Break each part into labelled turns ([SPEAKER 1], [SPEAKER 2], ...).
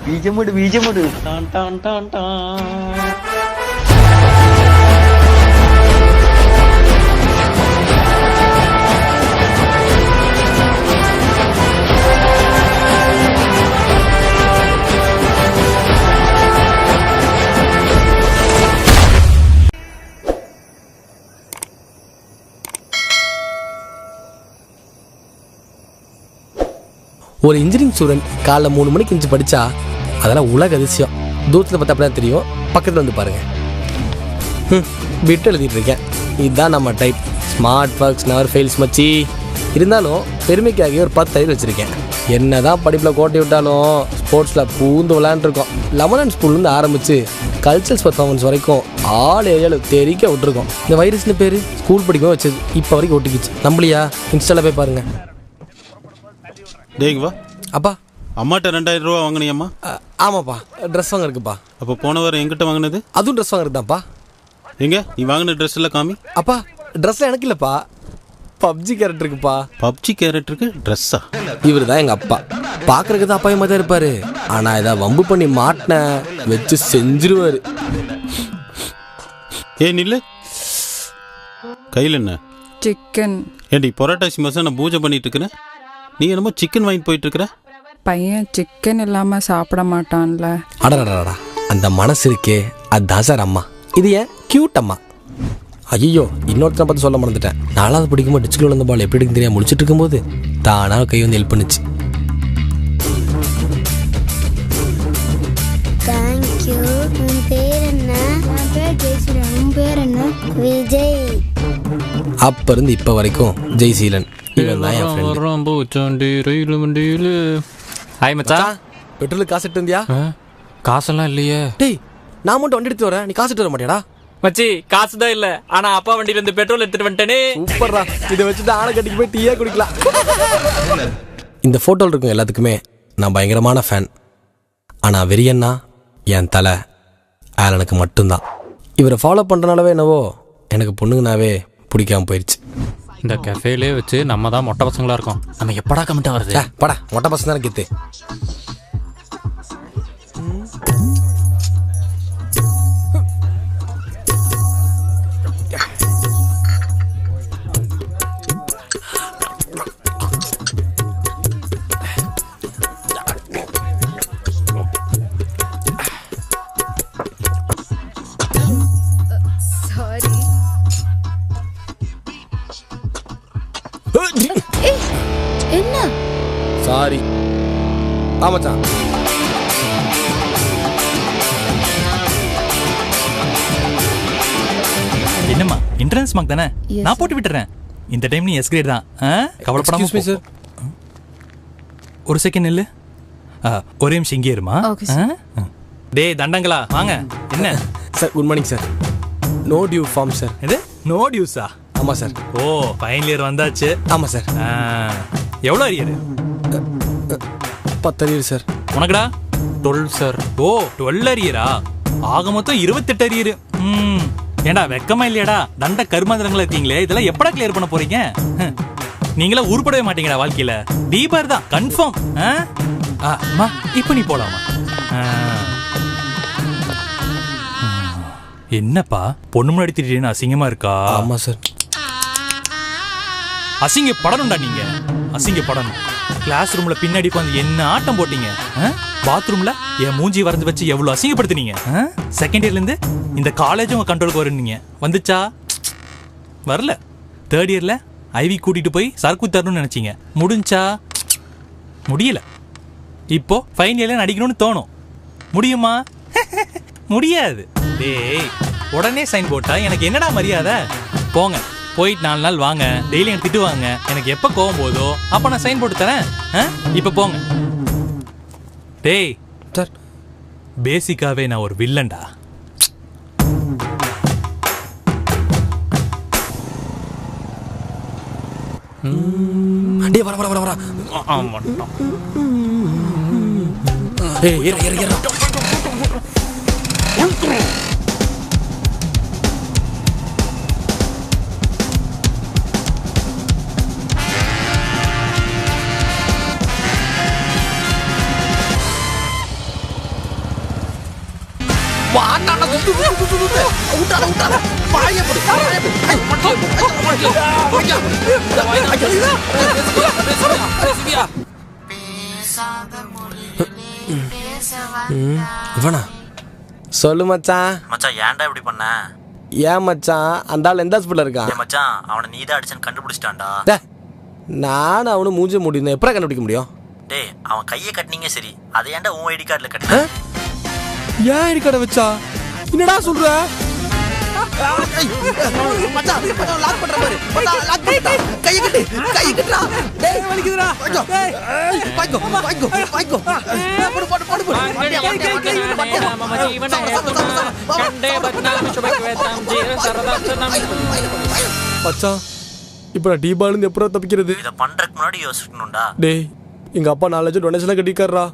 [SPEAKER 1] பீஜமுடு பீஜமுடு Don Don Don Don.
[SPEAKER 2] ஒரு engineering student காலைல 3 மணிக்கு எஞ்சி படித்தா அதெல்லாம் உலக அதிசயம். தூரத்தில் பார்த்தா அப்படி தான் தெரியும், பக்கத்தில் வந்து பாருங்கள். பிட்டு எழுதிட்டு இருக்கேன். இதுதான் நம்ம type. Smart works never fails மச்சி. இருந்தாலும் பெருமைக்காக ஒரு 10 அறிவு வச்சுருக்கேன். என்ன தான் படிப்பில் கோட்டை விட்டாலும் ஸ்போர்ட்ஸில் பூந்து விளையாண்டுருக்கோம். 11 ஸ்கூல்லேருந்து ஆரம்பித்து கல்ச்சரல்ஸ் பர்ஃபார்மன்ஸ் வரைக்கும் ஆல் ஏரியாவில் தெரிக்க விட்டுருக்கோம். இந்த வைரஸ்னு பேர் ஸ்கூல் படிக்கவும் வச்சது இப்போ வரைக்கும் ஒட்டிக்கிச்சு. நம்பளியா? இன்ஸ்டாவில் போய் பாருங்கள்.
[SPEAKER 3] டேங்க வா.
[SPEAKER 2] அப்பா
[SPEAKER 3] அம்மாட்ட 2000 ரூபா வாங்கினியம்மா?
[SPEAKER 2] ஆமாப்பா, ட்ரெஸ் வாங்கிருக்குப்பா.
[SPEAKER 3] அப்போ போன வாரம் எங்கிட்ட வாங்கினது?
[SPEAKER 2] அதுவும் ட்ரெஸ் வாங்குறதுதான்ப்பா.
[SPEAKER 3] எங்க நீ வாங்கின ட்ரெஸ் எல்லாம் காமி.
[SPEAKER 2] அப்பா ட்ரெஸ்லாம் எனக்கு இல்லைப்பா, பப்ஜி கேரக்டருக்குப்பா.
[SPEAKER 3] பப்ஜி கேரக்டருக்கு ட்ரெஸ்ஸா?
[SPEAKER 2] இவர் தான் எங்கள் அப்பா. பார்க்குறதுக்கு தான் அப்பாயமாக தான் இருப்பார். ஆனால் இதை வம்பு பண்ணி மாட்டின வச்சு செஞ்சிருவார்.
[SPEAKER 3] ஏ நில்லு. கையில் என்ன?
[SPEAKER 4] சிக்கன்.
[SPEAKER 3] ஏண்டி பொரோட்டாசி மாதம் நான் பூஜை பண்ணிட்டு இருக்கிறேன், நீ என்னமோ சிக்கன் வாங்கிட்டு போயிட்டு இருக்கிற?
[SPEAKER 4] பையன் சிக்கன் இல்லாமல் சாப்பிட மாட்டான்ல.
[SPEAKER 2] அடடா, அந்த மனசு இருக்கே, அதுதான் சார் அம்மா. இது ஏன் கியூட் அம்மா. ஐயோ, இன்னொருத்தனை பார்த்து சொல்ல மறந்துட்டேன். 4வது படிக்கும்போது டிச்சில் விழுந்த பால் எப்படி இருக்குன்னு தெரியாமல் முடிச்சுட்டு இருக்கும்போது தானாக கை வந்து ஹெல்ப் பண்ணுச்சு.
[SPEAKER 5] தேங்க்யூ. உன் பேர் என்ன? என் பேர் ஜெய்சீலன். உன் பேர் என்ன? விஜய்.
[SPEAKER 2] அப்போ இருந்து இப்போ வரைக்கும் ஜெய்சீலன் இவன் தான் என் ஃப்ரெண்ட்.
[SPEAKER 6] ஹாய் மச்சான்.
[SPEAKER 2] பெட்ரோலுக்கு காசு எடுத்து வந்தியா?
[SPEAKER 6] காசெல்லாம் இல்லையே.
[SPEAKER 2] டேய், நான் மட்டும் வண்டி எடுத்து வரேன், நீ காசு எடுத்து வர மாட்டியாடா?
[SPEAKER 6] மச்சி காசு தான் இல்ல, ஆனா அப்பா வண்டியில இருந்து பெட்ரோல் எடுத்துட்டு வந்துட்டேனே.
[SPEAKER 2] சூப்பர்ரா, இதை வச்சுட்டு ஆளை கட்டிக்கு போய் டீயே குடிக்கலாம். இந்த ஃபோட்டோவில் இருக்கும் எல்லாத்துக்குமே நான் பயங்கரமான ஃபேன். ஆனால் வெறியன்னா என் தலை ஆலனுக்கு மட்டும்தான். இவரை ஃபாலோ பண்ணுறனாலவே என்னவோ எனக்கு பொண்ணுங்கனாவே பிடிக்காம போயிடுச்சு.
[SPEAKER 6] இந்த கஃபேலே வச்சு நம்ம தான் மொட்டை பசங்களா இருக்கோம். நம்ம எப்படா கமெண்ட் வருது?
[SPEAKER 2] படா மொட்டை பசங்க தானே கெத்து.
[SPEAKER 5] என்ன?
[SPEAKER 2] சாரி. ஆமாச்சான்.
[SPEAKER 7] என்னம்மா என்ட்ரன்ஸ் மார்க் தானே, நான் போட்டு விட்டுறேன். இந்த டைம் நீ எஸ் கிரேட் தான், கவலைப்படாம போ.
[SPEAKER 2] சார்
[SPEAKER 7] ஒரு செகண்ட் நில்லு. ஒரே நிமிஷம் இங்கே இருமா. டேய் தண்டங்களா வாங்க. என்ன
[SPEAKER 2] sir? Good morning sir. No due form sir.
[SPEAKER 7] இது நோ டியூஸா?
[SPEAKER 2] ஆமாம் சார்.
[SPEAKER 7] ஓ ஃபைனல் இயர் வந்தாச்சு.
[SPEAKER 2] ஆமாம் சார்.
[SPEAKER 7] எவ்வளோ அரியர்?
[SPEAKER 2] 10 arrear sir.
[SPEAKER 7] உனக்குடா?
[SPEAKER 6] 12 சார்.
[SPEAKER 7] ஓ 12 அரியரா? ஆக மொத்தம் 28 அரியர். ஏண்டா வெக்கமா இல்லையாடா? தண்ட கருமாந்திரங்களா இருக்கீங்களே, இதெல்லாம் எப்படா கிளியர் பண்ண போறீங்க? நீங்களா உருப்படவே மாட்டீங்கடா வாழ்க்கையில. டீபர் தான் கன்ஃபார்ம். அம்மா இப்போ நீ போலாமா? என்னப்பா பொண்ணு முன்னாடி திடீர்னு அசிங்கமா இருக்கா?
[SPEAKER 2] ஆமாம் சார்.
[SPEAKER 7] அசிங்கப்படணும்டா நீங்க, அசிங்கப்படணும். கிளாஸ் ரூம்ல பின்னாடி உட்காந்து என்ன ஆட்டம் போட்டீங்க? பாத்ரூம்ல என் மூஞ்சி வரைஞ்சு வச்சு எவ்வளவு அசிங்கப்படுத்தினீங்க? செகண்ட் இயர்ல இருந்து இந்த காலேஜ் உங்க கண்ட்ரோலுக்கு வருவீங்க. வந்துச்சா? வரல. தேர்ட் இயர்ல ஐவி கூட்டிட்டு போய் சரக்கு தரணும்னு நினைச்சீங்க. முடிஞ்சா? முடியல. இப்போ ஃபைனல் இயர்ல நடிக்கணும்னு தோணும். முடியுமா? முடியாது. டேய் உடனே சைன் போட்டா எனக்கு என்னடா மரியாதை? போங்க, போயிட்டு 4 நாள் வாங்க, டெய்லி எனக்கு திட்டுவாங்க. எனக்கு எப்போ கோவம் போதோ அப்போ நான் சைன் போட்டு தரேன். இப்போ போங்க. டேய்
[SPEAKER 2] சார்,
[SPEAKER 7] பேசிக்காவே நான் ஒரு வில்லன்டா.
[SPEAKER 2] டே வர வர வர வர. ஏய் ஏறு ஏறு ஏறு. இவனா சொல்லு மச்சான்.
[SPEAKER 8] மச்சான் ஏன்டா இப்படி பண்ண?
[SPEAKER 2] ஏன் மச்சான் அந்த ஆள் எந்த ஹாஸ்பிட்டல் இருக்கான்?
[SPEAKER 8] மச்சான் அவனை நீ தான் அடிச்சன்னு கண்டுபிடிச்சிட்டான்டா.
[SPEAKER 2] நான் அவனு மூஞ்சி முடியும் எப்படா கண்டுபிடிக்க முடியும்?
[SPEAKER 8] டேய் அவன் கையை கட்டினீங்க சரி, அதை ஏன்டா உன் ஐடி கார்டில் கட்டின?
[SPEAKER 2] ஏன் ஐடி கார்டை வச்சா? என்னடா சொல்ற? மச்சான் இப்ப நான் டீபாலிருந்து எப்பறம் தப்பிக்கிறது?
[SPEAKER 8] இதை பண்றதுக்கு முன்னாடி யோசிக்கணும்டா.
[SPEAKER 2] டேய் எங்க அப்பா 4 லட்சம் டொனேஷன்லாம் கட்டிக்காரா,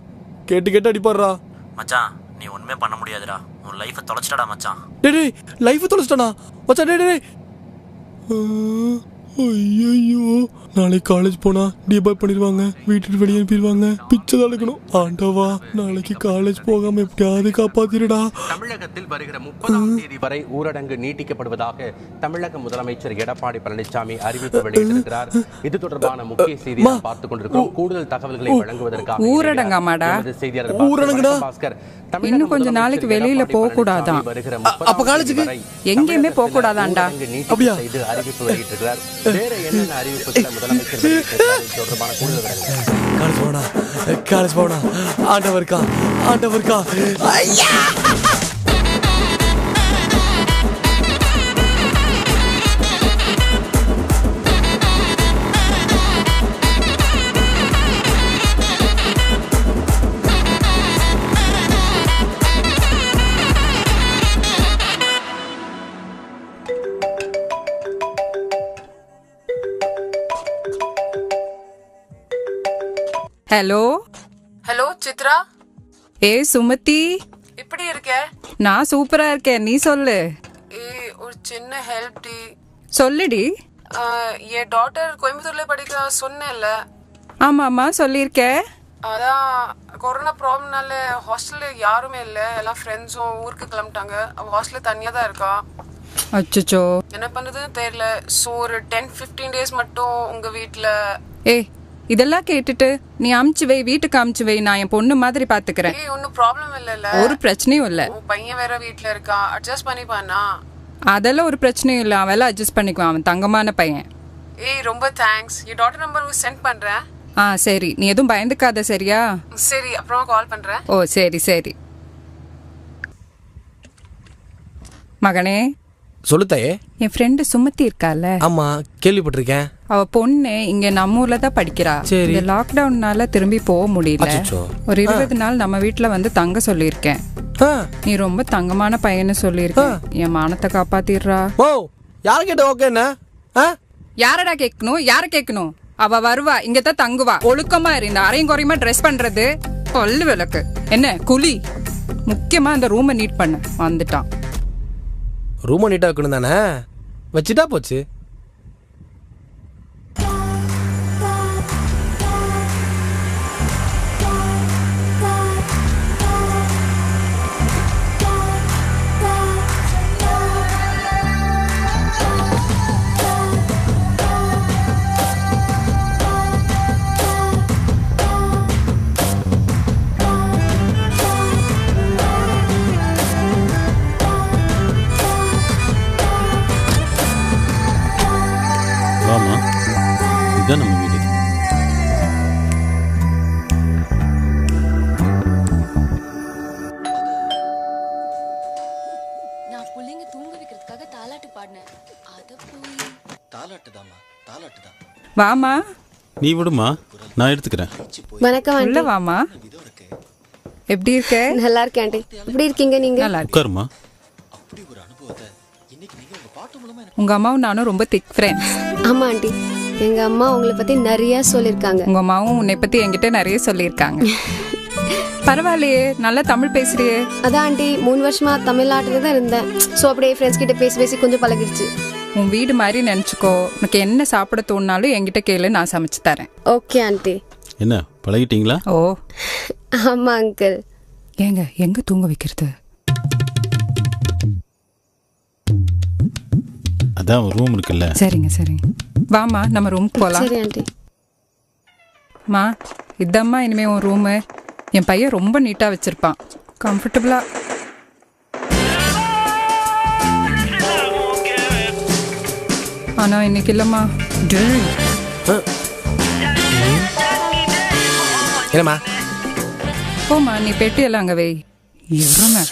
[SPEAKER 2] கேட்டு கேட்டு அடிப்பாடுறா.
[SPEAKER 8] மச்சான் நீ ஒண்ணுமே பண்ண முடியாதுடா, உன் லைஃபை தொலைச்சிட்டடா மச்சான்.
[SPEAKER 2] டேய் லைஃப் தொலைச்சிட்டானா மச்சான்? டேய் ஐயோ நாளைக்கு காலேஜ் போனா டிபாய் பண்ணிடுவாங்க, வீட்டுக்கு வெளியே அனுப்பிடுவாங்க, பிச்சை தான் எடுக்கணும். ஆண்டவா நாளைக்கு காலேஜ் போகாம எப்படியாவது காப்பாத்திடுடா.
[SPEAKER 9] தமிழகத்தில் வருகிற 30ஆம் தேதி வரை ஊரடங்கு நீட்டிக்கப்படுவதாக தமிழக முதலமைச்சர் எடப்பாடி பழனிசாமி அறிவிப்பு வெளியிட்டிருக்கிறார். இது தொடர்பான முக்கிய செய்தியை பார்த்துக் கொண்டிருக்கிறோம். கூடுதல் தகவல்களை வழங்குவதற்காக
[SPEAKER 4] ஊரடங்காமாடா?
[SPEAKER 9] செய்தியாளர் பாஸ்கர்
[SPEAKER 4] இன்னும் கொஞ்ச நாளைக்கு வெளியில போக கூடாதான்.
[SPEAKER 2] அப்ப காலேஜுக்கு
[SPEAKER 4] எங்கேயுமே போக கூடாதாண்டா.
[SPEAKER 2] அப்படியா?
[SPEAKER 9] அறிவிப்பு வெளியிட்டிருக்கிறார். வேற என்னென்ன அறிவிப்புகளை முதலமைச்சர் வெளியிட்டிருக்கிறார் தொடர்பான கூடுதல் விவரங்கள்.
[SPEAKER 2] காலேஜ் போனா ஆண்டவர்க்கா ஆண்டவர்க்கா.
[SPEAKER 4] Hello
[SPEAKER 10] hello Chitra.
[SPEAKER 4] சுமதி
[SPEAKER 10] எப்படி இருக்க?
[SPEAKER 4] நான் சூப்பரா இருக்கேன், நீ சொல்லு.
[SPEAKER 10] ஒரு சின்ன ஹெல்ப் டி.
[SPEAKER 4] சொல்லுடி.
[SPEAKER 10] என் டாட்டர் கோயம்புத்தூர்ல படிக்க சொன்னேன்ல.
[SPEAKER 4] ஆமாம்மா சொல்லியிருக்கேன்.
[SPEAKER 10] அதான் கொரோனா ப்ராப்ளம்னால ஹாஸ்டல்ல யாருமே இல்லை, எல்லாம் ஃப்ரெண்ட்ஸும் ஊருக்கு கிளம்பிட்டாங்க. அவள் ஹாஸ்டல்ல தனியாக தான் இருக்கா.
[SPEAKER 4] அச்சோ
[SPEAKER 10] என்ன பண்ணுறதுன்னு தெரியல. ஸோ ஒரு 10-15 days மட்டும் உங்கள் வீட்டில்.
[SPEAKER 4] இதெல்லாம் கேட்டுட்டு நீ அமுச்சு வை, வீட்டுக்கு அமுச்சு வை, நான் என் பொண்ணு மாதிரி பாத்துக்கிறேன்.
[SPEAKER 10] ஒன்னும் ப்ராப்ளம் இல்ல.
[SPEAKER 4] ஒரு பிரச்சனையும் இல்ல.
[SPEAKER 10] பையன் வேற வீட்டுல இருக்கா, அட்ஜஸ்ட் பண்ணிப்பானா?
[SPEAKER 4] அதெல்லாம் ஒரு பிரச்சனையும் இல்ல, அவன் எல்லாம் அட்ஜஸ்ட் பண்ணிக்குவான், அவன் தங்கமான பையன்.
[SPEAKER 10] ரொம்ப தேங்க்ஸ். என் டாட்டர் நம்பர் சென்ட் பண்றேன்.
[SPEAKER 4] சரி, நீ எதுவும் பயந்துக்காத சரியா?
[SPEAKER 10] சரி, அப்புறமா கால் பண்றேன்.
[SPEAKER 4] ஓ சரி சரி. மகனே
[SPEAKER 2] சொல்லுத்தாயே.
[SPEAKER 4] என் ஃப்ரெண்டு சுமதி இருக்கால?
[SPEAKER 2] ஆமா கேள்விப்பட்டிருக்கேன்.
[SPEAKER 4] அவ பொண்ணு இங்க நம்ம ஊர்ல தான் படிக்கிறா. இந்த லாக்டவுன்னால திரும்பி போக முடியல. ஒரு 20 நாள் நம்ம வீட்டுல வந்து தங்க சொல்லியிருக்கேன். நீ ரொம்ப தங்கமான பையன்னு சொல்லியிருக்க, என் மானத்தை காப்பாத்திடுறா.
[SPEAKER 2] ஓ யார கேட்ட? ஓகே என்ன?
[SPEAKER 4] யாரடா கேட்கணும்? யார கேட்கணும்? அவ வருவா, இங்கதான் தங்குவா. ஒழுக்கமா இரு. இந்த அரையும் குறையுமா ட்ரெஸ் பண்றது பல்லு விளக்கு என்ன குழி. முக்கியமா அந்த ரூமை நீட் பண்ண வந்துட்டான்.
[SPEAKER 2] ரூமை நீட்டா வைக்கணும் தானே, வச்சுட்டா போச்சு.
[SPEAKER 3] வாமா, இதுதான் நம்ம வீடு.
[SPEAKER 11] நான் புள்ளைங்க தூங்க வைக்கிறதுக்காக தாலாட்டு பாடினேன். அத போய்
[SPEAKER 8] தாலாட்டுதாம்மா, தாலாட்டுதான்.
[SPEAKER 4] வாமா.
[SPEAKER 3] நீ விடுமா, நான் எடுத்துக்கிறேன்.
[SPEAKER 5] வணக்கம்
[SPEAKER 4] உள்ள வாமா. எப்படி இருக்க?
[SPEAKER 5] நல்லா இருக்கேன் ஆண்டி. எப்படி இருக்கீங்க நீங்க?
[SPEAKER 4] நல்லா இருக்கு.
[SPEAKER 3] உட்காருமா.
[SPEAKER 4] உங்க அம்மாவும் நானும் ரொம்ப திக் ஃப்ரெண்ட்ஸ்.
[SPEAKER 5] ஆமா ஆண்டி, எங்க அம்மா உங்களை பத்தி நிறைய சொல்லிருக்காங்க.
[SPEAKER 4] உங்க அம்மாவும் உன்னை பத்தி என்கிட்ட நிறைய சொல்லியிருக்காங்க. பரவாயில்லையே, நல்லா தமிழ் பேசுறியே.
[SPEAKER 5] அதான் ஆண்டி 3 வருஷமா தமிழ்நாட்டுல தான் இருந்தேன். ஸோ அப்படியே ஃப்ரெண்ட்ஸ் கிட்ட பேசி பேசி கொஞ்சம் பழகிடுச்சு.
[SPEAKER 4] உன் வீடு மாதிரி நினைச்சுக்கோ. உனக்கு என்ன சாப்பிட தோணுனாலும் என்கிட்ட கேளு, நான் சமைச்சு தரேன்.
[SPEAKER 5] Okay aunty.
[SPEAKER 3] என்ன பழகிட்டீங்களா?
[SPEAKER 4] ஓ
[SPEAKER 5] ஆமா அங்கிள்.
[SPEAKER 4] ஏங்க எங்க தூங்க வைக்கிறது?
[SPEAKER 3] அதான் ஒரு ரூம் இருக்குல்ல.
[SPEAKER 4] சரிங்க சரிங்க, வாம்மா நம்ம ரூமுக்கு போகலாம்.
[SPEAKER 10] சரி ஆண்டி.
[SPEAKER 4] மா இதம்மா இனிமே உன் ரூமு. என் பையன் ரொம்ப நீட்டாக வச்சுருப்பான், கம்ஃபர்டபுளாக. ஆனால் இன்னைக்கு இல்லைம்மா.
[SPEAKER 2] என்னம்மா?
[SPEAKER 4] போம்மா, நீ பெட்டியெல்லாம் அங்கே வை. இருமே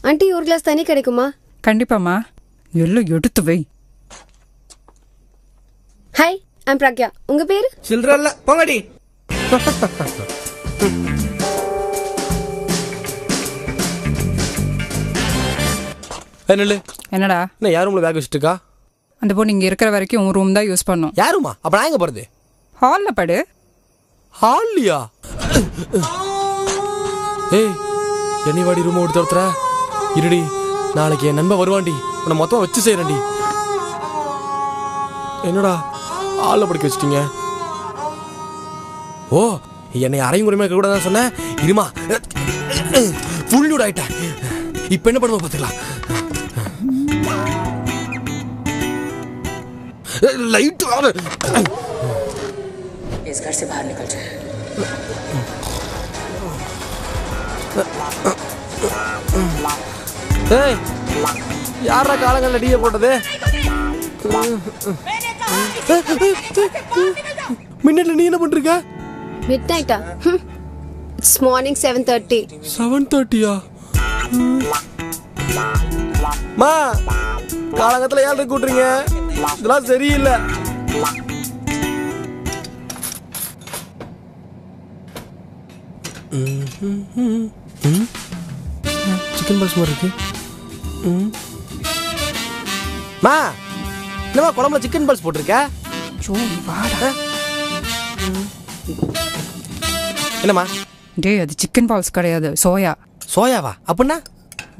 [SPEAKER 10] ஆண்டி ஒரு கிளாஸ் தண்ணி கிடைக்குமா?
[SPEAKER 4] கண்டிப்பாம்மா, எல்லாம் எடுத்து வை.
[SPEAKER 10] Hi, I'm Pragya. உங்க பேரு?
[SPEAKER 2] சில்றல்ல போங்கடி.
[SPEAKER 4] என்னடா
[SPEAKER 2] என்ன யார் ரூம்ல பேக் வச்சுட்டுக்கா?
[SPEAKER 4] அந்த பொண்ணு இங்கே இருக்கிற வரைக்கும் உன் ரூம் தான் யூஸ் பண்ணும்.
[SPEAKER 2] யாருமா? அப்ப நான் எங்க போறது?
[SPEAKER 4] ஹாலில் படு.
[SPEAKER 2] ஹாலியா? ஏய், என்னை வாடி ரூம் ஓடி தோத்துற. இருடி, நாளைக்கு என் நண்பன் வருவான்டி, உன்னை மொத்தமா வச்சு செய்யறேன்டி. என்னடா ஹாலில் படுக்க வச்சிட்டீங்க? ஓ, என்னை அரையும் குறையுமா இருக்க கூட தான் சொன்னேன். இருமா, ஃபுல் லூட் ஆயிட்டேன். இப்ப என்ன பண்ணுவோம் பார்த்துக்கலாம். लाइट
[SPEAKER 12] इस घर से बाहर निकल जाओ।
[SPEAKER 2] யாரா காலங்கள்ல டீயை போட்டது? மின்னட்ல நீ என்ன பண்றீங்க?
[SPEAKER 10] Mid NAITA? It's morning 7:30.
[SPEAKER 2] 7:30யா? மா, காலங்கத்துல யாரை கூட்டுறீங்க? இதெல்லாம் சரியில்லை. சிக்கன் பால்ஸ் மாதிரி இருக்கு. மா, என்னமா குழம்புல சிக்கன் பால்ஸ் போட்டிருக்க? என்னம்மா?
[SPEAKER 4] டேய், அது சிக்கன் பால்ஸ் கிடையாது, சோயா.
[SPEAKER 2] சோயாவா? அப்படின்னா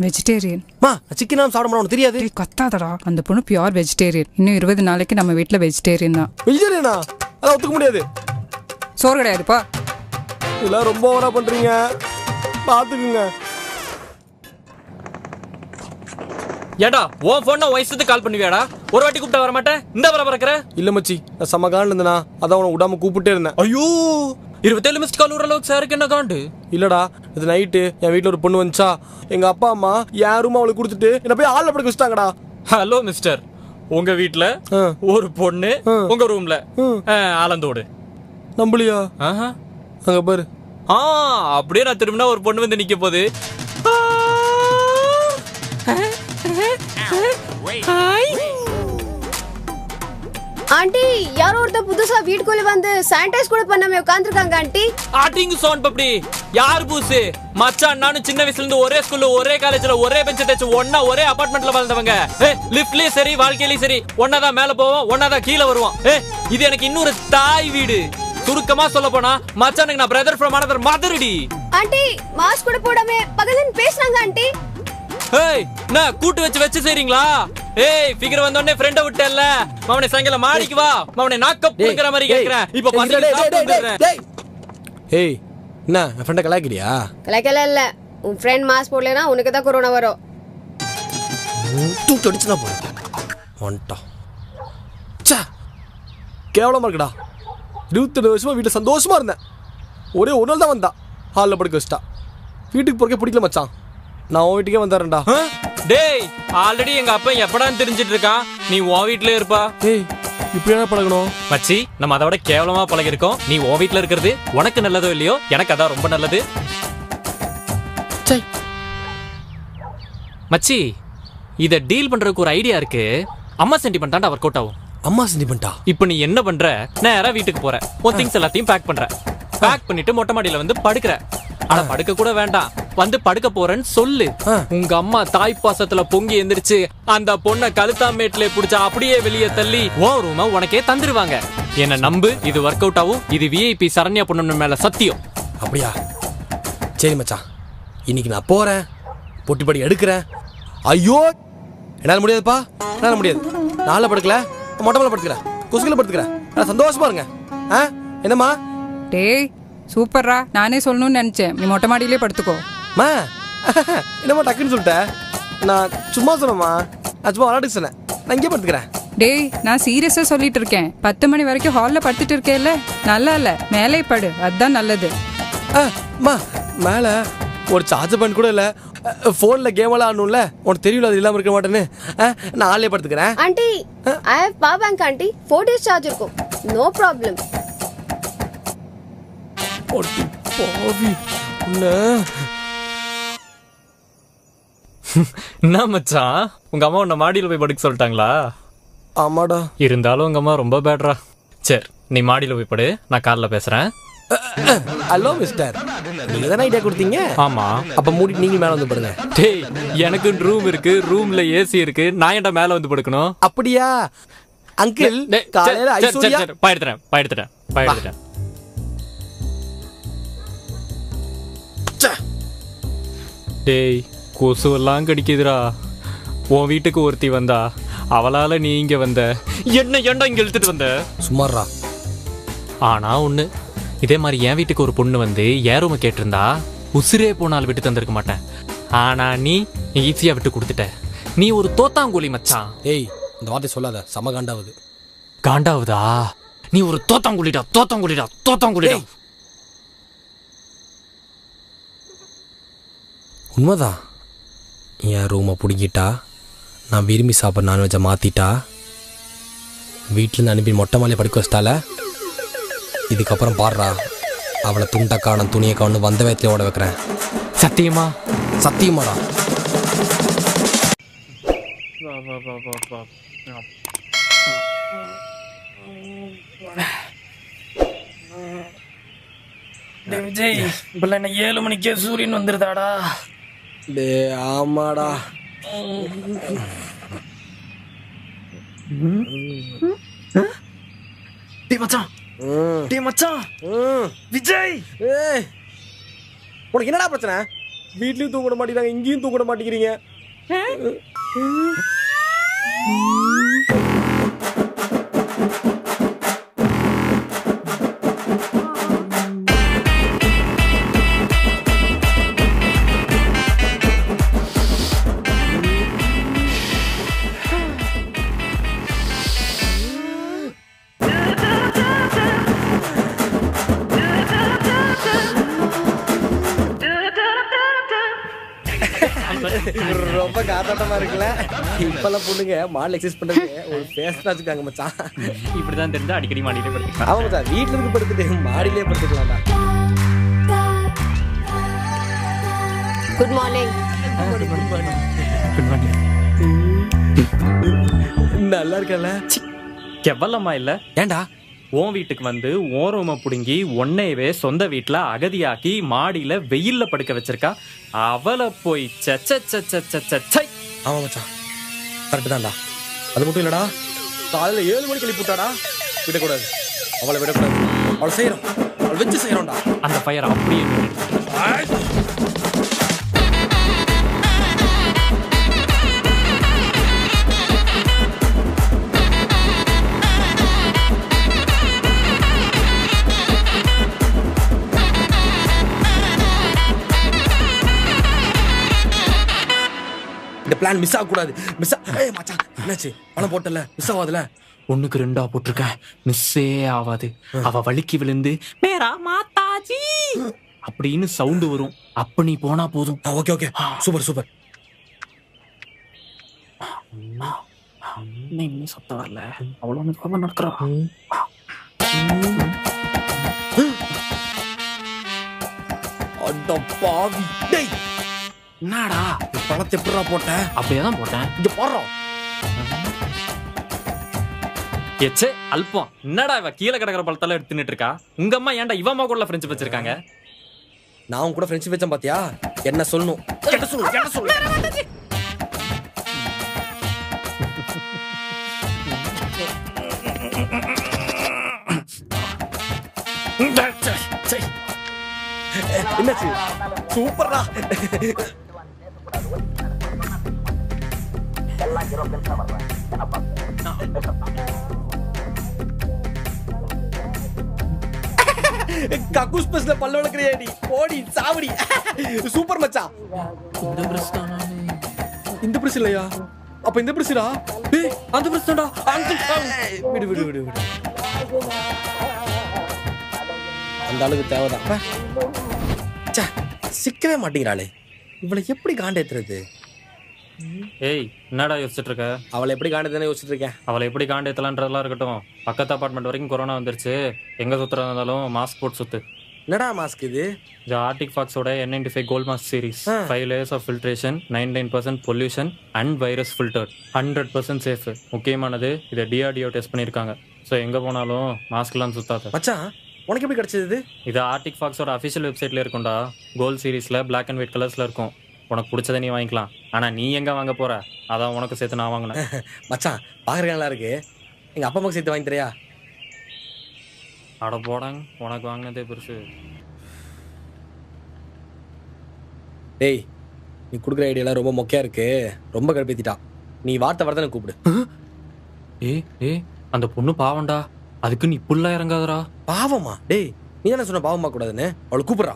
[SPEAKER 4] வெஜிடேரியன்.
[SPEAKER 2] மா, சிக்கன் சாப்பிட மாட்டோம் தெரியாது.
[SPEAKER 4] கத்தாதடா, அந்த பொண்ணு பியூர் வெஜிடேரியன். இன்னும் 20 நாளைக்கு நம்ம வீட்டில் வெஜிடேரியன் தான்.
[SPEAKER 2] வெஜிடேரியனா? அதை ஒத்துக்க முடியாது.
[SPEAKER 4] சோறு கிடையாதுப்பா.
[SPEAKER 2] இதெல்லாம் ரொம்ப ஓவரா பண்றீங்க, பாத்துக்குங்க.
[SPEAKER 6] ஏடா உன் போன் வயசுக்கு கால் பண்ணுவியாடா? ஒரு வாட்டி கூப்பிட்டா வர மாட்டேன், இந்த வர பறக்குற.
[SPEAKER 2] இல்ல மச்சி, நான் செம்ம காண்டில் இருந்தேனா, அதான் உன விடாம கூப்பிட்டே இருந்தேன்.
[SPEAKER 6] ஐயோ, 27 மிஸ்ட் கால் விடுற அளவுக்கு சாருக்கு என்ன காண்டு?
[SPEAKER 2] இல்லடா, இது நைட்டு என் வீட்டில் ஒரு பொண்ணு வந்துச்சா, எங்க அப்பா அம்மா என் ரூம் அவளுக்கு கொடுத்துட்டு என்ன போய் ஹாலில் படுக்க வச்சுட்டாங்கடா.
[SPEAKER 6] ஹலோ மிஸ்டர், உங்க வீட்ல ஒரு பொண்ணு உங்க ரூம்ல ஆலந்தோடு
[SPEAKER 2] நம்பலையா? அங்க பாரு.
[SPEAKER 6] அப்படியே நான் திரும்பினா ஒரு பொண்ணு வந்து நிக்க போகுது.
[SPEAKER 10] ஆண்டி, யாரோ ஒருத்தர் புதுசா வீட்டுக்குள்ள வந்து சானிடைஸ் கூட பண்ணாம உட்கார்ந்திருக்காங்க ஆண்டி.
[SPEAKER 6] ஆட்டிங் சவுண்ட் பப்டி. யார் பூசு? மச்சான் நானும் சின்ன வயசுல இருந்து ஒரே ஸ்கூல்ல ஒரே காலேஜ்ல ஒரே பெஞ்ச் தேச்சு ஒண்ணா ஒரே அபார்ட்மெண்ட்ல வளர்ந்தவங்க. லிஃப்ட்லயும் சரி வாழ்க்கையிலயும் சரி ஒண்ணாதான் மேல போவோம், ஒண்ணாதான் கீழே வருவோம். இது எனக்கு இன்னொரு தாய் வீடு. சுருக்கமா சொல்ல போனா மச்சானுக்கு நான் பிரதர் ஃப்ரம் another mother டி.
[SPEAKER 10] ஆண்டி, மாஸ்க் கூட போடாம பக்கத்துல பேசுறாங்க ஆண்டி.
[SPEAKER 6] ஏய், நான் கூட்டு வச்சு செய்றீங்களா? ஏய், ஃபிகர் வந்த உடனே ஃப்ரெண்ட விட்டேல்ல, மவனே சாயங்காலம் மாடிக்கு வா, மவனே நாக்கப் புடிக்கிற மாதிரி கேக்குறேன். இப்ப பசங்க சாப்பிடுறேன்.
[SPEAKER 2] ஏய், என்ன என் ஃப்ரெண்ட கலாய்க்கிறியா?
[SPEAKER 10] கலாய்க்கல இல்ல, உன் ஃப்ரெண்ட் மாஸ்க் போடலனா உனக்கு தான் கொரோனா வரும்.
[SPEAKER 2] தூக்கி அடிச்சுனா போற வந்துட்டா. சா, கேவலமா இருக்குடா. 22 வருஷமா வீட்டில் சந்தோஷமா இருந்தேன். ஒரே ஒரு நாள் தான் வந்தா, ஹாலில் படுக்க வச்சிட்டா. வீட்டுக்கு போறக்கே பிடிக்கல மச்சான், நான் உன் வீட்டுக்கே வந்தாரேன்டா.
[SPEAKER 6] டேய், ஆல்ரெடி எங்க அப்பா எப்படான்னு தெரிஞ்சிட்டு இருக்கான், நீ உன் வீட்ல இருப்பா.
[SPEAKER 2] ஏய், இப்படி என்ன பழகணும்
[SPEAKER 6] மச்சி? நம்ம அதை விட கேவலமா பழகி இருக்கோம். நீ உன் வீட்ல இருக்கிறது உனக்கு நல்லதோ இல்லையோ, எனக்கு அதான் ரொம்ப நல்லது. மச்சி, இத டீல் பண்றதுக்கு ஒரு ஐடியா இருக்கு. அம்மா சென்டிமெண்ட் ஒர்க் அவுட் ஆகும்.
[SPEAKER 2] அம்மா சென்டிமெண்டா?
[SPEAKER 6] இப்போ நீ என்ன பண்ற? நேரா வீட்டுக்கு போற, உன் திங்ஸ் எல்லாத்தையும் பேக் பண்ற. பேக் பண்ணிட்டு மொட்டை மாடியில வந்து படுக்கிற. ஆனா படுக்க கூட வேண்டாம், வந்து படுக்க போறேன்னு சொல்லு. உங்க அம்மா தாய் பாசத்துல பொங்கி எந்திரிச்சு அந்த பொண்ணை கழுத்தாமேட்ல புடிச்சா அப்படியே வெளியே தள்ளி உன் ரூம உனக்கே தந்துருவாங்க. என்ன நம்பு, இது ஒர்க் அவுட் ஆகும். இது விஐபி சரண்யா பொண்ணு மேல சத்தியம்.
[SPEAKER 2] அப்படியா? சரி மச்சான், இன்னைக்கு நான் போறேன், பொட்டிப்படி எடுக்கிறேன். ஐயோ, என்னால முடியாதுப்பா, என்னால முடியாது. நாளை படுக்கல, மொட்டை மேல படுத்துக்கிறேன், குசுக்கில படுத்துக்கிறேன். சந்தோஷமா இருங்க. என்னம்மா?
[SPEAKER 4] டேய் சூப்பர்ரா, நானே சொல்லணும்னு நினைச்சேன். நீ மொட்டை மாடியிலே படுத்துக்கோ.
[SPEAKER 2] மா, என்னம்மா டக்குன்னு சொல்லிட்ட? நான் சும்மா சொன்னேம்மா, நான் சும்மா விளையாட்டு சொன்னேன். நான் இங்கே படுத்துக்கிறேன்.
[SPEAKER 4] டேய், நான் சீரியஸா சொல்லிட்டு இருக்கேன். 10 மணி வரைக்கும் ஹால்ல படுத்துட்டு இருக்கேல்ல, நல்லா இல்ல, மேலே படு, அதுதான் நல்லது.
[SPEAKER 2] அம்மா மேலே ஒரு சார்ஜர் பாயிண்ட் கூட இல்லை, ஃபோனில் கேம் எல்லாம் ஆடணும்ல, உனக்கு தெரியல அது இல்லாமல் இருக்க மாட்டேன்னு. நான் ஆளே படுத்துக்கிறேன்.
[SPEAKER 12] Aunty, I have power bank aunty, 4 days charge இருக்கும், நோ ப்ராப்ளம்.
[SPEAKER 2] பாவி
[SPEAKER 6] என்ன மச்சான், உங்க அம்மா உன்னை மாடியில் போய் படுக்க சொல்லிட்டாங்களா?
[SPEAKER 2] ஆமாடா.
[SPEAKER 6] இருந்தாலும் உங்க அம்மா ரொம்ப பேட்ரா. சரி, நீ மாடியில் போய் படு, நான் காலைல பேசுறேன்.
[SPEAKER 2] ஹலோ மிஸ்டர், நீங்க தானே ஐடியா கொடுத்தீங்க?
[SPEAKER 6] ஆமா.
[SPEAKER 2] அப்ப மூடி நீங்க மேல வந்து படுங்க.
[SPEAKER 6] டேய், எனக்கு ரூம் இருக்கு, ரூம்ல ஏசி இருக்கு, நான் ஏன்டா மேல வந்து படுக்கணும்?
[SPEAKER 2] அப்படியா அங்கிள்? காலையில ஐஸ்வர்யா
[SPEAKER 6] பாயிடுறேன். டேய், கொசுவெல்லாம் கடிக்குதுடா. உன் வீட்டுக்கு ஒருத்தி வந்தா, அவளால நீ இங்க வந்த, என்ன ஏன்டா இங்க இழுத்துட்டு வந்த?
[SPEAKER 2] சும்மாறா.
[SPEAKER 6] ஆனா ஒண்ணு, இதே மாதிரி என் வீட்டுக்கு ஒரு பொண்ணு வந்து என் ரூமை கேட்டிருந்தா உசிரே போனால் விட்டு தந்திருக்க மாட்டேன். ஆனா நீ ஈஸியா விட்டு கொடுத்துட்ட. நீ ஒரு தோத்தாங்குழி மச்சான்.
[SPEAKER 2] ஏய், இந்த வார்த்தை சொல்லாத, சம காண்டாவுது.
[SPEAKER 6] காண்டாவுதா? நீ ஒரு தோத்தாங்குழிடா.
[SPEAKER 2] உண்மைதான். என் ரூமை பிடிக்கிட்டா, நான் விரும்பி சாப்பிட்ற நான்வெஜ்ஜை மாற்றிட்டா, வீட்டிலேருந்து அனுப்பி மொட்டை மாலையை படுக்க வச்சிட்டால, இதுக்கப்புறம் பாடுறா, அவளை துண்டை காணும் துணியை காணும் வந்த வேத்தையை ஓட வைக்கிறேன். சத்தியமாடா.
[SPEAKER 1] விஜய், இப்பெல்லாம் என்ன 7 மணிக்கே சூரியன் வந்துருதாடா?
[SPEAKER 2] டே ஆமாடா.
[SPEAKER 1] மச்சான் விஜய்,
[SPEAKER 2] உனக்கு என்னடா பிரச்சனை? வீட்லயும் தூங்க மாட்டேங்கிறாங்க, இங்கேயும் தூங்க மாட்டேங்கிறீங்க. ரொம்ப காத்தாட்டமா இருக்குல்ல? இப்பெல்லாம் பொண்ணுங்க மாடல் எக்ஸசைஸ் பண்றது ஒரு ஃபேஷனா வச்சுக்காங்க மச்சான்.
[SPEAKER 6] இப்படிதான் தெரிஞ்சா அடிக்கடி மாடியிலே படுத்துக்கலாம்.
[SPEAKER 2] ஆமா மச்சான், வீட்டுல இருந்து படுத்துட்டு மாடியிலே படுத்துக்கலாம்டா.
[SPEAKER 12] Good morning.
[SPEAKER 2] நல்லா இருக்கல?
[SPEAKER 6] கெவலமா இல்ல?
[SPEAKER 2] ஏண்டா
[SPEAKER 6] உன் வீட்டுக்கு வந்து உன் ரூமை புடுங்கி உன்னையவே சொந்த வீட்டுல அகதியாக்கி மாடியில வெயில்ல படுக்க வச்சிருக்கா. அவளை போய்
[SPEAKER 2] ஆமா மச்சான், கரெக்ட் தான்டா. அது மட்டும் இல்லடா, காலையில 7 மணிக்கு எழுப்பிட்டாடா. விடக்கூடாது, அவளை விடக்கூடாது. அவளை செய்யறோம், அவளை வச்சு செய்யறோம்டா.
[SPEAKER 6] அந்த ஃபயர் அப்படியே
[SPEAKER 2] இந்த பிளான் மிஸ் ஆகக்கூடாது. ஏய் மச்சான், என்னாச்சு? பணம் போட்டல, மிஸ் ஆகாதுல?
[SPEAKER 6] 1க்கு 2 போட்டிருக்கேன், மிஸ்ஸே ஆகாது. அவ வலிக்கு விழுந்து மேரா மாதாஜி அப்படின்னு சவுண்ட் வரும். அப்ப நீ போனா போதும்.
[SPEAKER 2] Okay okay, super super.
[SPEAKER 6] இன்னும் சத்தம் வரல, அவ்வளவு நடக்கிறா.
[SPEAKER 2] அட பாவி, டேய் என்னடா பணத்தை எப்படிடா போட்ட?
[SPEAKER 6] அப்படியேதான் போட்டேன்.
[SPEAKER 2] இங்க போறோம்.
[SPEAKER 6] ஏச்சே அல்பம், என்னடா இவ கீழே கிடக்கிற பழத்தால எடுத்துட்டு இருக்கா? உங்க அம்மா ஏன்டா இவ அம்மா கூட ஃப்ரெண்ட்ஷிப் வச்சிருக்காங்க?
[SPEAKER 2] நான் கூட ஃப்ரெண்ட்ஷிப் வச்சேன் பாத்தியா? என்ன சொல்லணும்? என்ன சொல்லு? என்னாச்சு? சூப்பர்டா. கக்கூஸ் பஸ்ல பல்ல வளர்க்கறியா நீ? போடி சாவடி. சூப்பர் மச்சான். இந்த பிரஸ் இல்லையா? அப்ப இந்த பிரஸ்டா? டேய் அந்த பிரஸ் தான்டா. விடு விடு விடு விடு. அந்த அளவுக்கு தேவைதான். ச்சே, சிக்கவே மாட்டேங்கிறாளே. இவளை எப்படி காண்டேத்துறது?
[SPEAKER 6] ஏய் என்னடா யோசிச்சுட்டு இருக்க?
[SPEAKER 2] அவளை எப்படி காண்டேத்தானே யோசிச்சுட்டு இருக்கேன்.
[SPEAKER 6] அவளை எப்படி காண்டேத்தலான்றதெல்லாம் இருக்கட்டும். பக்கத்து அப்பார்ட்மெண்ட் வரைக்கும் கொரோனா வந்துருச்சு. எங்க சுத்துறதா இருந்தாலும் மாஸ்க் போட்டு சுத்து.
[SPEAKER 2] என்னடா மாஸ்க் இது?
[SPEAKER 6] The Arctic Fox ஓட N95 Gold Mask series. 5 layers of filtration, 99% pollution and virus filtered. 100% safe. முக்கியமானது இதை DRDO டெஸ்ட் பண்ணியிருக்காங்க. ஸோ எங்கே போனாலும் மாஸ்க்லாம் சுத்தாத.
[SPEAKER 2] மச்சான் உனக்கு எப்படி கிடைச்சது?
[SPEAKER 6] இது ஆர்டிக் ஃபாக்ஸோட அஃபிஷியல் வெப்சைட்ல இருக்கும்டா. கோல்ட் சீரீஸில் பிளாக் அண்ட் ஒயிட் கலர்ஸில் இருக்கும். உனக்கு பிடிச்சதை நீ வாங்கிக்கலாம். ஆனால் நீ எங்கே வாங்க போற? அதான் உனக்கு சேர்த்து நான் வாங்கினேன்.
[SPEAKER 2] மச்சான் பார்க்குறேன் நல்லா இருக்கு. எங்கள் அப்பா அம்மாக்கு சேர்த்து வாங்கி தரியா?
[SPEAKER 6] அட போடாங்க, உனக்கு வாங்கினதே பெருசு.
[SPEAKER 2] டேய் நீ கொடுக்குற ஐடியாலாம் ரொம்ப மொக்கையா இருக்கு. ரொம்ப கடுப்பேத்திட்டா. நீ வார்த்தை வரதானே கூப்பிடு.
[SPEAKER 6] ஏய் அந்த பொண்ணு பாவம்டா. அதுக்கு நீ புல்லா இறங்காதடா.
[SPEAKER 2] பாவமா? டேய் நீ என்ன சொன்ன பாவமா கூடாதுன்னு? அவளை கூப்பிடுறா.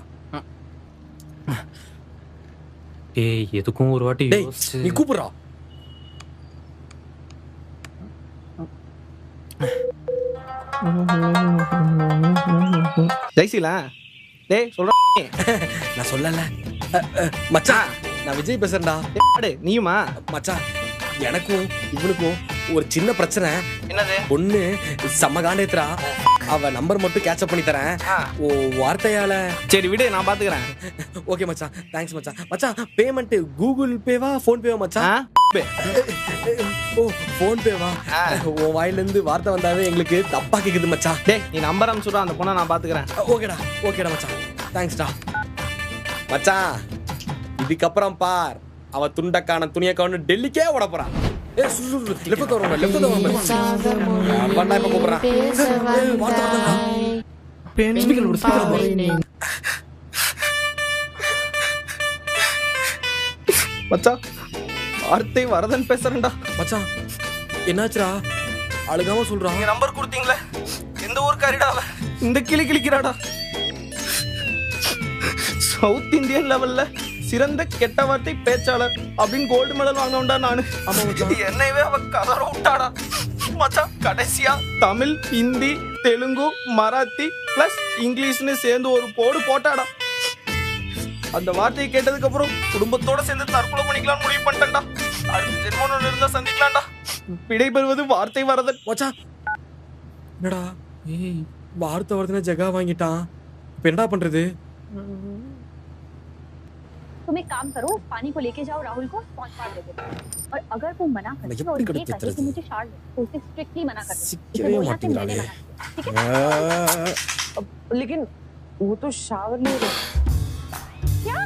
[SPEAKER 6] ஏய் எதுக்கும் ஒரு வாட்டி
[SPEAKER 2] நீ கூப்பிடுறா.
[SPEAKER 13] ஜெய்சிலா டேய் சொல்றா.
[SPEAKER 2] நான் சொல்லல மச்சான். நான் விஜய் பேசுறேன்டா.
[SPEAKER 13] நீயுமா?
[SPEAKER 2] மச்சான் எனக்கும் இவனுக்கும் ஒரு சின்ன பிரச்சனை.
[SPEAKER 13] என்னது?
[SPEAKER 2] பொண்ணு செம்ம காண்டேத்துறா. அவ நம்பர் மட்டும் கேட்சப் பண்ணி தரேன் ஓ வார்த்தையால.
[SPEAKER 13] சரி விடு, நான் பாத்துக்கிறேன்.
[SPEAKER 2] ஓகே மச்சான், தேங்க்ஸ் மச்சான். மச்சான் பேமெண்ட் கூகுள் பேவா ஃபோன் பேவா மச்சான்? ஓ ஃபோன் பேவா? உன் வாயில இருந்து வார்த்தை வந்தாவே எங்களுக்கு தப்பா கேக்குது மச்சான்.
[SPEAKER 13] டேய் நீ நம்பர் அனுப்பிச்சுடா, அந்த பொண்ணை நான் பாத்துக்கிறேன்.
[SPEAKER 2] ஓகேடா ஓகேடா மச்சான், தேங்க்ஸ்டா மச்சான். இதுக்கப்புறம் பார் அவ துண்டக்கான துணியக்கான டெல்லிக்கே ஓட போறான். ஏ சுசு லெஃப்ட் வரணும், லெஃப்ட் வரணும். பண்ணா இப்ப கூப்பிடுறான். வார்த்தை வரணும்டா. ஸ்பீக்கர் போடு, ஸ்பீக்கர் போடு.
[SPEAKER 13] மச்சான் வார்த்தை வரதன் பேசுறேன்டா.
[SPEAKER 2] மச்சான் என்னாச்சுடா? அழுகாம சொல்றான்.
[SPEAKER 13] நீங்க நம்பர் கொடுத்தீங்களே, எந்த ஊர்க்காரிடா அவ? இந்த கிளி கிளிக்கிறாடா. சவுத் இந்தியன் லெவல்ல சிறந்த கெட்ட வார்த்தை பேச்சாளர் அப்படின்னு கோல்டு மெடல் வாங்கினோம்டா நானு. என்னையவே அவ கதற விட்டாடா மச்சான். கடைசியா தமிழ், ஹிந்தி, தெலுங்கு, மராத்தி பிளஸ் இங்கிலீஷ்னு சேர்ந்து ஒரு போடு போட்டாடா. அந்த வார்த்தையை கேட்டதுக்கு அப்புறம் குடும்பத்தோட சேர்ந்து தற்கொலை பண்ணிக்கலாம்னு முடிவு பண்ணிட்டேன்டா. அடுத்த ஜென்மோன்னு இருந்தா சந்திக்கலாம்டா. விடைபெறுவது வார்த்தை வரதன்.
[SPEAKER 2] மச்சான் என்னடா வார்த்தை வரதுன்னா ஜகா வாங்கிட்டான். இப்ப என்ன பண்றது?
[SPEAKER 14] तुम एक काम करो, पानी को लेके जाओ, राहुल को स्पॉट मार दे दो। और अगर वो मना करे और ये करे कि मुझे शार्ट तो उसे स्ट्रिक्टली मना कर दो। ठीक है?
[SPEAKER 10] लेकिन वो तो शावर ले रहे.
[SPEAKER 14] क्या?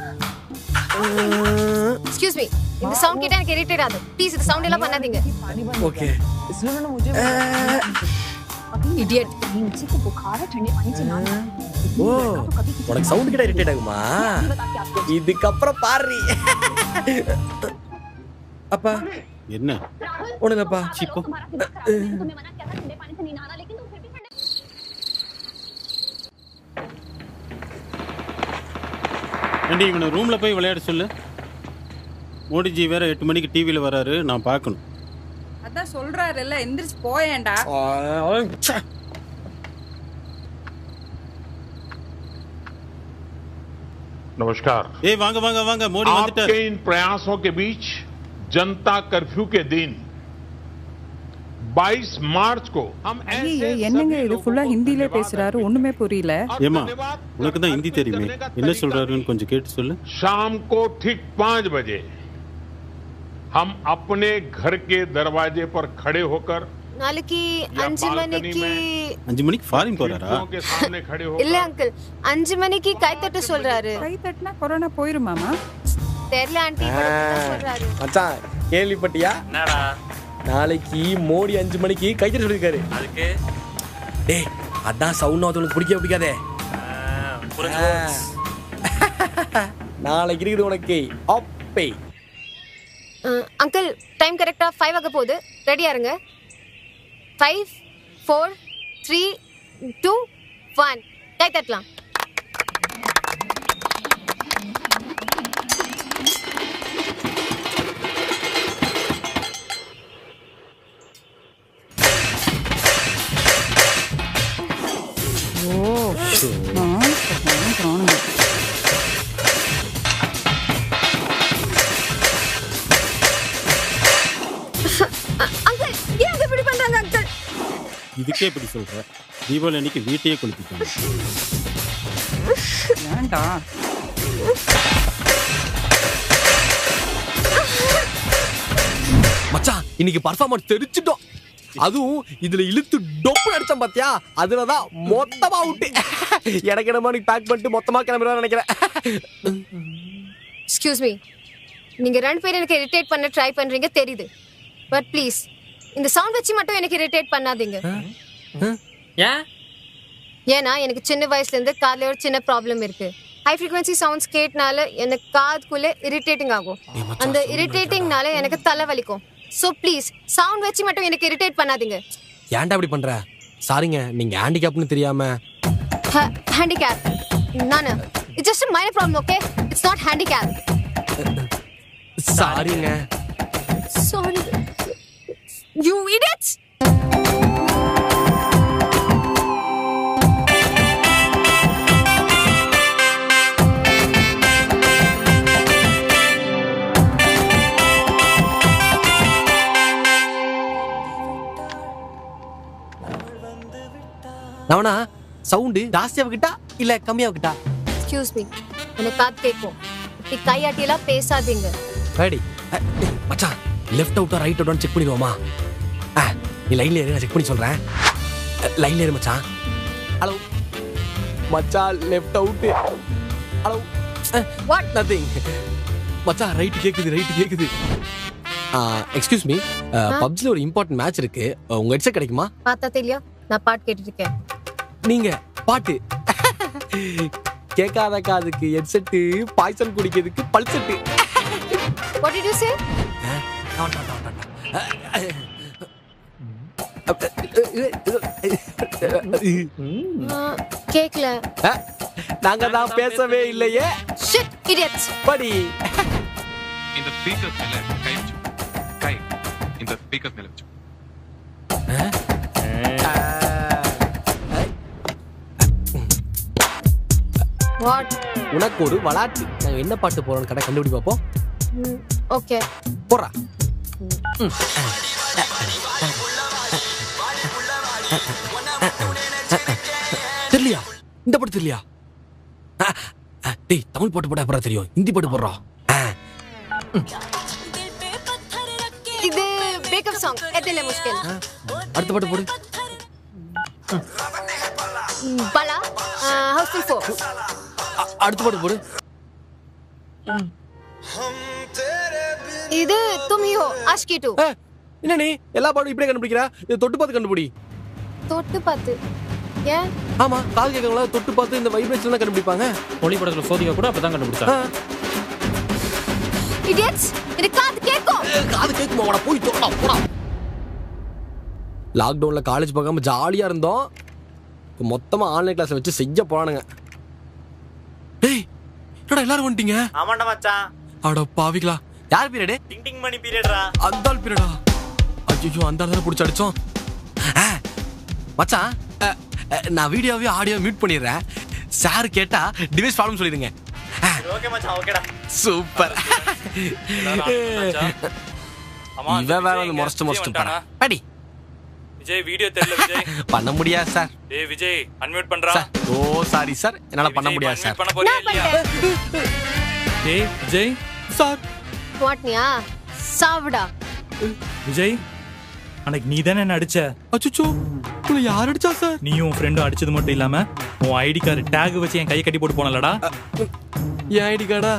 [SPEAKER 12] எக்ஸ்கியூஸ் மீ, இந்த சவுண்ட் கேட்டா எனக்கு இரிட்டேட் ஆகுது. ப்ளீஸ் இந்த சவுண்ட் எல்லாம் பண்ணாதீங்க.
[SPEAKER 2] ஓகே
[SPEAKER 10] इसलिए ना मुझे
[SPEAKER 12] இடியட்.
[SPEAKER 14] नीचे को बुखार है, ठंडे पानी से नहाना.
[SPEAKER 2] ஓ உனக்கு சவுண்ட் கிட்ட இரிட்டேட் ஆகுமா? இதுக்கப்புறம் பாரு. அப்பா
[SPEAKER 3] என்ன
[SPEAKER 2] ஒண்ணுலப்பா.
[SPEAKER 3] சிப்போ
[SPEAKER 14] तुम्हें मना किया था ठंडे पानी से नहीं नहाना, लेकिन तुम फिर भी ठंडे.
[SPEAKER 3] ஏண்டி இவனை ரூம்ல போய் விளையாட சொல்லு. மோடிஜி வேற 8 மணிக்கு டிவியில் வராரு, நான் பார்க்கணும்.
[SPEAKER 4] அதான் சொல்றாருல்ல, எந்திரிச்சு போயேன்டா.
[SPEAKER 15] नमस्कार।
[SPEAKER 3] ஏய் வாங்க வாங்க வாங்க, மோடி வந்துட்டார்.
[SPEAKER 15] आपके इन प्रयासों के बीच जनता कर्फ्यू के दिन 22 मार्च को हम
[SPEAKER 4] ஐயே என்னங்க இது ஃபுல்லா ஹிந்தில பேசுறாரு, ஒண்ணுமே புரியல.
[SPEAKER 3] ஏமா உனக்கு தான் ஹிந்தி தெரியுமே, என்ன சொல்றாருன்னு கொஞ்சம் கேட்டு சொல்லு.
[SPEAKER 15] शाम को ठीक 5 बजे हम अपने घर के दरवाजे पर खड़े होकर
[SPEAKER 12] நாளைக்கு 5
[SPEAKER 3] மணிக்கு ஃபாரின் போறாரா?
[SPEAKER 15] के सामने खड़े होकर
[SPEAKER 12] இல்ல அங்கிள் 5 மணிக்கு கை தட்ட சொல்றாரு.
[SPEAKER 4] கை தட்டினா கொரோனா போயிருமாமா?
[SPEAKER 12] தெரியல ஆண்டி, சொல்றாரு.
[SPEAKER 2] மச்சான் கேள்விப்பட்டியா?
[SPEAKER 6] என்னடா
[SPEAKER 2] நாளைக்கு மோடி 5 மணிக்கு கை தட்ட சொல்லிருக்காரு.
[SPEAKER 6] அதுக்கு
[SPEAKER 2] டேய் அதான் சவுண்ட் அவங்களுக்கு பிடிக்கவே பிடிக்காதே. நாளைக்கு இருக்குது உனக்கு அப்பே.
[SPEAKER 12] அங்கிள் டைம் கரெக்டா 5 ஆக போகுது, ரெடியா இருங்க. 5 4 3 2 1 கை தட்டலாம்.
[SPEAKER 3] இதுக்கே இப்படி சொல்ற? தீபாவளி அன்னைக்கு வீட்டையே கொளுத்திட்டாங்க.
[SPEAKER 4] ஏன்டா
[SPEAKER 2] மச்சான் இன்னைக்கு பர்ஃபார்மன்ஸ் தெரிச்சிட்டோம். அதுவும் இதுல இழுத்து டொப்பு அடிச்சோம் பாத்தியா, அதுலதான் மொத்தமா விட்டு எனக்கு என்ன மாதிரி பேக் பண்ணிட்டு மொத்தமா கிளம்பிடுவான்னு நினைக்கிறேன்.
[SPEAKER 12] எக்ஸ்கியூஸ் மீ, நீங்க 2 பேரும் எனக்கு இரிட்டேட் பண்ண ட்ரை பண்றீங்க தெரியுது. பட் ப்ளீஸ் இந்த சவுண்ட் வச்சு மட்டும் எனக்கு இரிட்டேட் பண்ணாதீங்க. ஏன்னா எனக்கு சின்ன வயசுல இருந்து காதுல ஒரு சின்ன ப்ராப்ளம் இருக்கு. ஹை ஃப்ரீக்வன்சி சவுண்ட்ஸ் கேட்டனால எனக்கு காதுக்குள்ள இரிட்டேட்டிங் ஆகும். அந்த இரிட்டேட்டிங்னால எனக்கு தலை வலிக்கும். ஸோ ப்ளீஸ் சவுண்ட் வச்சு மட்டும் எனக்கு இரிட்டேட் பண்ணாதீங்க.
[SPEAKER 2] ஏன்டா அப்படி பண்ற? சாரிங்க, நீங்க ஹேண்டிகேப்னு தெரியாம.
[SPEAKER 12] ஹேண்டிகேப் நானு it's just minor problem, okay? It's not handicap.
[SPEAKER 2] சாரிங்க.
[SPEAKER 12] Sorry you idiots.
[SPEAKER 2] நவனா சவுண்ட் ஜாஸ்தியா வைக்கிட்டா இல்ல கம்மியா வைக்கிட்டா?
[SPEAKER 12] எக்ஸ்கியூஸ் மீ, எனக்கு காது கேட்கும். நீ கையாட்டியெல்லாம் பேசாதீங்க.
[SPEAKER 2] ரெடி மச்சான், லெஃப்ட் அவுட்டா ரைட் அவுட்டான்னு செக் பண்ணிடுவோமா? நீ லைன்ல ஏறு, நான் செக் பண்ணி சொல்றேன். லைன்ல ஏறு மச்சான். ஹலோ மச்சான், left out. Hello
[SPEAKER 12] what?
[SPEAKER 2] Nothing மச்சான், ரைட் கேக்குது. எக்ஸ்கியூஸ் மீ, பப்ஜில ஒரு இம்பார்ட்டன்ட் மேட்ச் இருக்கு. உங்க ஹெட்செட் கிடைக்குமா?
[SPEAKER 12] பார்த்தா தெரியல, நான் பாட்டு கேட்டுட்டு இருக்கேன்.
[SPEAKER 2] நீங்க பாட்டு கேட்காத காதுக்கு ஹெட்செட், பாய்சன் குடிக்கிறதுக்கு பல்செட்.
[SPEAKER 12] What did you say? கேக்கல.
[SPEAKER 2] நாங்க தான் பேசவே இல்லையே.
[SPEAKER 12] Shit, idiots.
[SPEAKER 2] படி.
[SPEAKER 16] இந்த ஸ்பீக்கர் மேல கை வச்சு. கை இந்த ஸ்பீக்கர் மேல வச்சு.
[SPEAKER 12] What?
[SPEAKER 2] உனக்கு ஒரு வளாட்டு. நாங்க என்ன பாட்டு போறோம்னு கடை கண்டுபிடி பாப்போம்.
[SPEAKER 12] ஓகே
[SPEAKER 2] போறா. தெரியலையா? இந்த பாட்டு தெரியலையா? டேய், தமிழ் பாட்டு போட அப்புறம் தெரியும், ஹிந்தி பாட்டு போடுறோம்.
[SPEAKER 12] இது பிரேக்கப் சாங். எத்தனை முஷ்கில்.
[SPEAKER 2] அடுத்த பாட்டு போடு.
[SPEAKER 12] பலா ஹவுஸ்ஃபுல் 4.
[SPEAKER 2] அடுத்த பாட்டு போடு.
[SPEAKER 12] இது தும் ஹி ஹோ ஆஷ்கி 2.
[SPEAKER 2] என்ன நீ எல்லா பாட்டும் இப்படியே கண்டுபிடிக்கிற? இது தொட்டு பார்த்து கண்டுபிடி.
[SPEAKER 12] தொட்டு பார்த்து? ஏன்?
[SPEAKER 2] ஆமா, காது கேட்கறவங்கள தொட்டு பார்த்து இந்த வைப்ரேஷன் தான் கண்டுபிடிப்பாங்க.
[SPEAKER 6] ஒளி படத்துல சோதிக்க கூட அப்பதான் கண்டுபிடிச்சாங்க.
[SPEAKER 12] idiots, இது காது கேட்கும்.
[SPEAKER 2] காது கேட்குமா? வாடா போய் தொட்டா போடா. லாக்டவுன்ல காலேஜ் பார்க்காம ஜாலியா இருந்தோம். மொத்தமா ஆன்லைன் கிளாஸ் வச்சு செய்ய போறானுங்க. டேய், என்னடா எல்லாரும் வந்துட்டீங்க?
[SPEAKER 8] ஆமாண்டா மச்சான்.
[SPEAKER 2] அட பாவிகளா. யார் பீரியட்?
[SPEAKER 8] டிங் டிங் மணி பீரியட்ரா.
[SPEAKER 2] அந்தாள் பீரியடா? ஐயோ, அந்தாள் தான புடிச்சு அடிச்சோம். மச்சான், நான் வீடியோவே ஆடியோ மியூட் பண்ணிடுறேன். சார் கேட்டா டிவைஸ் ப்ராப்ளம் சொல்லிடுங்க.
[SPEAKER 8] ஓகே மச்சான், ஓகேடா.
[SPEAKER 2] சூப்பர். இவன் வேற வந்து மொரஸ்ட் பாரு. படி.
[SPEAKER 7] விஜய் வீடியோ தெரியல விஜய்.
[SPEAKER 2] பண்ண முடியாது சார்.
[SPEAKER 7] டேய் விஜய், அன்மியூட் பண்றா.
[SPEAKER 2] ஓ சாரி சார், என்னால பண்ண முடியாது சார்.
[SPEAKER 7] பண்ண போறியா இல்லையா? டேய் விஜய்
[SPEAKER 2] சார்.
[SPEAKER 12] வாட்னியா? சாவடா.
[SPEAKER 7] விஜய், அன்னைக்கு நீ தானே என்ன அடிச்ச?
[SPEAKER 2] அச்சச்சோ, உங்களை யார் அடிச்சா சார்?
[SPEAKER 7] நீயும் உன் ஃப்ரெண்டும் அடிச்சது மட்டும் இல்லாம உன் ஐடி கார்டு டேக் வச்சு என் கையை கட்டி போட்டு போனலடா.
[SPEAKER 2] என் ID கார்டா?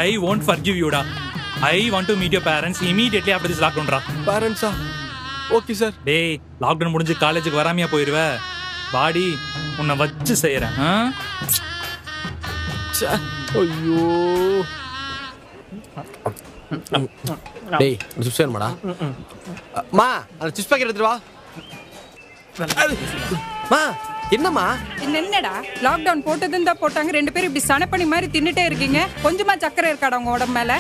[SPEAKER 7] I won't forgive you டா. I want to meet your parents immediately after this lockdown டா.
[SPEAKER 2] பேரண்ட்ஸா? Okay sir.
[SPEAKER 7] டேய், லாக்டவுன் முடிஞ்சு காலேஜுக்கு வராமையா போயிருவ. வாடி, உன்னை வச்சு செய்யறேன்.
[SPEAKER 2] ஐயோ. டேய், ஒரு சிப்ஸ் வேணுமாடா? மா, அந்த சிப்ஸ் பாக்கெட் எடுத்துட்டு வா. மா, என்னம்மா?
[SPEAKER 4] என்னடா லாக்டவுன் போட்டதுன்னு தான் போட்டாங்க, 2 பேரும் இப்படி சனப்பணி மாதிரி தின்னுட்டே இருக்கீங்க. கொஞ்சமா சக்கரை இருக்காடா உங்க உடம்பு மேல?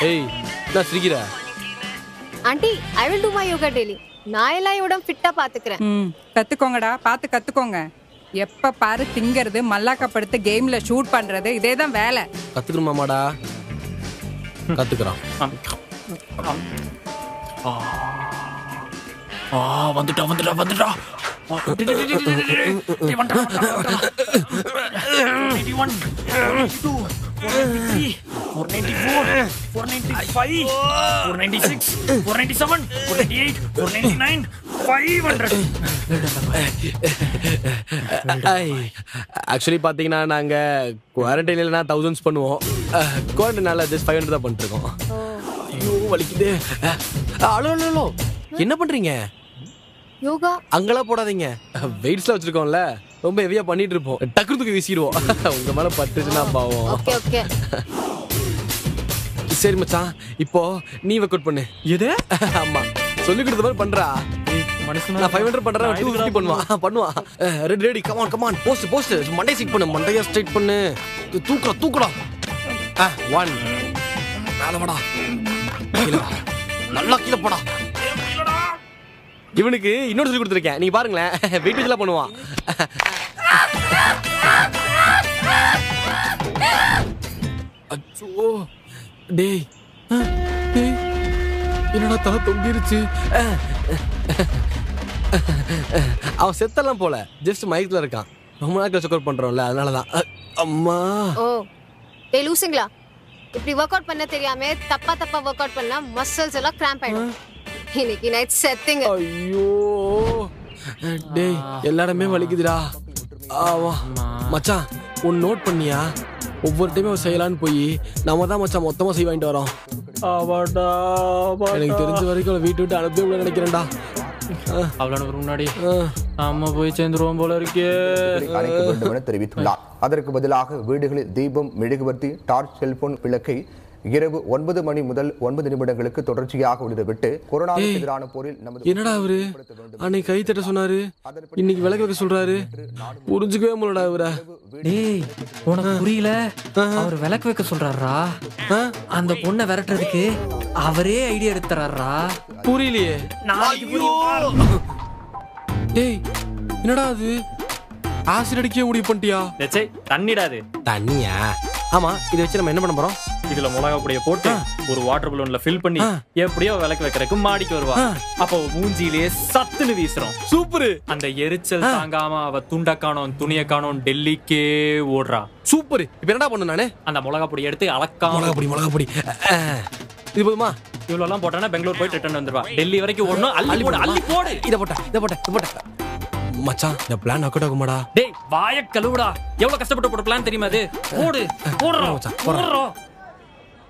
[SPEAKER 2] ஏய், நான் சிரிக்கிற.
[SPEAKER 12] Aunty, I will do my yoga daily. நான் எல்லாம் உடம்பு ஃபிட்டா பாத்துக்கிறேன்.
[SPEAKER 4] கத்துக்கோங்கடா, பார்த்து கத்துக்கோங்க. எப்ப பாரு திங்கிறது, மல்லாக்கப்படுத்து கேம்ல ஷூட் பண்றது, இதேதான் வேலை.
[SPEAKER 2] கத்துக்கணுமாமாடா? கத்துக்கிறான்.
[SPEAKER 1] வந்துட்டா.
[SPEAKER 2] ஆக்சுவலி பார்த்தீங்கன்னா நாங்கள் குவாரண்டைன்ல தௌசண்ட்ஸ் பண்ணுவோம். குவாரண்டைனால ஜஸ்ட் 500 தான் பண்ணிருக்கோம். ஐயோ வலிக்குது. அலோ என்ன பண்றீங்க?
[SPEAKER 12] யோகா
[SPEAKER 2] அங்கெல்லாம் போடாதீங்க. வெயிட்ஸ்லாம் வச்சிருக்கோம்ல, ரொம்ப ஹெவியா பண்ணிட்டு இருப்போம். டக்குனு தூக்கி வீசிடுவோம். உங்க மேல பட்டுச்சுன்னா பாவம்.
[SPEAKER 12] ஓகே ஓகே
[SPEAKER 2] சரி மச்சான், இப்போ நீ ஒர்க் அவுட் பண்ணு. எது? ஆமா, சொல்லி கொடுத்த மாதிரி பண்றா. நான் 500 பண்றேன், 250 பண்ணுவான். ரெடி கம் ஆன் போஸ்ட் மண்டை ஸ்ட்ரைட் பண்ணு, மண்டையா ஸ்ட்ரைட் பண்ணு. தூக்குடா 1 மேல வாடா, நல்லா கீழே போடா. இவனுக்கு இன்னொரு சொல்லி கொடுத்துருக்கேன், நீங்க பாருங்களேன். வெயிட் எல்லாம் பண்ணுவான். அச்சோ டேய் என்னடா தலை தொங்கிருச்சு. அவன் செத்தெல்லாம் போல, ஜஸ்ட் மயக்கத்துல இருக்கான். ரொம்ப நாள் செக் அவுட் பண்றோம்ல, அதனாலதான். அம்மா
[SPEAKER 12] ஓ டேய் லூசுங்களா, இப்படி ஒர்க் அவுட் பண்ண தெரியாம தப்பா ஒர்க் அவுட் பண்ணா மசில்ஸ் எல்லாம் கிராம்ப் ஆயிடும். இன்னைக்கு நைட் செத்திங்க.
[SPEAKER 2] ஐயோ டேய் எல்லாருமே வலிக்குதுடா. ஆவா மச்சான், ஒன்னு நோட் பண்ணியா? ஒவ்வொரு டைமும் செய்யலான்னு போய் நம்ம தான் மச்சான் மொத்தமா செய்ய வாங்கிட்டு வரோம். எனக்கு தெரிஞ்ச வரைக்கும் வீட்டு விட்டு அனுப்பி நினைக்கிறேன்டா.
[SPEAKER 6] அவ்வளவு முன்னாடி அம்மா போய் சேர்ந்துருவோம் போல இருக்கே.
[SPEAKER 17] அணைக்க வேண்டும் என தெரிவித்துள்ளார். அதற்கு பதிலாக வீடுகளில் தீபம், மெழுகுவர்த்தி, டார்ச், செல்போன் விளக்கை இரவு 9 மணி முதல் 9 நிமிடங்களுக்கு தொடர்ச்சியாக ஒளிரவிட்டு கொரோனாவுக்கு எதிரான போரில் நமது
[SPEAKER 2] என்னடா அவரு அன்னைக்கு கை தட்ட சொன்னாரு, இன்னைக்கு விளக்கு வைக்க சொல்றாரு. புரிஞ்சுக்கவே முடியலடா இவரை.
[SPEAKER 6] டேய் உனக்கு புரியல? அவர் விளக்கு வைக்க சொல்றாரா? அந்த பொண்ணை விரட்டுறதுக்கு அவரே ஐடியா எடுத்துறாரா?
[SPEAKER 2] புரியலையே. டேய் என்னடா அது, ஆசிட் அடிக்க முடிவு பண்ணிட்டியா?
[SPEAKER 6] தண்ணிடாது.
[SPEAKER 2] தண்ணியா? ஆமா, இதை வச்சு நம்ம என்ன பண்ண போறோம்?
[SPEAKER 6] இதுல மிளகா பொடியை போட்டு ஒரு வாட்டர் பலூன்ல ஃபில் பண்ணி எப்படியோ விளக்கு வைக்கிறதுக்கு மாடிக்கு வருவா. அப்போ மூஞ்சிலேயே சத்துன்னு வீசுறோம்.
[SPEAKER 2] சூப்பர்.
[SPEAKER 6] அந்த எரிச்சல் தாங்காம அவ துண்ட காணோம், துணிய காணோம், டெல்லிக்கே ஓடுறா.
[SPEAKER 2] சூப்பர். இப்ப என்னடா பண்ணு? நானு
[SPEAKER 6] அந்த மிளகா பொடி எடுத்து அளக்காம
[SPEAKER 2] மிளகா பொடி இது போதுமா?
[SPEAKER 6] இவ்வளவு எல்லாம் போட்டானா பெங்களூர் போயிட்டு ரிட்டர்ன் வந்துருவா. டெல்லி வரைக்கும் ஓடணும். அள்ளி போடு.
[SPEAKER 2] இத போட்ட மச்சான், இந்த பிளான் அக்கட் ஆகுமாடா?
[SPEAKER 6] டேய் வாய கழுவுடா. எவ்வளவு கஷ்டப்பட்டு போட்ட பிளான் தெரியுமா அது? போடுறோம்.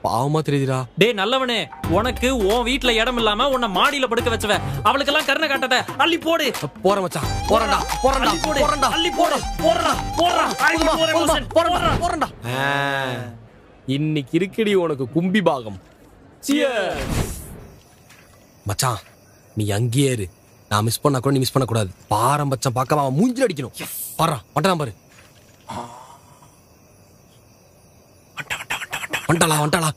[SPEAKER 2] பாவமா தெரியுதுடா.
[SPEAKER 6] டேய் நல்லவனே, உனக்கு உன் வீட்ல இடம் இல்லாம உன்னை மாடியில படுக்க வச்சவ, அவளுக்கு எல்லாம் கருணை காட்டாத. அள்ளி போடு.
[SPEAKER 2] போற மச்சான், போறடா.
[SPEAKER 6] அள்ளி போடுறா.
[SPEAKER 2] இன்னைக்கு இருக்குடி உனக்கு கும்பி பாகம். மச்சான் நீ அங்கேயே இரு, நான் மிஸ் பண்ணா கூட நீ மிஸ் பண்ண கூடாது. பாரம்பச்சம் பார்க்காம அவன் மூஞ்சில அடிக்கணும். பாரு வந்துட்டான் பாரு. வந்துட்டாளா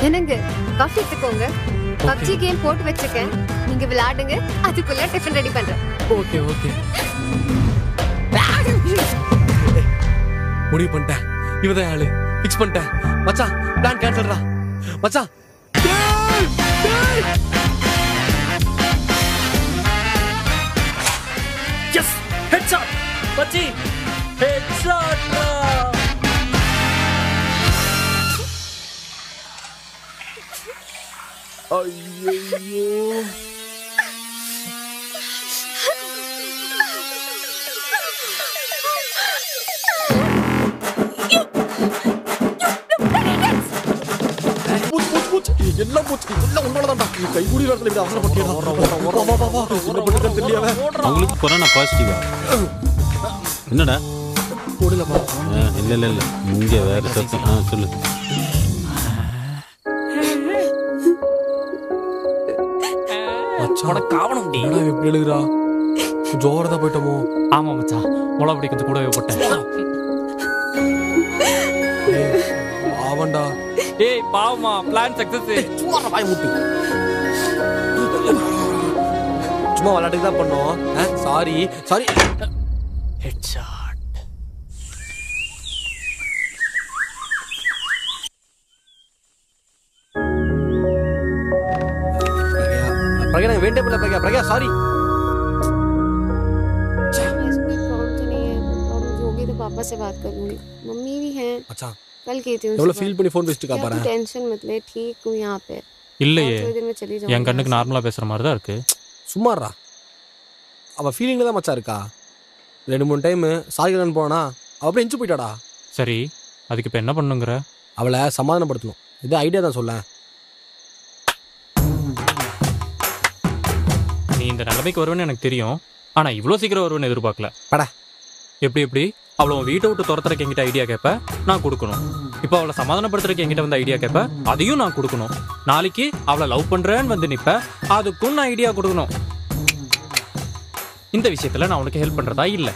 [SPEAKER 12] என்னங்க காஃபி எடுத்துக்கோங்க. பப்ஜி கேம் போட்டு வச்சிருக்கேன், நீங்க விளையாடுங்க. அதுக்குள்ள டிஃபன் ரெடி பண்றேன்.
[SPEAKER 2] ஓகே முடிவு பண்ணிட்டேன். இவதான் ஆளு ஃபிக்ஸ் பண்ணிட்டேன். மச்சான் பிளான் கேன்சல்டா. மச்சான்
[SPEAKER 6] எஸ் ஹெட்ஷாட் பச்சி ஹெட்ஷாட்.
[SPEAKER 2] ஐயோ எல்லாம் போச்சு, எல்லாம் உன்னோடதான்டா. கைகூடி வரல, அவசரப்பட்டியா?
[SPEAKER 3] அவங்களுக்கு கொரோனா பாசிட்டிவா? என்னடா
[SPEAKER 2] போடலப்பா.
[SPEAKER 3] இல்ல இங்க வேற சத்தம். சொல்லு.
[SPEAKER 2] உனக்கு காவணும் எப்படி எழுதுறா? ஜோரா தான் போயிட்டோமோ?
[SPEAKER 6] ஆமா மச்சான், முளப்படி கொஞ்சம் கூடவே போட்டேன்.
[SPEAKER 2] ஆவண்டா.
[SPEAKER 6] ஏய் பாவமா, பிளான் சக்சஸ்.
[SPEAKER 2] சும்மா வாய் மூட்டு. சும்மா விளையாட்டுக்கு தான் பண்ணோம். Sorry sorry.
[SPEAKER 6] ஹெட்ஷாட்.
[SPEAKER 2] பிரகா வேண்டே போல பிரகா சாரி.
[SPEAKER 12] पापा से बात करूंगी, मम्मी भी हैं।
[SPEAKER 2] अच्छा
[SPEAKER 12] कल कहती हूँ
[SPEAKER 2] எவ்வளவு ஃபீல் பண்ணி ஃபோன் பேசிட்டு இருக்கா பாரு.
[SPEAKER 12] टेंशन मत ले, ठीक हूँ यहाँ पे.
[SPEAKER 6] இல்லையே,
[SPEAKER 12] थोड़ी देर में चली जाऊंगी.
[SPEAKER 6] என் கண்ணுக்கு நார்மலா பேசுற மாதிரி தான் இருக்கு.
[SPEAKER 2] சும்மாறா, அவ ஃபீலிங்ல தான் மச்சான் இருக்கா. 2-3 டைம் சாரிகரன் போனா அவ அப்படியே எஞ்சி போயிட்டாடா.
[SPEAKER 6] சரி, அதுக்கு இப்ப என்ன பண்ணுங்கிற?
[SPEAKER 2] அவளை சமாதானப்படுத்தணும். இது ஐடியா தான் சொல்ல.
[SPEAKER 6] நீ இந்த நிலைமைக்கு வருவேன்னு எனக்கு தெரியும், ஆனா இவ்வளோ சீக்கிரம் வருவேன்னு எதிர்பார்க்கல.
[SPEAKER 2] படா
[SPEAKER 6] எப்படி அவளை வீட்டை விட்டு துரத்துறக்கு என்கிட்ட ஐடியா கேட்ப, நான் கொடுக்கணும். இப்போ அவளை சமாதானப்படுத்துறதுக்கு என்கிட்ட வந்து ஐடியா கேட்ப, அதையும் நான் கொடுக்கணும். நாளைக்கு அவளை லவ் பண்றேன்னு வந்து நிப்ப, அதுக்கும் நான் ஐடியா கொடுக்கணும். இந்த விஷயத்துல நான் உனக்கு ஹெல்ப் பண்றதா இல்ல.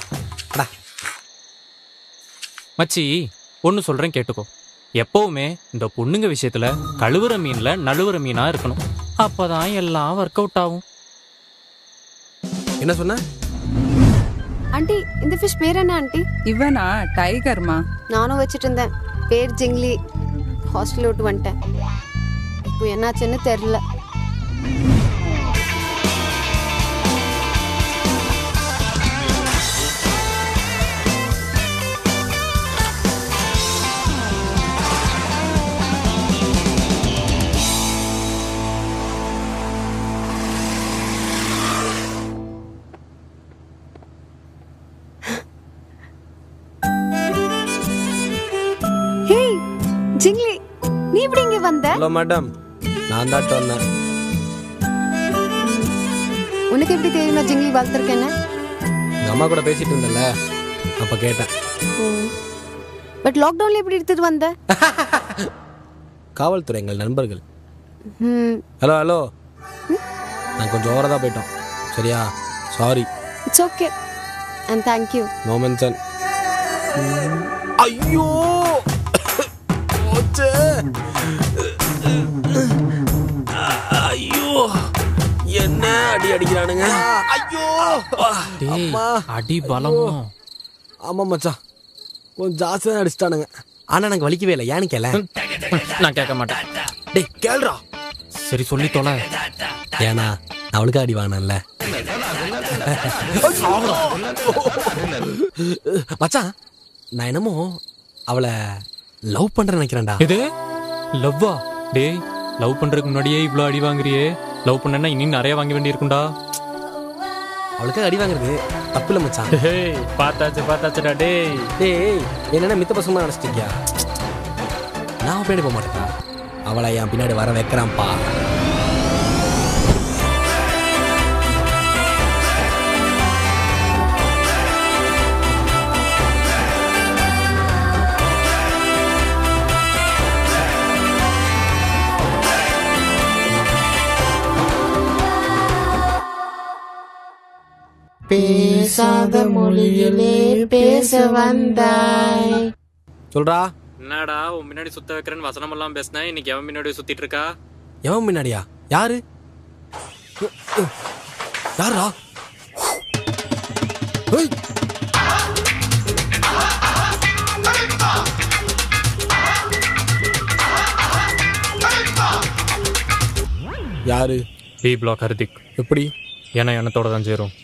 [SPEAKER 6] மச்சி, ஒன்னு சொல்றேன் கேட்டுக்கோ. எப்பவுமே இந்த பொண்ணுங்க விஷயத்துல கழுவுற மீன்ல நழுவுற மீனா இருக்கணும். அப்பதான் எல்லாம் ஒர்க் அவுட் ஆகும்.
[SPEAKER 2] என்ன சொன்ன?
[SPEAKER 12] ஆண்டி, இந்த ஃபிஷ் பேர் என்ன ஆண்டி?
[SPEAKER 4] இவனா டைகர்மா.
[SPEAKER 12] நானும் வச்சிட்டு இருந்தேன், பேர் ஜிங்லி. ஹாஸ்டல் விட்டு வந்துட்டேன். இப்போ என்னாச்சுன்னு தெரியல. ஜிங்லி, நீ எப்படி இங்க வந்த?
[SPEAKER 2] ஹலோ மேடம், நான் தான் சொன்னேன்.
[SPEAKER 12] உனக்கு எப்படி தெரியும் நான் ஜிங்லி வளர்த்துருக்கேன்னு?
[SPEAKER 2] எங்கள் அம்மா கூட பேசிட்டு இருந்தல, அப்போ கேட்டேன்.
[SPEAKER 12] பட் லாக்டவுன்ல எப்படி எடுத்துட்டு வந்த?
[SPEAKER 2] காவல்துறை எங்கள் நண்பர்கள். ஹலோ நான் கொஞ்சம் ஓவரா தான் போயிட்டோம். சரியா? Sorry.
[SPEAKER 12] It's okay and thank you.
[SPEAKER 2] No mention. ஐயோ ஐயோ, என்ன அடி அடிக்கிறானுங்க. ஐயோ
[SPEAKER 6] அடி பலமோ?
[SPEAKER 2] ஆமா மச்சான், கொஞ்சம் ஜாஸ்தியா தான் அடிச்சிட்டானுங்க. ஆனா எனக்கு வலிக்கவே இல்லை. ஏன்னு கேள.
[SPEAKER 6] நான் கேட்க மாட்டேன்.
[SPEAKER 2] டேய் கேள்றா.
[SPEAKER 6] சரி சொல்லி தொலை.
[SPEAKER 2] ஏன்னா அவளுக்கு அடி வாங்கினல மச்சான். நான் என்னமோ அவளை லவ் பண்றேன்னு நினைக்கிறேன்டா.
[SPEAKER 6] இது லவ்வா? டேய், லவ் பண்றதுக்கு முன்னாடியே இவ்வளோ அடி வாங்குறியே. லவ் பண்ணனா இன்னும் நிறைய வாங்க வேண்டி இருக்கும்டா.
[SPEAKER 2] அவளுக்கு அடி வாங்குறது தப்பு இல்லை மச்சான்.
[SPEAKER 6] டேய் பார்த்தாச்சுடா.
[SPEAKER 2] டேய் என்னென்ன மித்த பசங்க நினைச்சிட்டியா? நான் பின்னாடி போக மாட்டேன்டா, அவளை என் பின்னாடி வர வைக்கிறான்ப்பா.
[SPEAKER 5] பேசாத மொழியிலே பேச வந்தாய்.
[SPEAKER 2] சொல்றா.
[SPEAKER 6] என்னடா உன் முன்னாடி சுத்த வைக்கிறேன்னு வசனம் எல்லாம் பேசினேன், இன்னைக்கு எவன் முன்னாடி சுத்திட்டு இருக்கா?
[SPEAKER 2] எவன் முன்னாடியா? யாரு? யாரா? யாரு?
[SPEAKER 6] B block Hardik.
[SPEAKER 2] எப்படி?
[SPEAKER 6] ஏன்னா எண்ணத்தோட தான் சேரும்.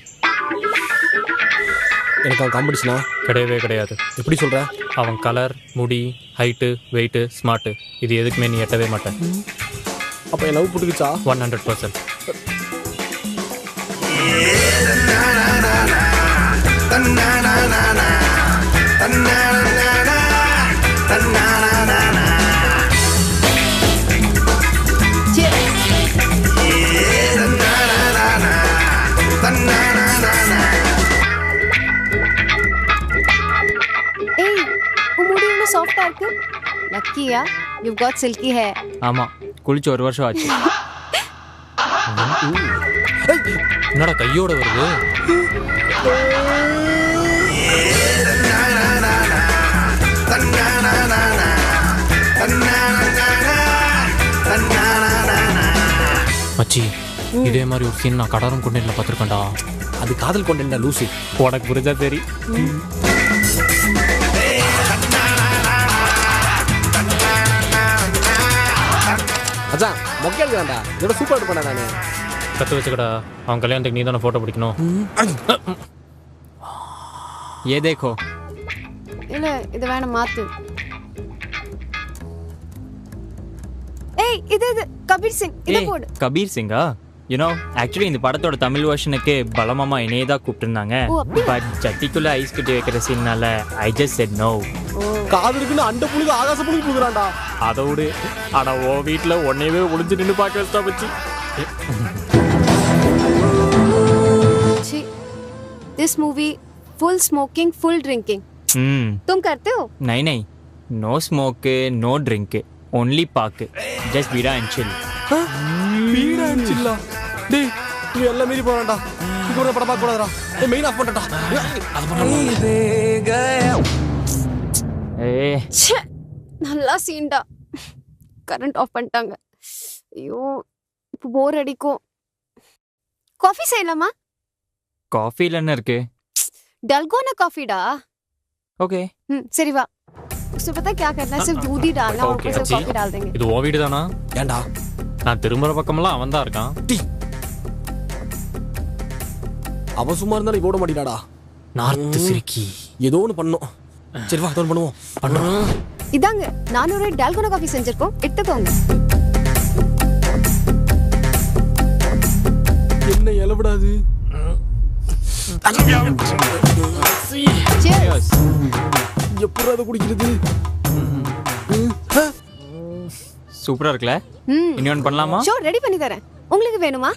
[SPEAKER 2] எனக்கு அவன் காம்படிஷனா?
[SPEAKER 6] கிடையவே கிடையாது.
[SPEAKER 2] எப்படி சொல்ற?
[SPEAKER 6] அவன் கலர், முடி, ஹைட்டு, வெயிட்டு, ஸ்மார்ட்டு, இது எதுக்குமே நீ எட்டவே மாட்டேன்.
[SPEAKER 2] அப்போ என் லவ் புட்டுக்குச்சா?
[SPEAKER 6] 100%.
[SPEAKER 12] சாஃப்ட்டா இருக்கு. லக்கியா, யூ காட் சில்கி ஹேர்.
[SPEAKER 6] ஆமா, குளிச்சு 1 வருஷம் ஆச்சு. என்னடா கையோட வருது? மச்சி, இதே மாதிரி ஒரு சீன் நான் கடாரம் கொண்டேன்ல பார்த்துருக்கேன்டா.
[SPEAKER 2] அது காதல் கொண்டேன்டா லூசு.
[SPEAKER 6] உனக்கு புரிஞ்சா சரி.
[SPEAKER 2] அதான் மொக்கை எடுக்கலாம்டா. இதோட சூப்பர் எடுப்பேன் நானு.
[SPEAKER 6] கற்று வச்சுக்கடா, அவன் கல்யாணத்துக்கு நீ தானே ஃபோட்டோ பிடிக்கணும். ஏ தேக்கோ.
[SPEAKER 12] இல்ல இது வேணும், மாத்து. ஏய் இது கபீர் சிங், இத போடு.
[SPEAKER 18] கபீர் சிங்கா? யூனோ ஆக்சுவலி இந்த படத்தோட தமிழ் வெர்ஷனுக்கு பலமாமா என்னையே தான் கூப்பிட்டுருந்தாங்க. பட் ஜட்டிக்குள்ள ஐஸ் கட்டி வைக்கிற சீன்னால ஐ ஜஸ்ட் செட் நோ.
[SPEAKER 2] காதலுக்குன்னு அண்ட புழுகு ஆகாச புழுகு புகுறான்டா.
[SPEAKER 6] அதை விடு. ஆனா ஓ வீட்டுல ஒன்னையவே ஒளிஞ்சு நின்று பார்க்க வச்சா வச்சு.
[SPEAKER 12] This movie full smoking, full drinking. तुम करते हो?
[SPEAKER 18] नहीं, no smoke, no drink, only park, just bida and chill.
[SPEAKER 2] Beeda and chill. டேய் நீ எல்லாம் மீறி போறான்டா. கூட படம் பார்க்க கூடாதுடா. ஏய் மெயின் ஆஃப் பண்ணடா. அது
[SPEAKER 12] ச்சே, நல்லா சீன்டா. கரண்ட் ஆஃப் பண்ணிட்டாங்க. ஐயோ இப்போ போர் அடிக்கும். காஃபி செய்யலாமா?
[SPEAKER 18] காஃபில என்ன இருக்கு?
[SPEAKER 12] डलगोना कॉफी डा।
[SPEAKER 18] ओके
[SPEAKER 12] सही बात। उसमें पता क्या करना है, सिर्फ दूध ही डालना और ऊपर से कॉफी डाल देंगे।
[SPEAKER 6] இது ஓ வீடு தானா?
[SPEAKER 2] ஏண்டா
[SPEAKER 6] நான் திரும்புற பக்கமெல்லாம் அவன் தான் இருக்கான்.
[SPEAKER 2] அவன் சும்மா இருந்தாலும் போட மாட்டீடாடா.
[SPEAKER 6] நார்த் சிரிக்கி
[SPEAKER 2] ஏதோ ஒன்று பண்ணோம். சரி வா அதோடு பண்ணுவோம். பண்ணுறோம்.
[SPEAKER 12] இதாங்க 400 டால்கோனா காஃபி செஞ்சிருக்கோம், எடுத்துக்கோங்க.
[SPEAKER 2] என்ன எலவிடாது. எப்படி அதை குடிக்கிறது?
[SPEAKER 18] சூப்பரா இருக்குல்ல? இன்னொன்னு பண்ணலாமா?
[SPEAKER 12] ஷோ ரெடி பண்ணி தரேன். உங்களுக்கு வேணுமா?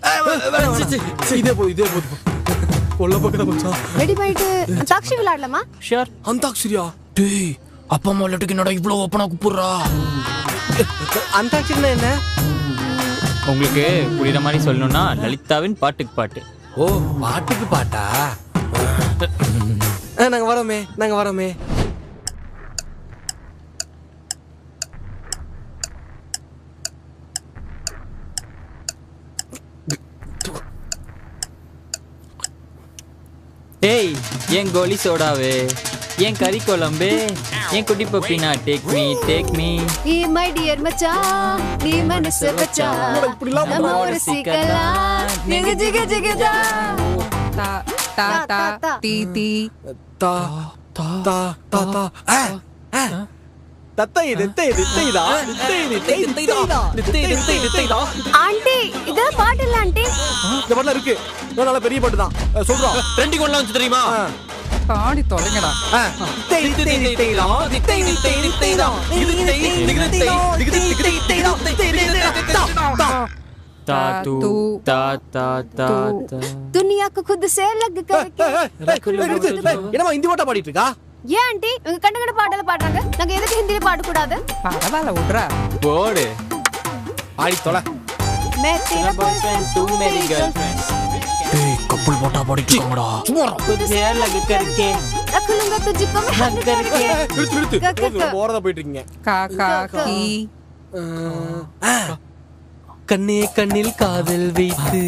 [SPEAKER 2] இதே போதும். கொல்ல பக்கத்துல மச்சான்.
[SPEAKER 12] ரெடி பண்ணிட்டு அந்தாக்ஷரி விளையாடலாமா?
[SPEAKER 18] ஷூர்.
[SPEAKER 2] அந்தாக்ஷரியா?
[SPEAKER 1] டேய் அப்பா அம்மா லட்டுக்கு என்னடா இவ்வளவு ஓப்பனா கூப்பிடுறா?
[SPEAKER 2] அந்தாக்ஷரினா என்ன?
[SPEAKER 18] உங்களுக்கு புரியுற மாதிரி சொல்லணும்னா லலிதாவின் பாட்டுக்கு பாட்டு.
[SPEAKER 2] ஓ பாட்டுக்கு பாட்டா? நாங்க வரோமே.
[SPEAKER 18] ஏய் ஏன் கோலி சோடாவே, ஏன் கறி குழம்பு, ஏன் குட்டி பப்பினா டேக் மீ
[SPEAKER 12] நீ மை டியர் மச்சான், நீ மனசு வச்சா நம்ம ஒரு சீக்கலாம் நிக ஜிக ஜிகதா
[SPEAKER 4] தா தா தா தி தி
[SPEAKER 2] தா தா தா தா
[SPEAKER 12] ஆண்டி இத பாட்டு இல்ல ஆண்டி.
[SPEAKER 2] இந்த பாட்டுல இருக்கு. நல்ல பெரிய பாட்டு தான். சொல்றோம்.
[SPEAKER 6] ட்ரெண்டிங் ஒன்ல வந்து தெரியுமா?
[SPEAKER 4] பாடி தொலைங்கடா.
[SPEAKER 12] दुनिया को खुद से लग करके
[SPEAKER 2] என்னமா ஹிந்தி பாட்டா பாடிட்டு இருக்கா?
[SPEAKER 12] ஏன் ஆண்டி உங்க கண்ணகட பாடல பாடுறாங்க, நாங்க எதுக்கு ஹிந்தில பாட கூடாது?
[SPEAKER 4] பரவாயில்ல விடுறா.
[SPEAKER 18] போடு
[SPEAKER 2] ஆடி தொலை.
[SPEAKER 12] मैं तेरा बॉयफ्रेंड तू मेरी गर्लफ्रेंड.
[SPEAKER 1] டேய் கப்பல் பாட்டா பாடிட்டு இருக்கங்கடா. சும்மா
[SPEAKER 18] खुद से लग करके
[SPEAKER 12] रख लूंगा तुझको मैं हक करके.
[SPEAKER 2] நிறுத்து. போறதா போயிட்டு இருக்கீங்க.
[SPEAKER 4] காக்கா கீ
[SPEAKER 2] கண்ணே கண்ணில் காதல் வைத்து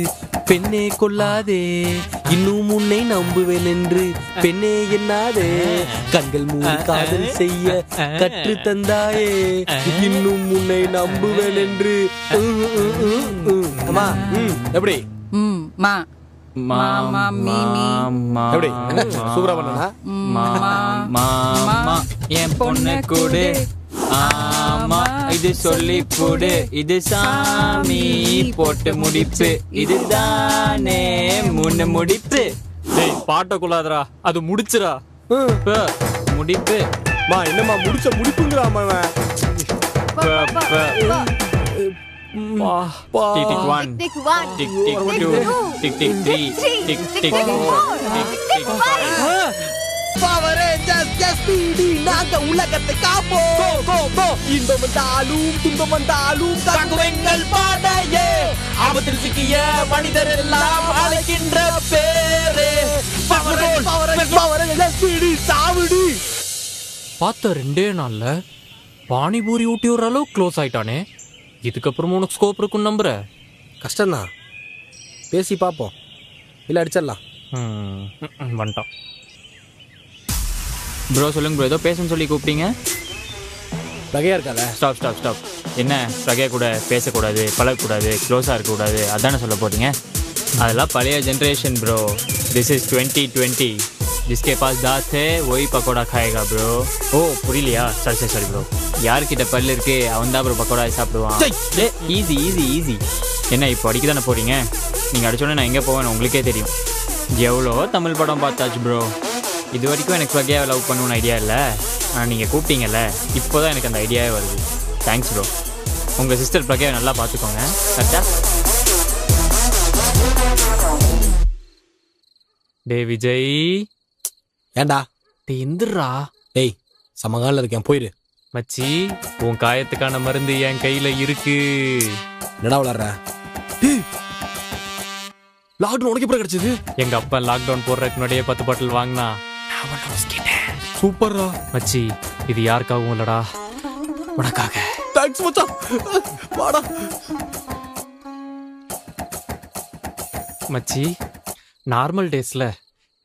[SPEAKER 2] பெண்ணே கொள்ளாதே, இன்னும் உன்னை நம்புவேன் என்று பெண்ணே எண்ணாதே, கண்கள் மூடி காதல் செய்ய கற்று தந்தாயே, இன்னும் உன்னை நம்புவேன் என்று. அம்மா எப்படி
[SPEAKER 4] மா மாமா மீமி
[SPEAKER 2] எப்படி சூப்பரா பண்ணா?
[SPEAKER 18] மாமா என் பொண்ணு கூடு, ஆமா இது சொல்லி போடு, இது சாமி போட்டு முடிப்பு, இதுதானே முன்ன முடிப்பு.
[SPEAKER 6] டேய் பாட்டக்குள்ளாதரா, அது முடிச்சுடா.
[SPEAKER 18] முடிப்பு
[SPEAKER 2] மா என்னம்மா முடிச்ச முடிப்புங்கறாமா அவன்.
[SPEAKER 18] Tick tick 1, tick tick 2, tick tick 3, tick tick 4, tick tick 5.
[SPEAKER 2] Power Rangers SPD நாங்க உலகத்தை காப்போம். இன்பம் வந்தாலும் துன்பம் வந்தாலும் தாங்குவெங்கள் பாடையே. ஆபத்தில் சிக்கிய மனிதர் எல்லாம் அழைக்கின்ற பேரே. Power Rangers SPD சாவுடி.
[SPEAKER 6] பார்த்த 2 நாள்ல பானிபூரி ஊட்டி ஒரு அளவு க்ளோஸ் ஆயிட்டானே. இதுக்கப்புறம் உனக்கு ஸ்கோப் இருக்குன்னு நம்புற?
[SPEAKER 2] கஷ்டம்தான், பேசி பார்ப்போம், இல்லை அடிச்சிடலாம்.
[SPEAKER 6] வந்துட்டான் ப்ரோ. சொல்லுங்க ப்ரோ, ஏதோ பேசணும்னு சொல்லி கூப்பிட்டீங்க.
[SPEAKER 2] ரகையா இருக்காத.
[SPEAKER 6] ஸ்டாப். என்ன ரகையா கூட பேசக்கூடாது, பழகக்கூடாது, க்ளோஸாக இருக்கக்கூடாது அதானே சொல்ல போறீங்க? அதெல்லாம் பழைய ஜென்ரேஷன் ப்ரோ. This is 2020. जिसके पास दांत है वही पकौड़ा खाएगा ப்ரோ. ஓ புரியலையா? சரி ப்ரோ. யார்கிட்ட பல்லு இருக்கு அவன் தான் ப்ரோ பக்கோடா சாப்பிடுவான். ஈஸி. என்ன இப்போ அடிக்க தானே போறீங்க? நீங்கள் அடிச்சோடனே நான் எங்கே போவேன்னு உங்களுக்கே தெரியும். எவ்வளோ தமிழ் படம் பார்த்தாச்சு ப்ரோ. இது வரைக்கும் எனக்கு வகையாக லவ் பண்ணணும்னு ஐடியா இல்லை. ஆனால் நீங்கள் கூப்பிட்டீங்கல்ல, இப்போ தான் எனக்கு அந்த ஐடியாவே வருது. Thanks bro. உங்கள் சிஸ்டர் பிரகையை நல்லா பார்த்துக்கோங்க. கரெக்டா? டே விஜய்.
[SPEAKER 2] ஏண்டா?
[SPEAKER 6] எந்திரா.
[SPEAKER 2] டேய் சமகாலில் இருக்கேன், போயிரு.
[SPEAKER 6] மச்சி உன் காயத்துக்கான மருந்து என் கையில் இருக்கு.
[SPEAKER 2] என்னடா விளாட்ற? லாக்டவுன் உனக்கு எப்படி கிடைச்சது?
[SPEAKER 6] எங்க அப்பா லாக்டவுன் போடுறதுக்கு முன்னாடியே 10 பாட்டில் வாங்கினா.
[SPEAKER 2] சூப்பர்ரா
[SPEAKER 6] மச்சி. இது யாருக்காகவும் இல்லடா, உனக்காக.
[SPEAKER 2] தேங்க்ஸ் மச்சான். வாடா
[SPEAKER 6] மச்சி. நார்மல் டேஸ்ல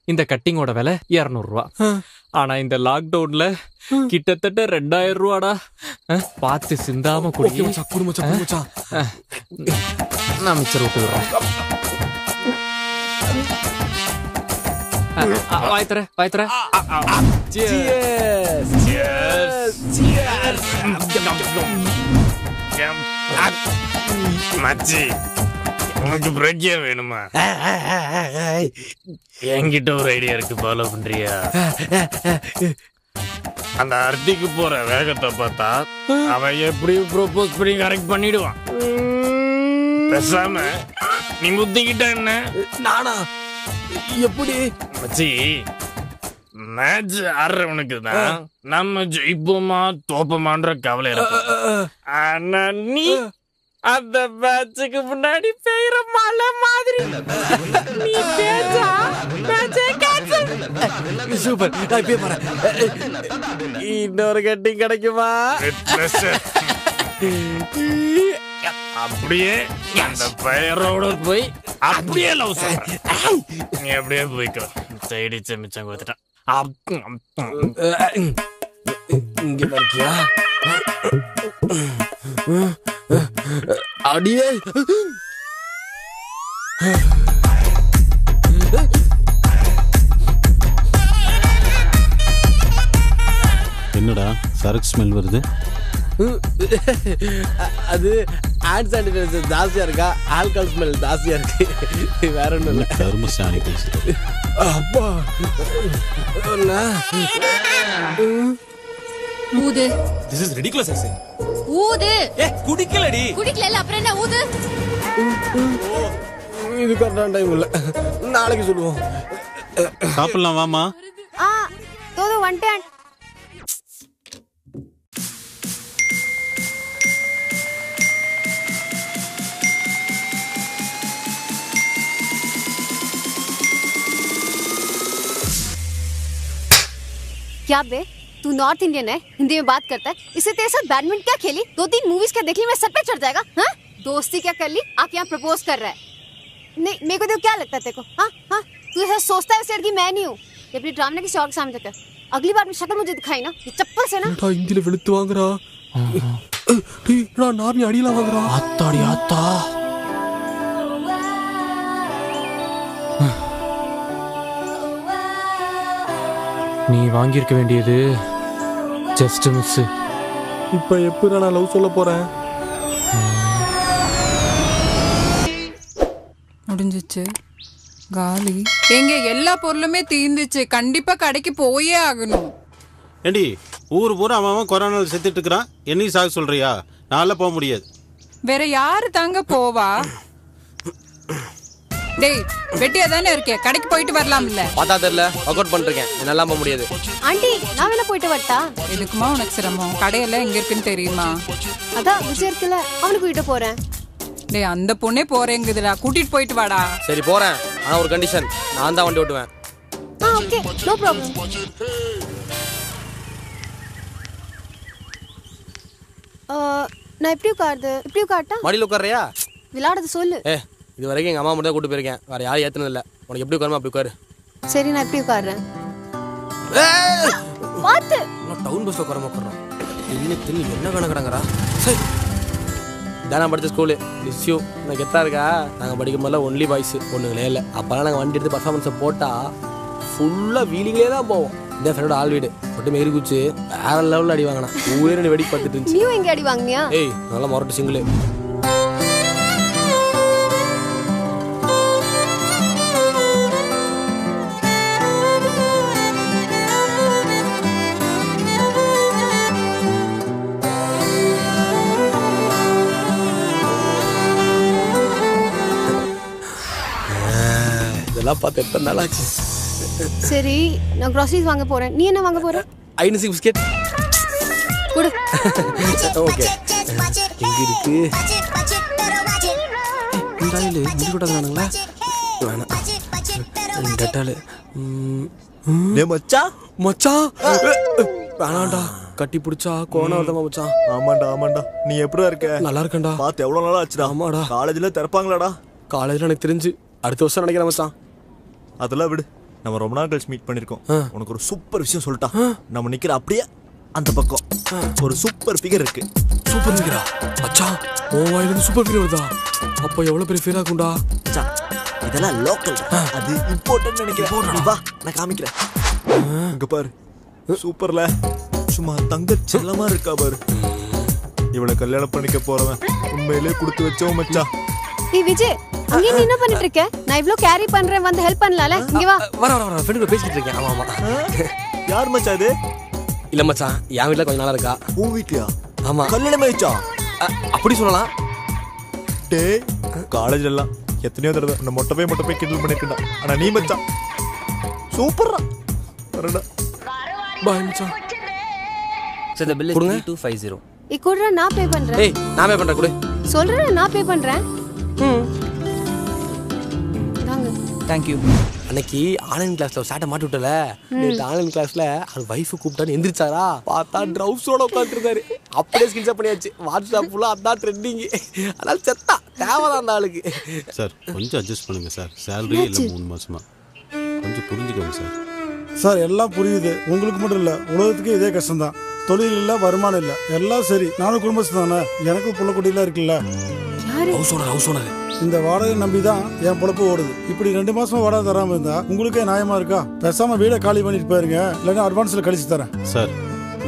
[SPEAKER 6] இந்த கட்டிங்கோட விலை 200 ரூபா. ஆனா இந்த லாக்டவுன்ல கிட்டத்தட்ட 2000 ரூபாடா. பார்த்து சிந்தாம குடி. நான் மிச்சர் விட்டு விடுறேன். வாய்த்தர.
[SPEAKER 1] மச்சி உனக்கு பிரக்யா வேணுமா? என்கிட்ட ஒரு ஐடியா இருக்கு, ஃபாலோ பண்றியா? அந்த அர்த்திக்கு போற வேகத்தை பார்த்தா அவன் எப்படியும் ப்ரோபோஸ் பண்ணி கரெக்ட் பண்ணிடுவான். பேசாம நீ முத்திக்கிட்ட என்ன?
[SPEAKER 2] நானா? எப்படி
[SPEAKER 1] மச்சி? மேட்ச் ஆடுறவனுக்கு தான் நம்ம ஜெயிப்போமா தோப்போமான்ற கவலை இருக்கும். ஆனா நீ அந்த மேட்சுக்கு முன்னாடி பெய்யற மழை மாதிரி நீ பேசா மேட்சே கேன்சல்.
[SPEAKER 2] சூப்பர். நான் இப்பயே போறேன். இன்னொரு கட்டிங் கிடைக்குமா?
[SPEAKER 1] அப்படியே அந்த பெயரோட போய் அப்படியே லவ் சொல்ற. நீ அப்படியே போய்க்கோ. சைடிச்ச மிச்சம் கொடுத்துட்டான்.
[SPEAKER 2] இங்க பாக்கியா? அடியே
[SPEAKER 3] என்னடா சரக்கு ஸ்மெல் வருது?
[SPEAKER 2] அது ஹேண்ட் சானிடைசர் ஜாஸ்தியா இருக்கா, ஆல்கஹால் ஸ்மெல் ஜாஸ்தியா இருக்கு. வேற ஒன்றும் இல்லை.
[SPEAKER 3] கர்ம சானிடைசர்.
[SPEAKER 2] அப்பா
[SPEAKER 11] ஊது.
[SPEAKER 7] திஸ் இஸ் ரிடிகுலஸ் ஐ சே.
[SPEAKER 11] ஊது.
[SPEAKER 7] குடிக்கலடி.
[SPEAKER 11] குடிக்கல அப்புறம் என்ன ஊது?
[SPEAKER 2] இது கரெக்டான டைம் இல்ல, நாளைக்கு சொல்லுவோம்.
[SPEAKER 3] சாப்பிடலாம் வாமா.
[SPEAKER 12] தோது வந்துட்டேன். क्या बे, तू नॉर्थ इंडियन है, हिंदी में बात करता है, इससे तेरे साथ बैडमिंटन क्या खेली? 2-3 मूवीज क्या देख ली, मैं सर पे चढ़ जाएगा? हाँ, दोस्ती क्या कर ली, आके यहाँ प्रपोज कर रहा है? नहीं, मेरे को तो क्या लगता है तेरे को? हाँ, तू ऐसा सोचता है उस लड़की मैं नहीं हूँ। ये अपनी ड्रामा किसी और के सामने कर। अगली बार में शक्ल मुझे दिखाई ना, ये चप्पल से ना।
[SPEAKER 2] हिंदी ले வெளுத்து வாங்குறா. டேய் நான் நார்னி அடியில வாங்குறா.
[SPEAKER 6] ஆத்தாடி ஆத்தா. நீ வாங்கியிருக்க வேண்டியது ஜஸ்ட் மிஸ்.
[SPEAKER 2] இப்போ எப்போ நான் லவ் சொல்ல போறேன்?
[SPEAKER 4] முடிஞ்சிச்சு, காலி. எங்க எல்லா பொருளுமே தீர்ந்துச்சு, கண்டிப்பா கடைக்கு போயே ஆகணும்.
[SPEAKER 3] ஏண்டி ஊர் பூரா அவன் கொரோனாவில் செத்துட்டு இருக்கிறான், என்னையும் சாக சொல்றியா? நான்லாம் போக முடியாது.
[SPEAKER 4] வேற யாரு தாங்க போவா? டேய் வெட்டியா தானே இருக்கே, கடைக்கு போயிட்டு வரலாம் இல்ல?
[SPEAKER 2] பார்த்தா தெரியல, ஒர்க் அவுட் பண்ணிருக்கேன், என்னால போக முடியாது.
[SPEAKER 12] ஆண்டி நான் வேணா போயிட்டு வரட்டா?
[SPEAKER 4] எதுக்குமா உனக்கு சிரமம்? கடையெல்லாம் எங்க இருக்குன்னு தெரியுமா?
[SPEAKER 12] அதான் விஜய் இருக்குல்ல, அவனுக்கு கூட்டிட்டு போறேன்.
[SPEAKER 4] டேய் அந்த பொண்ணே போறேங்குதுடா, கூட்டிட்டு போயிட்டு வாடா.
[SPEAKER 2] சரி போறேன், ஆனா ஒரு கண்டிஷன், நான் தான் வண்டி ஓட்டுவேன்.
[SPEAKER 12] Okay no problem. நான் எப்படி உட்காரட்டா?
[SPEAKER 2] மடியில் உட்கார்றியா?
[SPEAKER 12] விளையாடுறது சொல்லு.
[SPEAKER 2] இது வரைக்கும் எங்க அம்மா மட்டும் தான் கூட்டு போயிருக்கேன், வேற யாரும் ஏத்துனது இல்ல. உனக்கு எப்படி உட்காருமா அப்படி உட்காரு.
[SPEAKER 12] சரி நான் எப்படி உட்கார்றேன்? பாத்து
[SPEAKER 2] டவுன் பஸ்ல உட்காரறோம். என்ன கணக்குறாங்கடா? சரி இதான் நான் படித்த ஸ்கூலு லிஸ்யூ. நான் கெத்தா இருக்கா? நாங்கள் படிக்கும் போதெல்லாம் ஒன்லி பாய்ஸ், பொண்ணுங்களே இல்லை. அப்போல்லாம் நாங்கள் வண்டி எடுத்து பர்ஃபார்மன்ஸை போட்டால் ஃபுல்லாக வீலிங்லேயே தான் போவோம். இந்த ஃப்ரெண்டோட ஆள் வீடு மட்டும் மேரி குச்சி வேற லெவலில் அடி வாங்கினா. ஊரே ரெண்டு வெடி பார்த்துட்டு இருந்துச்சு.
[SPEAKER 12] நீயும் எங்கே அடி வாங்கினியா?
[SPEAKER 2] ஏய் நல்லா மொரட்டு சிங்கிள். பார்த்து எத்தனை நாள் ஆச்சு.
[SPEAKER 12] சரி நான் groceries வாங்க போறேன், நீ என்ன வாங்க போற?
[SPEAKER 2] ஐநூசி பிஸ்கெட்
[SPEAKER 12] குடு.
[SPEAKER 2] ஓகே எங்க இருக்கு இந்த ஆயில் முடி கூடாதுங்களா? வேணாம் டட்டாலு.
[SPEAKER 19] மச்சா
[SPEAKER 2] மச்சா வேணாண்டா, கட்டி பிடிச்சா கோணம் வருதமா மச்சான்.
[SPEAKER 19] ஆமாண்டா நீ எப்படிடா இருக்க?
[SPEAKER 2] நல்லா இருக்கேன்டா.
[SPEAKER 19] பார்த்து எவ்வளோ நாளா ஆச்சுடா?
[SPEAKER 2] ஆமாடா.
[SPEAKER 19] காலேஜில் திறப்பாங்களாடா?
[SPEAKER 2] காலேஜில் எனக்கு தெரிஞ்சு அடுத்த வருஷம் நினைக்கிறேன் மச்சான்.
[SPEAKER 19] அதெல்லாம் விடு, நம்ம ரொம்ப நாள் கழிச்சு மீட் பண்ணிருக்கோம். உனக்கு ஒரு சூப்பர் விஷயம் சொல்லிட்டா. நம்ம நிக்கிற அப்படியே அந்த பக்கம் ஒரு சூப்பர் ஃபிகர் இருக்கு.
[SPEAKER 2] சூப்பர் ஃபிகரா? அச்சா உன் வாயிலிருந்து சூப்பர் ஃபிகர் வருதா? அப்போ எவ்வளோ பெரிய ஃபிகர் ஆகும்டா?
[SPEAKER 19] அச்சா இதெல்லாம் லோக்கல், அது இம்பார்ட்டன்ட் நினைக்கிறேன். வா நான் காமிக்கிறேன். இங்க பாரு, சூப்பர்ல சும்மா தங்க செல்லமா இருக்கா பாரு. இவளை கல்யாணம் பண்ணிக்க போறவன் உண்மையிலே கொடுத்து வச்சவன் மச்சா.
[SPEAKER 12] ஏய் விஜய், அங்க நீ என்ன பண்ணிட்டு இருக்க? நான் இவ்ளோ கேரி பண்றேன், வந்து ஹெல்ப் பண்ணலாம்ல? இங்க வா.
[SPEAKER 2] வர ஃப்ரெண்ட் கூட பேசிட்டு இருக்கேன். ஆமா ஆமா.
[SPEAKER 19] யார் மச்சான் இது?
[SPEAKER 2] இல்ல மச்சான், என் வீட்ல கொஞ்ச நாளா இருக்கா.
[SPEAKER 19] உன் வீட்லயா?
[SPEAKER 2] ஆமா.
[SPEAKER 19] கல்யாணம் ஆயிச்சா?
[SPEAKER 2] அப்படி சொல்லலாம்.
[SPEAKER 19] டேய் காலேஜ்ல எல்லாம் எத்தனையோ தடவை இந்த மொட்டை போய் கிண்டல் பண்ணிருக்கா. ஆனா நீ மச்சான் சூப்பர்ரா. வரடா.
[SPEAKER 2] பாய் மச்சான்.
[SPEAKER 20] சரி the bill is 3250.
[SPEAKER 12] இக்குறா நான் பே பண்றேன்.
[SPEAKER 2] ஏய் நான் பே பண்றேன், குடு.
[SPEAKER 12] சொல்றேன் நான் பே பண்றேன்.
[SPEAKER 20] Thank you.
[SPEAKER 2] அன்னைக்கு ஆன்லைன் கிளாஸ்ல ஒரு சாட்டை மாட்டி விட்டல. நேற்று ஆன்லைன் கிளாஸ்ல அவர் வைஃப் கூப்பிட்டான்னு எந்திரிச்சாரா, பார்த்தா ட்ரவுஸோட உட்காந்துருந்தாரு. அப்படியே ஸ்கிரீன்ஷாட் பண்ணியாச்சு. வாட்ஸ்அப் ஃபுல்லாக அதான் ட்ரெண்டிங். அதனால செத்தா தேவைதான் அந்த ஆளுக்கு.
[SPEAKER 3] சார் கொஞ்சம் அட்ஜஸ்ட் பண்ணுங்க சார், சேலரி இல்லை 3 மாசமா, கொஞ்சம் புரிஞ்சுக்கோங்க சார்.
[SPEAKER 21] சார் எல்லாம் புரியுது, உங்களுக்கு மட்டும் இல்லை உலகத்துக்கு இதே கஷ்டம்தான். தொழில் இல்லை, வருமானம் இல்லை, எல்லாம் சரி. நானும் குடும்பத்து தானே, எனக்கும் புள்ள குட்டிலாம் இருக்குல்ல.
[SPEAKER 2] ஹவுஸ் ஓனர்
[SPEAKER 21] இந்த வாடகை நம்பி தான் என் பொழப்பு ஓடுது. இப்படி 2 மாசமா வாடகை தராம இருந்தா உங்களுக்கே நியாயமா இருக்கா? பேசாம வீடை காலி பண்ணிட்டு போயிருங்க, இல்லைன்னா அட்வான்ஸ்ல கழிச்சு தரேன்.
[SPEAKER 3] சார்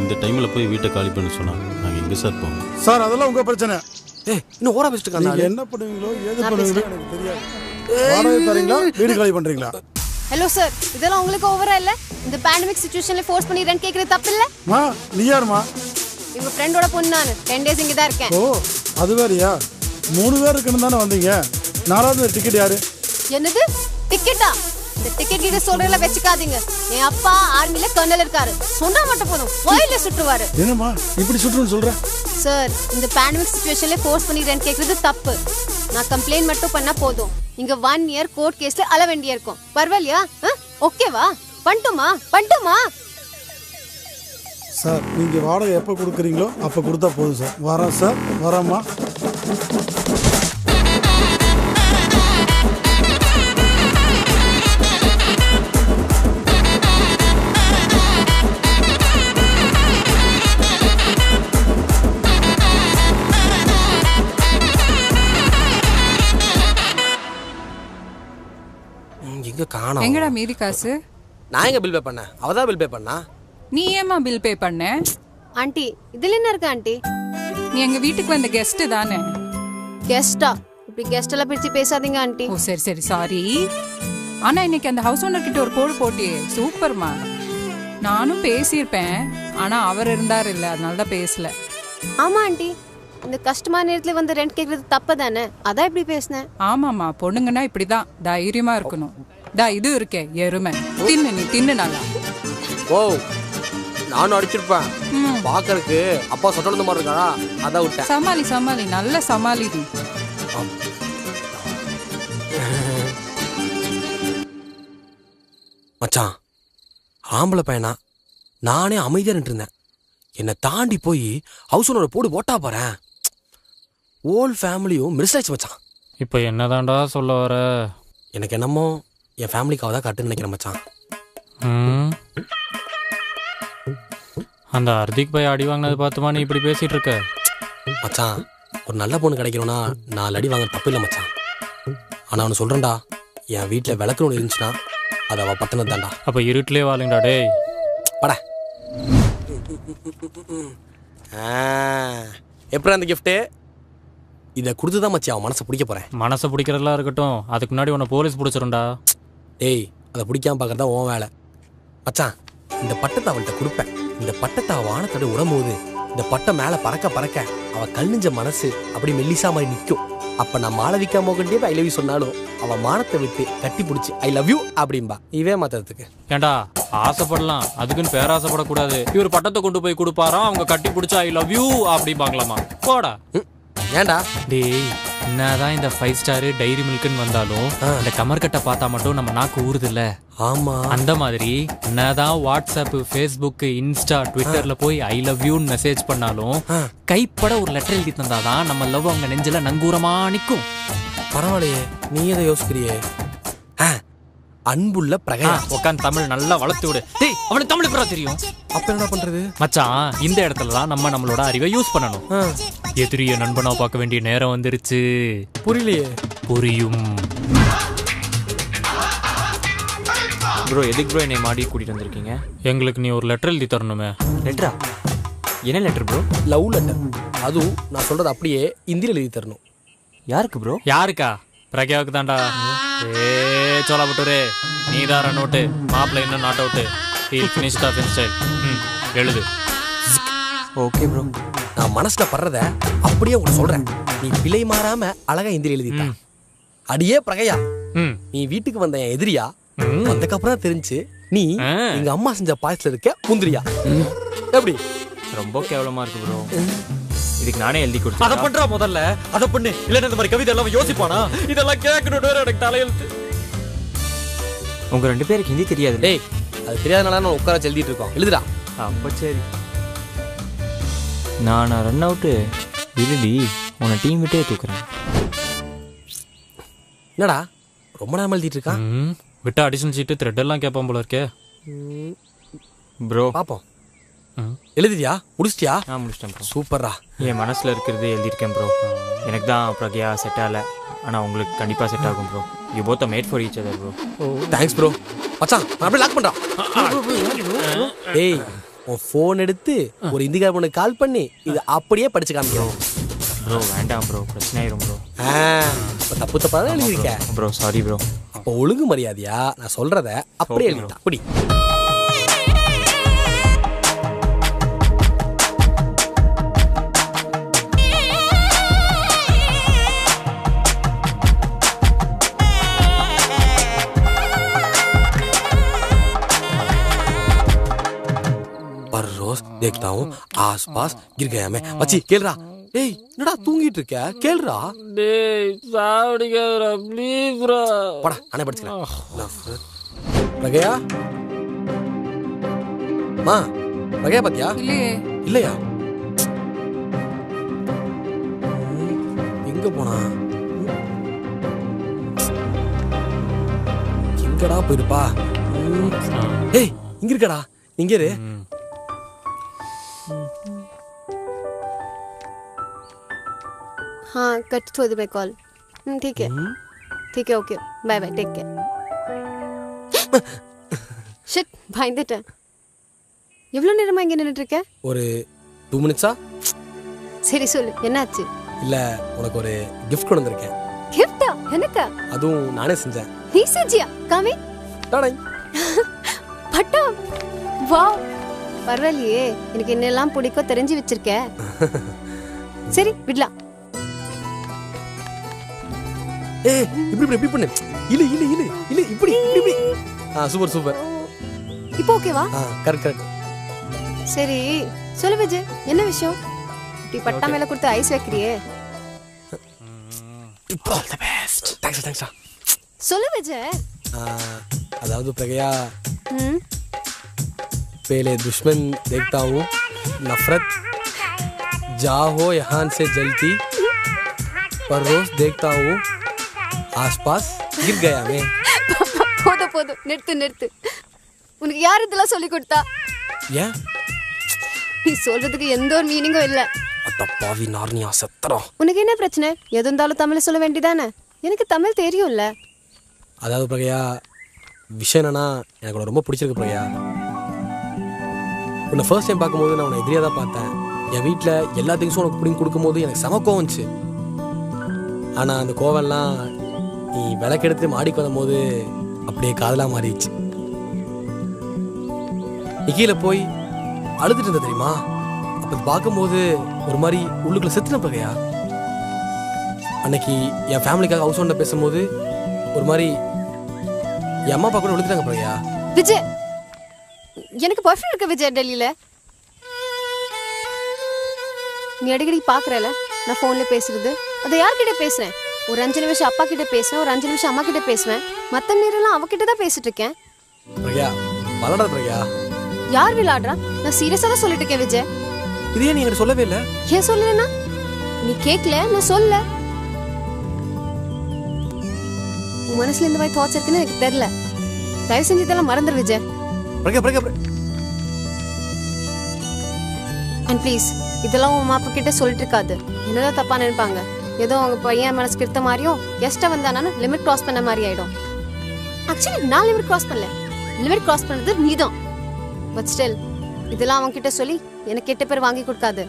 [SPEAKER 3] இந்த டைம்ல போய் வீட்டை காலி பண்ண சொன்னா நாங்கள் எங்கே சார் போவோம்?
[SPEAKER 21] சார் அதெல்லாம் உங்க பிரச்சனை.
[SPEAKER 2] இன்னும் ஓரா வச்சுட்டு
[SPEAKER 21] நீங்க என்ன பண்ணுவீங்களோ ஏது பண்ணுவீங்களோ எனக்கு தெரியாது. வாடகை தரீங்களா, வீடு காலி பண்றீங்களா?
[SPEAKER 12] ஹலோ சார், இதெல்லாம் உங்களுக்கு ஓவரா இல்ல? இந்த பேண்டமிக் சிச்சுவேஷன்ல ஃபோர்ஸ் பண்ணி ரெண்ட் கேக்குறது தப்பு இல்ல?
[SPEAKER 21] மா நீ யாருமா?
[SPEAKER 12] உங்க ஃப்ரெண்டோட பொண்ணு நானு. 10 days இங்க தான் இருக்கேன்.
[SPEAKER 21] ஓ அது வேறயா? 3 பேர் இருக்குன்னு தானே வந்தீங்க. 4வது டிக்கெட் யாரு?
[SPEAKER 12] என்னது டிக்கெட்டா? இந்த டிக்கெட் கிட்ட சொல்றல வெச்சுக்காதீங்க. என் அப்பா ஆர்மில கர்னல் இருக்காரு. சொன்னா மட்டும் போதும் வாயில சுட்டுவாரு.
[SPEAKER 21] என்னம்மா இப்படி சுட்டுன்னு சொல்ற?
[SPEAKER 12] சார் இந்த பேண்டமிக் சிச்சுவேஷன்ல ஃபோர்ஸ் பண்ணி ரெண்ட் கேக்குறது தப்பு. நான் கம்ப்ளைண்ட் மட்டும் பண்ணா போதும். இங்க 1 year கோர்ட் கேஸ்ல அல வேண்டிய இருக்கும். பரவாயில்லையா? ஓகேவா? பண்ணிட்டுமா?
[SPEAKER 21] சார் நீங்க வாடகை எப்போ கொடுக்குறீங்களோ அப்போ கொடுத்தா போதும் சார். வரேன் சார், வரேம்மா.
[SPEAKER 2] எங்க காணோம்?
[SPEAKER 4] எங்கடா மீதி காசு?
[SPEAKER 2] நான் எங்க பில் பே பண்ணேன்? அவதான் பில் பே பண்ணா.
[SPEAKER 4] நீ ஏமா பில் பே பண்ண?
[SPEAKER 12] ஆண்டி இதுல என்ன இருக்கு ஆண்டி?
[SPEAKER 4] நீ எங்க வீட்டுக்கு வந்த கெஸ்ட் தானே?
[SPEAKER 12] கெஸ்டா? இப்படி கெஸ்ட் எல்லாம் பிரிச்சு பேசாதீங்க ஆண்டி.
[SPEAKER 4] ஓ சரி சாரி. ஆனா இன்னைக்கு அந்த ஹவுஸ் ஓனர் கிட்ட ஒரு போடு போட்டியே, சூப்பர்மா. நானும் பேசியிருப்பேன், ஆனா அவர் இருந்தார் இல்ல, அதனால தான் பேசல.
[SPEAKER 12] ஆமா ஆண்டி, இந்த கஷ்டமான நேரத்துல வந்து ரெண்ட் கேக்குறது தப்பு தானே, அதான் இப்படி பேசினேன்.
[SPEAKER 4] ஆமாமா, பொண்ணுங்கன்னா இப்படிதான் தைரியமா இருக்கணும். இது இருக்கே எருமை, தின்னு நீ தின்னு நல்லா.
[SPEAKER 2] ஓ நானும் அடிச்சிருப்பேன். பாக்குறதுக்கு அப்பா சொட்ட மாதிரி இருக்கானா, அதான் விட்டேன்.
[SPEAKER 4] சமாளி சமாளி, நல்ல சமாளி நீ.
[SPEAKER 2] மச்சான் ஆம்பளை பையனா நானே அமைதியா நின்று இருந்தேன். என்னை தாண்டி போய் ஹவுஸ் ஓனரை போடு போட்டா போறேன். ஓல் ஃபேமிலியும் மிஸ் ஆயிடுச்சு மச்சான்.
[SPEAKER 6] இப்போ என்னதான்டா சொல்ல வர?
[SPEAKER 2] எனக்கு என்னமோ என் ஃபேமிலிக்காக தான் கட்டுன்னு நினைக்கிறேன் மச்சான்.
[SPEAKER 6] அந்த ஹர்திக் பை அடி வாங்கினது பார்த்துமா நீ இப்படி பேசிட்டு இருக்க?
[SPEAKER 2] மச்சான் ஒரு நல்ல பொண்ணு கிடைக்கணும்னா 4 அடி வாங்க தப்பு இல்லை மச்சான். ஆனால் அவனு சொல்கிறேன்டா, என் வீட்டில் விளக்கு ஒன்று இருந்துச்சுன்னா அதை அவள் பத்தினது தான்டா.
[SPEAKER 6] அப்போ இருட்டிலே வாழுங்கடா டேய்.
[SPEAKER 2] பட எப்படி அந்த கிஃப்ட்டு இதை கொடுத்து தான் மச்சி அவன் மனசை பிடிக்க போகிறேன்.
[SPEAKER 6] மனசை பிடிக்கிறதெல்லாம் இருக்கட்டும், அதுக்கு முன்னாடி உன்னை போலீஸ் பிடிச்சிரும்டா.
[SPEAKER 2] டேய் அதை பிடிக்காம பார்க்கறதா உன் வேலை மச்சான். இந்த பட்டத்தை அவள்கிட்ட கொடுப்பேன். இந்த பட்டத்தை அவள் வானத்தோட உடம்போது இந்த பட்டம் மேலே பறக்க பறக்க அவள் கல்லிஞ்ச மனசு அப்படி மெல்லிசா மாதிரி நிற்கும். அப்போ நான் மாளவிகா மோகன்டே ஐ லவ் யூ சொன்னாலும் அவள் மானத்தை விட்டு கட்டி பிடிச்சி ஐ லவ் யூ அப்படின்பா. இவே மாத்திரத்துக்கு
[SPEAKER 6] ஏண்டா ஆசைப்படலாம், அதுக்குன்னு பேராசைப்படக்கூடாது. இவர் பட்டத்தை கொண்டு போய் கொடுப்பாராம், அவங்க கட்டி பிடிச்சி ஐ லவ் யூ அப்படிம்பாங்களாமா. போடா.
[SPEAKER 2] ஏண்டா
[SPEAKER 6] டேய், என்னதான் இந்த 5 ஸ்டார் டைரி மில்க்னு வந்தாலும் இந்த கமர்கட்டை பார்த்தா மட்டும் நம்ம நாக்கு ஊறுது இல்ல?
[SPEAKER 2] ஆமா,
[SPEAKER 6] அந்த மாதிரி என்னதான் வாட்ஸ்அப், ஃபேஸ்புக், இன்ஸ்டா, ட்விட்டர்ல போய் ஐ லவ் யூன்னு மெசேஜ் பண்ணாலும் கைப்பட ஒரு லெட்டர் எழுதி தந்தாதான் நம்ம லவ் அவங்க நெஞ்சில நங்கூரமா நிக்கும்.
[SPEAKER 2] பரவாயில்லையே, நீ எதை யோசிக்கிறியே? அன்புள்ள பிரகையா
[SPEAKER 6] உட்காந்து தமிழ் நல்லா வளர்த்து விடு. டேய் அவனுக்கு தமிழ் புறா தெரியும்.
[SPEAKER 2] அப்ப என்ன பண்றது
[SPEAKER 6] மச்சான்? இந்த இடத்துல தான் நம்மளோட அறிவை யூஸ் பண்ணணும். எதிரிய நண்பனா பார்க்க வேண்டிய நேரம் வந்துருச்சு.
[SPEAKER 2] புரியலையே.
[SPEAKER 6] புரியும்
[SPEAKER 18] ப்ரோ. எதுக்கு ப்ரோ என்னை மாடி கூட்டிட்டு வந்திருக்கீங்க?
[SPEAKER 6] எங்களுக்கு நீ ஒரு லெட்டர் எழுதி தரணுமே.
[SPEAKER 18] லெட்டரா? என்ன லெட்டர் ப்ரோ?
[SPEAKER 2] Love letter. அதுவும் நான் சொல்றது அப்படியே இந்தியில எழுதி தரணும்.
[SPEAKER 18] யாருக்கு ப்ரோ?
[SPEAKER 6] யாருக்கா? பிரக்யாவுக்கு தான்டா. சோலா பட்டூரே, நீதார நோட்டு, மாப்பிள்ளை இன்னும் not out, finished off in style. எழுது.
[SPEAKER 18] Okay bro.
[SPEAKER 2] நான் மனசுல படுறத அப்படியே உங்களுக்கு சொல்றேன். நீ பிழை மாறாம அழகா இந்தியில எழுதிட்ட. அடியே பிரகையா, நீ வீட்டுக்கு வந்த என் எதிரியா? அதுக்கப்புறம் தான் தெரிஞ்சு நீ எங்க அம்மா செஞ்ச பாயசத்துல இருக்க முந்திரியா. எப்படி?
[SPEAKER 18] ரொம்ப கேவலமா இருக்கு ப்ரோ. இதுக்கு நானே எழுதி கொடுத்தேன்.
[SPEAKER 6] அத பண்றா முதல்ல, அத பண்ணு. இல்ல இந்த மாதிரி கவிதை எல்லாம் யோசிப்பானா? இதெல்லாம் கேட்கணும் எனக்கு தலையெழுத்து.
[SPEAKER 18] உங்க 2 பேருக்கு ஹிந்தி தெரியாது?
[SPEAKER 2] டேய் அது தெரியாதனால நான் உட்கார எழுதிட்டு இருக்கோம். எழுதுடா.
[SPEAKER 18] அப்ப சரி. நான் ரன் அவுட்டு இருடி, உன்னை டீம் விட்டே தூக்குறேன்.
[SPEAKER 2] என்னடா ரொம்ப நேரம் எழுதிட்டு இருக்கான்?
[SPEAKER 6] விட்டா அடிஷனல் சீட்டு த்ரெட் எல்லாம் கேட்பான் போல இருக்கே.
[SPEAKER 18] ப்ரோ
[SPEAKER 2] பாப்போம். எழுதிட்டியா? முடிச்சிட்டியா?
[SPEAKER 18] முடிச்சிட்டேன் ப்ரோ.
[SPEAKER 2] சூப்பர்ரா.
[SPEAKER 18] என் மனசுல இருக்கிறது எழுதியிருக்கேன் ப்ரோ. எனக்கு தான் பிரக்யா செட் ஆகல, ஆனா உங்களுக்கு கண்டிப்பா செட் ஆகும் bro. You both made for each other bro.
[SPEAKER 2] Thanks bro. மச்சான் நான் அப்படியே லாக் பண்றேன். ஏய் உன் ஃபோன் எடுத்து ஒரு இந்திக்கார பொண்ணுக்கு கால் பண்ணி இது அப்படியே படிச்சு காமிக்கிறோம்.
[SPEAKER 18] ப்ரோ வேண்டாம் ப்ரோ, பிரச்சனை ஆயிரும் ப்ரோ.
[SPEAKER 2] தப்பு தப்பா தான் எழுதியிருக்கேன்
[SPEAKER 18] ப்ரோ. Sorry bro.
[SPEAKER 2] அப்போ ஒழுங்கு மரியாதையா நான் சொல்றத அப்படியே எழுதிட்டா. அப்படி देखता हूँ आस पास गिर गया मैं. மச்சி கேளுடா. டேய் என்னடா தூங்கிட்டு இருக்க? கேளுடா.
[SPEAKER 6] டேய் சாவடிக்காதடா ப்ளீஸ் ப்ரோ.
[SPEAKER 2] போடா நானே படிச்சுக்கிறேன். பிரகையா மா, பிரகையா பாத்தியா?
[SPEAKER 4] இல்லையே.
[SPEAKER 2] இல்லையா? எங்க போனா? எங்கடா போயிருப்பா? ஏய் இங்க இருக்கடா. இங்க இரு.
[SPEAKER 12] हाँ कट थोड़ी देर में कॉल. ठीक है okay bye bye take care. Shit பயந்துட்டேன். எவ்வளவு நேரமா இங்க நின்னுட்டு இருக்க?
[SPEAKER 2] ஒரு 2 மினிட்ஸா?
[SPEAKER 12] சரி சொல்லு என்னாச்சு?
[SPEAKER 2] இல்ல உனக்கு ஒரு gift கொண்டு வந்திருக்கேன்.
[SPEAKER 12] கிஃப்டா? எனக்கு?
[SPEAKER 2] அதுவும் நானே செஞ்சேன்.
[SPEAKER 12] நீ செஞ்சியா? காமி.
[SPEAKER 2] டாடை.
[SPEAKER 12] பட்டம். வாவ். பரவாயில்லையே, எனக்கு என்னெல்லாம் பிடிக்கும் தெரிஞ்சு வச்சிருக்க. சரி விடலாம்.
[SPEAKER 2] ஏய் இப்படி பண்ணு. இல்ல இப்படி சூப்பர் சூப்பர்.
[SPEAKER 12] இப்போ ஓகேவா?
[SPEAKER 2] கரெக்ட்.
[SPEAKER 12] சரி சொல்லு விஜய், என்ன விஷயம்? இப்படி பட்டா மேல கொடுத்து ஐஸ் வைக்கிறியே.
[SPEAKER 2] All the best. தேங்க்ஸ்.
[SPEAKER 12] சொல்லு விஜய்.
[SPEAKER 2] अदावद प्रज्ञा पहले दुश्मन देखता हूँ नफरत जा हो यहाँ से जलती पर रोज देखता हूँ आसपास गिर गया मैं.
[SPEAKER 12] போதும் நிறுத்து. உனக்கு யார் இதெல்லாம் சொல்லி கொடுத்தா?
[SPEAKER 2] ஏன்
[SPEAKER 12] நீ சொல்றதுக்கு எந்த ஒரு மீனிங்கும் இல்ல.
[SPEAKER 2] அடப்பாவி நார்னியா செத்தறோம்.
[SPEAKER 12] உனக்கு என்ன பிரச்சனை? எது இருந்தாலும் தமிழ்ல சொல்ல வேண்டியதானே? எனக்கு தமிழ் தெரியும்ல.
[SPEAKER 2] அதாவது பிரகையா விஷயம் என்னன்னா எனக்கு உன்னை ரொம்ப பிடிச்சிருக்கு பிரகையா. உன்னை ஃபர்ஸ்ட் டைம் பார்க்கும்போது நான் உன்னை எதிரியாக தான் பார்த்தேன். என் வீட்டில் எல்லா திங்ஸும் உனக்கு பிடிங்கி கொடுக்கும்போது எனக்கு செம கோவம் வந்துச்சு. ஆனால் அந்த கோவம்லாம் நீ விளக்கெடுத்து மாடிக்கு வந்தபோது அப்படியே காதலாக மாறிடுச்சு. நீ கீழே போய் அழுதுட்டு இருந்த தெரியுமா? அப்போ பார்க்கும்போது ஒரு மாதிரி உள்ளுக்குள்ள செத்துன பிரகையா. அன்னைக்கு என் ஃபேமிலிக்காக ஹவுஸ் ஓனர் பேசும்போது ஒரு மாதிரி என் அம்மா அப்பா கூட விழுந்துட்டாங்க பிரகையா.
[SPEAKER 12] விஜய், எனக்கு பாய் ஃப்ரெண்ட் இருக்கு விஜய் டெல்லியில. நீ அடிக்கடி பாக்குறல நான் போன்ல பேசுறது. அதை யார்கிட்ட பேசுறேன்? ஒரு 5 நிமிஷம் அப்பா கிட்ட பேசுவேன், ஒரு 5 நிமிஷம் அம்மா கிட்ட பேசுவேன். மத்த நேரம்லாம் அவகிட்ட தான் பேசிட்டு இருக்கேன்.
[SPEAKER 2] பிரகையா விளாடாத பிரகையா.
[SPEAKER 12] யார் விளையாடுறா? நான் சீரியஸா தான் சொல்லிட்டு இருக்கேன் விஜய்.
[SPEAKER 2] இதே நீ என்கிட்ட சொல்லவே இல்லை.
[SPEAKER 12] ஏன் சொல்லலன்னா? நீ கேட்கல, நான் சொல்ல. உன் மனசுல இந்த மாதிரி தாட்ஸ் இருக்குன்னு எனக்கு தெரியல. தயவு செஞ்சு இதெல்லாம் மறந்துரு விஜய். அண்ட் ப்ளீஸ் இதெல்லாம் உன் அம்மா அப்பா கிட்ட சொல்லிட்டு இருக்காது. என்னதான் தப்பா நினைப்பாங்க. ஏதோ அவங்க பையன் மனசுக்கு இருந்த மாதிரியும் கெஸ்ட்டை வந்தானா லிமிட் கிராஸ் பண்ண மாதிரி ஆயிடும். ஆக்சுவலி நான் லிமிட் கிராஸ் பண்ணல. லிமிட் கிராஸ் பண்ணது நீதான். பட் ஸ்டில் இதெல்லாம் அவங்க கிட்ட சொல்லி எனக்கு கெட்ட பேர் வாங்கி கொடுக்காது.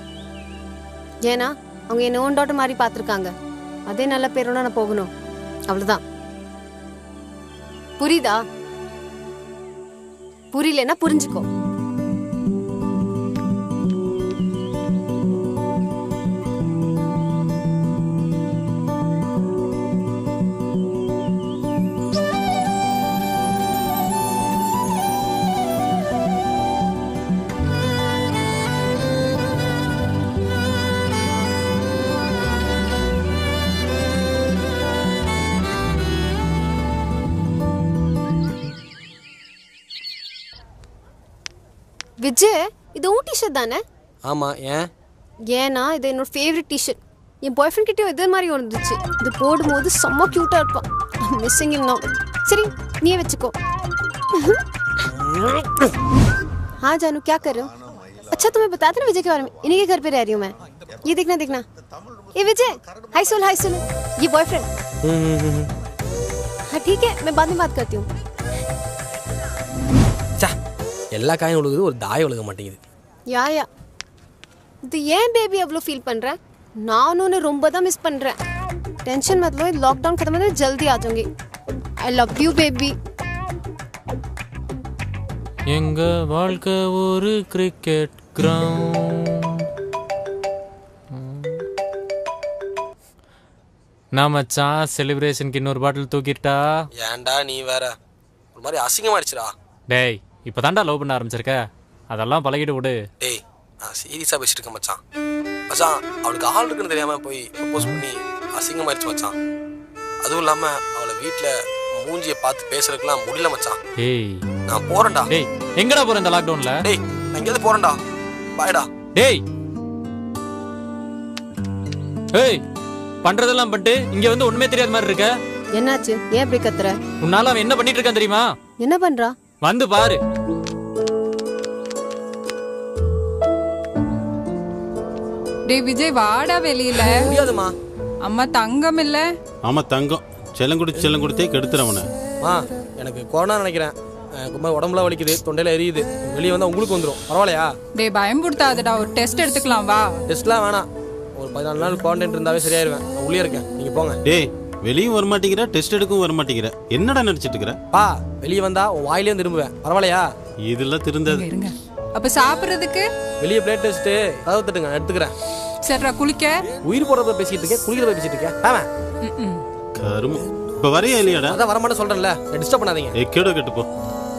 [SPEAKER 12] ஏன்னா அவங்க என்ன ஓன் டாட்டர் மாதிரி பார்த்துருக்காங்க. அதே நல்ல பேரோட நான் போகணும். அவ்வளவுதான். புரியுதா? புரியலன்னா புரிஞ்சுக்கோ. விஜய், இது உன் டிஷர்ட் தானே?
[SPEAKER 2] ஆமா. ஏன்?
[SPEAKER 12] ஏன்னா இது என்னோட ஃபேவரட் டிஷர்ட். என் பாய் ஃப்ரெண்ட் கிட்ட இதே மாதிரி இருந்துச்சு. இது போடும்போது செம்ம கியூட்டா இருப்பான். மிஸ்ஸிங் ஹிம் நவ. சரி நீயே வச்சுக்கோ. हाँ जानू क्या कर रहे हो? अच्छा तुम्हें बताते ना विजय के बारे में. इन्हीं के घर पे रह रही हूँ मैं. ये देखना. ये विजय, हाय सोल. ये बॉयफ्रेंड. हाँ ठीक है, मैं बाद में बात करती हूँ.
[SPEAKER 2] எல்லா காயும் ஒழுகுது, ஒரு தாய் ஒழுக மாட்டேங்குது.
[SPEAKER 12] யா இது ஏன் பேபி அவ்வளோ ஃபீல் பண்ற? நான் உன்னை ரொம்ப தான் மிஸ் பண்றேன். टेंशन मत लो, लॉकडाउन खत्म होने जल्दी आ जाऊंगी. I love you baby.
[SPEAKER 6] எங்க வாழ்க்கை ஒரு கிரிக்கெட் கிரவுண்ட். நான் மச்சான் செலிப்ரேஷனுக்கு இன்னொரு பாட்டில் தூக்கிட்டா.
[SPEAKER 2] ஏன்டா நீ வேற ஒரு மாதிரி அசிங்கமாயிடுச்சுடா.
[SPEAKER 6] டேய் இப்போதான்டா லவ் பண்ண ஆரம்பிச்சிருக்க, அதெல்லாம் பழகிட்டு விடு.
[SPEAKER 2] டேய் நான் சீரியஸாக பேசிட்டு இருக்கேன் மச்சான். அவளுக்கு ஆள் இருக்குன்னு தெரியாம போய் ப்ரப்போஸ் பண்ணி அசிங்கமாயிடுச்சு மச்சான். அதுவும் இல்லாம அவளை வீட்டில் மூஞ்சியை பார்த்து பேசுறதுக்குலாம் முடியல மச்சான்.
[SPEAKER 6] டேய்
[SPEAKER 2] நான் போறேன்டா.
[SPEAKER 6] டேய் எங்கடா போற இந்த லாக்டவுன்ல?
[SPEAKER 2] டேய் நான் எங்கேயாவது போறேன்டா. பாய்டா.
[SPEAKER 6] டேய் ஏய் பண்றதெல்லாம் பண்ணிட்டு இங்க வந்து ஒண்ணுமே தெரியாத மாதிரி இருக்க.
[SPEAKER 12] என்னாச்சு? ஏன் இப்படி கத்துற?
[SPEAKER 6] உன்னால அவன் என்ன பண்ணிட்டு இருக்கான் தெரியுமா?
[SPEAKER 12] என்ன பண்றா?
[SPEAKER 6] வந்து பாரு.
[SPEAKER 4] டேய் விஜய் வாடா வெளியில.
[SPEAKER 2] முடியாதுமா.
[SPEAKER 4] அம்மா தங்கம் இல்ல.
[SPEAKER 3] ஆமா தங்கம். செல்லம் கொடுத்தே கெடுத்துறவன.
[SPEAKER 2] எனக்கு கொரோனா நினைக்கிறேன். ரொம்ப உடம்புல வலிக்குது, தொண்டையில எரியுது. வெளியே வந்தா உங்களுக்கு வந்துடும். பரவாயில்லையா?
[SPEAKER 4] டேய் பயம் கொடுத்தாதடா, ஒரு டெஸ்ட் எடுத்துக்கலாம் வா.
[SPEAKER 2] டெஸ்ட்லாம் வேணாம். ஒரு 14 நாள் குவாரண்டைன் இருந்தாவே சரியாயிருவேன். நான் உள்ளே இருக்கேன், நீங்க போங்க.
[SPEAKER 3] டேய் வெளியும் வர மாட்டேங்கிற, டெஸ்ட் எடுக்கவும் வர மாட்டேங்கிற. என்னடா நினைச்சிட்டு இருக்கற?
[SPEAKER 2] வெளியே வந்தா உன் வாயிலே திரும்புவேன். பரவாயில்லையா?
[SPEAKER 3] இதெல்லாம் திருந்தாது.
[SPEAKER 4] அப்ப சாப்பிடுறதுக்கு
[SPEAKER 2] வெளியே பிளேட் டெஸ்ட் கதவு தட்டுங்க, எடுத்துக்கிறேன்.
[SPEAKER 4] சரிடா குளிக்க.
[SPEAKER 2] உயிர் போறத பேசிட்டு இருக்கேன், குளிக்கிறத பேசிட்டு இருக்கேன். ஆமா
[SPEAKER 3] கரும. இப்ப வரையா இல்லையாடா?
[SPEAKER 2] அதான் வரமாட்டேன்னு சொல்றேன்ல, டிஸ்டர்ப் பண்ணாதீங்க.
[SPEAKER 3] கேடு கெட்டு போ.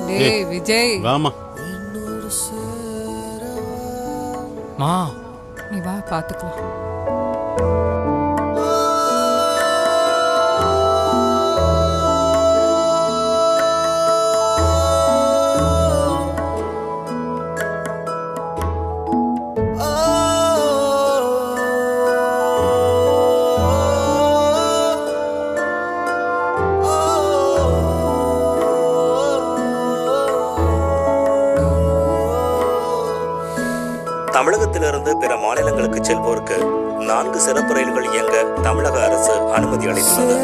[SPEAKER 4] டேய் விஜய்
[SPEAKER 3] வாமா.
[SPEAKER 6] மா
[SPEAKER 4] நீ வா பாத்துக்கலாம்.
[SPEAKER 8] தமிழகத்திலிருந்து பிற மாநிலங்களுக்கு செல்வோருக்கு 4 சிறப்பு ரயில்கள் இயங்க தமிழக அரசு அனுமதி அளித்துள்ளது.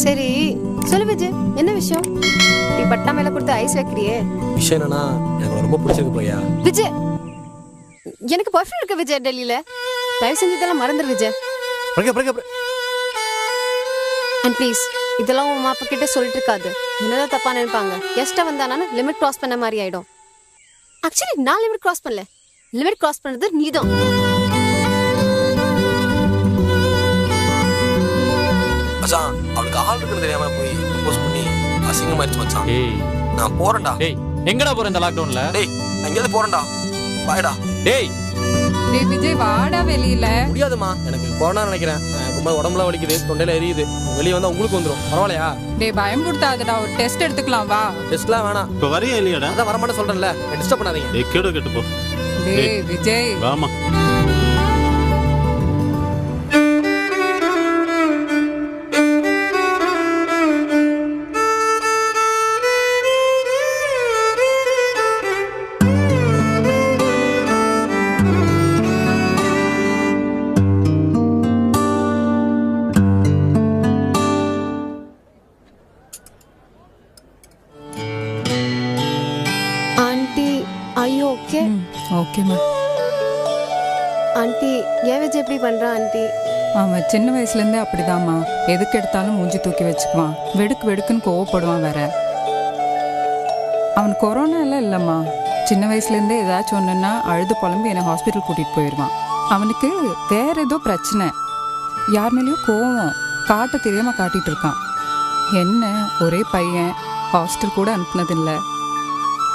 [SPEAKER 12] சரி சொல்லு விஜய், என்ன விஷயம்? நீ பட்டா மேல கொடுத்து ஐஸ் வைக்கிறியே.
[SPEAKER 2] விஷயம் என்னன்னா, எனக்கு ரொம்ப பிடிச்சிருக்கு பிரியா.
[SPEAKER 12] விஜய், எனக்கு பாய் ஃப்ரெண்ட் இருக்கு விஜய் டெல்லியில. தயவு செஞ்சு இதெல்லாம் மறந்துரு விஜய். அண்ட் ப்ளீஸ் இதெல்லாம் உன் அப்பா கிட்ட சொல்லிட்டு இருக்காது. என்னதான் தப்பா நினைப்பாங்க. கெஸ்ட்டா வந்தானா லிமிட் கிராஸ் பண்ண மாதிரி ஆயிடும். ஆக்சுவலி நான் லிமிட் கிராஸ் பண்ணல, லிமிட் கிராஸ் பண்ணது நீதான்.
[SPEAKER 2] மச்சான், அவளுக்கு ஆள் இருக்குன்னு தெரியாம போய் ப்ரோபோஸ் பண்ணி அசிங்கமாயிருச்சு மச்சான். நான் போறேன்டா.
[SPEAKER 6] டேய் எங்கடா போற இந்த லாக்டவுன்ல?
[SPEAKER 2] டேய் நான் எங்கேயாவது போறேன்டா. பாய்டா.
[SPEAKER 6] டேய்
[SPEAKER 4] டேய் விஜய் வாடா வெளியில.
[SPEAKER 2] முடியாதுமா, எனக்கு கொரோனா நினைக்கிறேன். ரொம்ப உடம்புல வலிக்குது, தொண்டையில எரியுது. வெளியே வந்தா உங்களுக்கு வந்துடும். பரவாயில்லையா?
[SPEAKER 4] டேய் பயம் கொடுத்தாதடா, ஒரு டெஸ்ட் எடுத்துக்கலாம் வா.
[SPEAKER 2] டெஸ்ட்லாம் வேணாம்.
[SPEAKER 3] இப்ப வரையா இல்லையாடா?
[SPEAKER 2] அதான் வரமாட்டேன்னு சொல்றேன்ல, டிஸ்டர்ப் பண்ணாதீங்க.
[SPEAKER 3] கேடு கெட்டு போ.
[SPEAKER 4] டேய் விஜய்
[SPEAKER 3] வாமா.
[SPEAKER 4] ஓகேம்மா.
[SPEAKER 12] ஆண்டி ஏன் விஜய் எப்படி பண்றான் ஆண்டி?
[SPEAKER 4] அவன் சின்ன வயசுலேருந்தே அப்படிதாம்மா. எதுக்கு எடுத்தாலும் மூஞ்சி தூக்கி வச்சுக்குவான். வெடுக்கு வெடுக்குன்னு கோவப்படுவான் வேற. அவன் கொரோனா எல்லாம் இல்லைம்மா. சின்ன வயசுலேருந்தே ஏதாச்சும் ஒன்றுன்னா அழுது புலம்பி என்னை ஹாஸ்பிட்டல் கூட்டிகிட்டு போயிடுவான். அவனுக்கு வேற ஏதோ பிரச்சனை, யார் மேலேயும் கோவம் காட்ட தெரியாமல் காட்டிகிட்டு இருக்கான். என்ன ஒரே பையன், ஹாஸ்டல் கூட அனுப்புனதில்லை,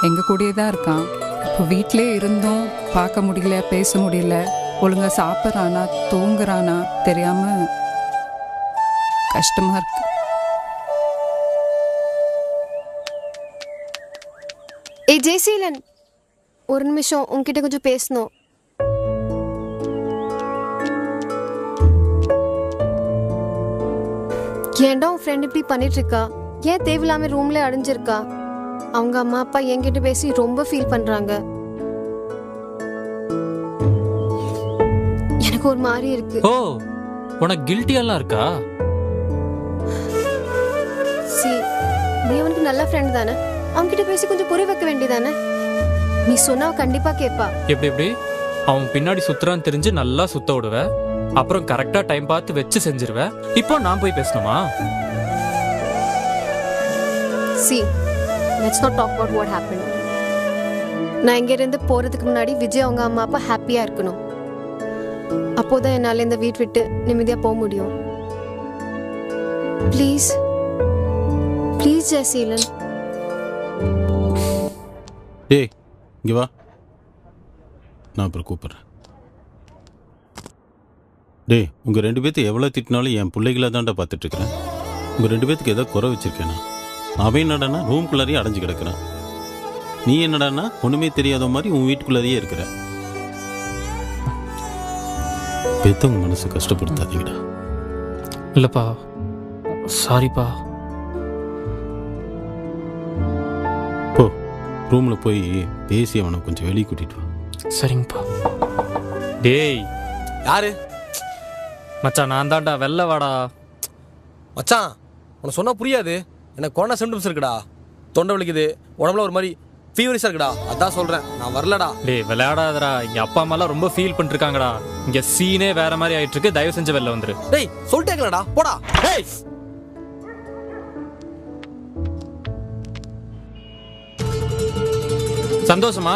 [SPEAKER 4] எங்கள் கூடயே தான் இருக்கான். இப்போ வீட்டிலே இருந்தும் பார்க்க முடியல, பேச முடியல, ஒழுங்கா சாப்பிட்றானா தூங்குறானா தெரியாம கஷ்டமா இருக்கு.
[SPEAKER 12] ஏய் ஜெய்சீலன், ஒரு நிமிஷம் உன்கிட்ட கொஞ்சம் பேசணும். ஏன்டா உன் ஃப்ரெண்ட் இப்படி பண்ணிட்டு இருக்கா? ஏன் தேவையில்லாம ரூம்ல அடைஞ்சிருக்கா? அவங்க அம்மா அப்பா என்கிட்ட பேசி ரொம்ப ஃபீல் பண்றாங்க. எனக்கு ஒரு மாதிரி இருக்கு.
[SPEAKER 6] ஓ, உனக்கு கில்ட்டியெல்லாம் இருக்கா?
[SPEAKER 12] சி, நீ அவனுக்கு நல்ல ஃப்ரெண்ட் தானே, அவன்கிட்ட பேசி கொஞ்சம் புரிய வைக்க வேண்டியதானே? நீ சொன்னா கண்டிப்பா கேட்பா.
[SPEAKER 6] எப்படி எப்படி அவன் பின்னாடி சுத்துறான்னு தெரிஞ்சு நல்லா சுத்த விடுவ, அப்புறம் கரெக்டா டைம் பார்த்து வச்சு செஞ்சிருவ. இப்போ நான் போய் பேசணுமா?
[SPEAKER 12] C, let's not talk about what happened. நான் இங்க இருந்து போறதுக்கு முன்னாடி விஜய் அவங்க அம்மா அப்பா ஹாப்பியா இருக்கணும். அப்போதான் என்னால இந்த வீட்டு விட்டு நிம்மதியா போக முடியும். Please please Jayaseelan.
[SPEAKER 3] டேய் இங்க வா, நான் அப்புறம் கூப்பிடுறேன். டேய், உங்க 2 பேர்த்து எவ்வளோ திட்டினாலும் என் பிள்ளைகளை தான்டா பார்த்துட்டு இருக்கிறேன். உங்க 2 பேர்த்துக்கு ஏதோ குறை வச்சிருக்கேனா? அவன் என்னடானா ரூம்குள்ளாரையே அடைஞ்சு கிடக்குறான். நீ என்னடானா ஒண்ணுமே தெரியாத மாதிரி உன் வீட்டுக்குள்ளாரையே இருக்கிற. பெத்தவங்க மனசு கஷ்டப்படுத்தாதீங்கடா.
[SPEAKER 6] இல்லப்பா, சாரிப்பா.
[SPEAKER 3] போ, ரூம்ல போய் பேசி அவனை கொஞ்சம் வெளியே கூட்டிட்டு வா.
[SPEAKER 6] சரிங்கப்பா. டேய்
[SPEAKER 2] யாரு?
[SPEAKER 6] மச்சான் நான் தான்டா. வெளில வாடா
[SPEAKER 2] மச்சான். உனக்கு சொன்னா புரியாது. எனக்கு கொரோனா சிம்டம்ஸ் இருக்குடா. தொண்டை வலிக்குது, உடம்புல ஒரு மாதிரி ஃபீவரிஷா இருக்குடா, அதான் சொல்றேன். நான் வரலடா.
[SPEAKER 6] டேய் விளையாடாதடா, இங்க அப்பா அம்மாலாம் ரொம்ப ஃபீல் பண்ணிருக்காங்கடா. இங்க சீனே வேற மாதிரி ஆயிட்டு இருக்கு. தயவு செஞ்சு வெளில வந்துரு.
[SPEAKER 2] டேய் சொல்லிட்டேங்களடா, போடா.
[SPEAKER 6] டேய் சந்தோஷமா?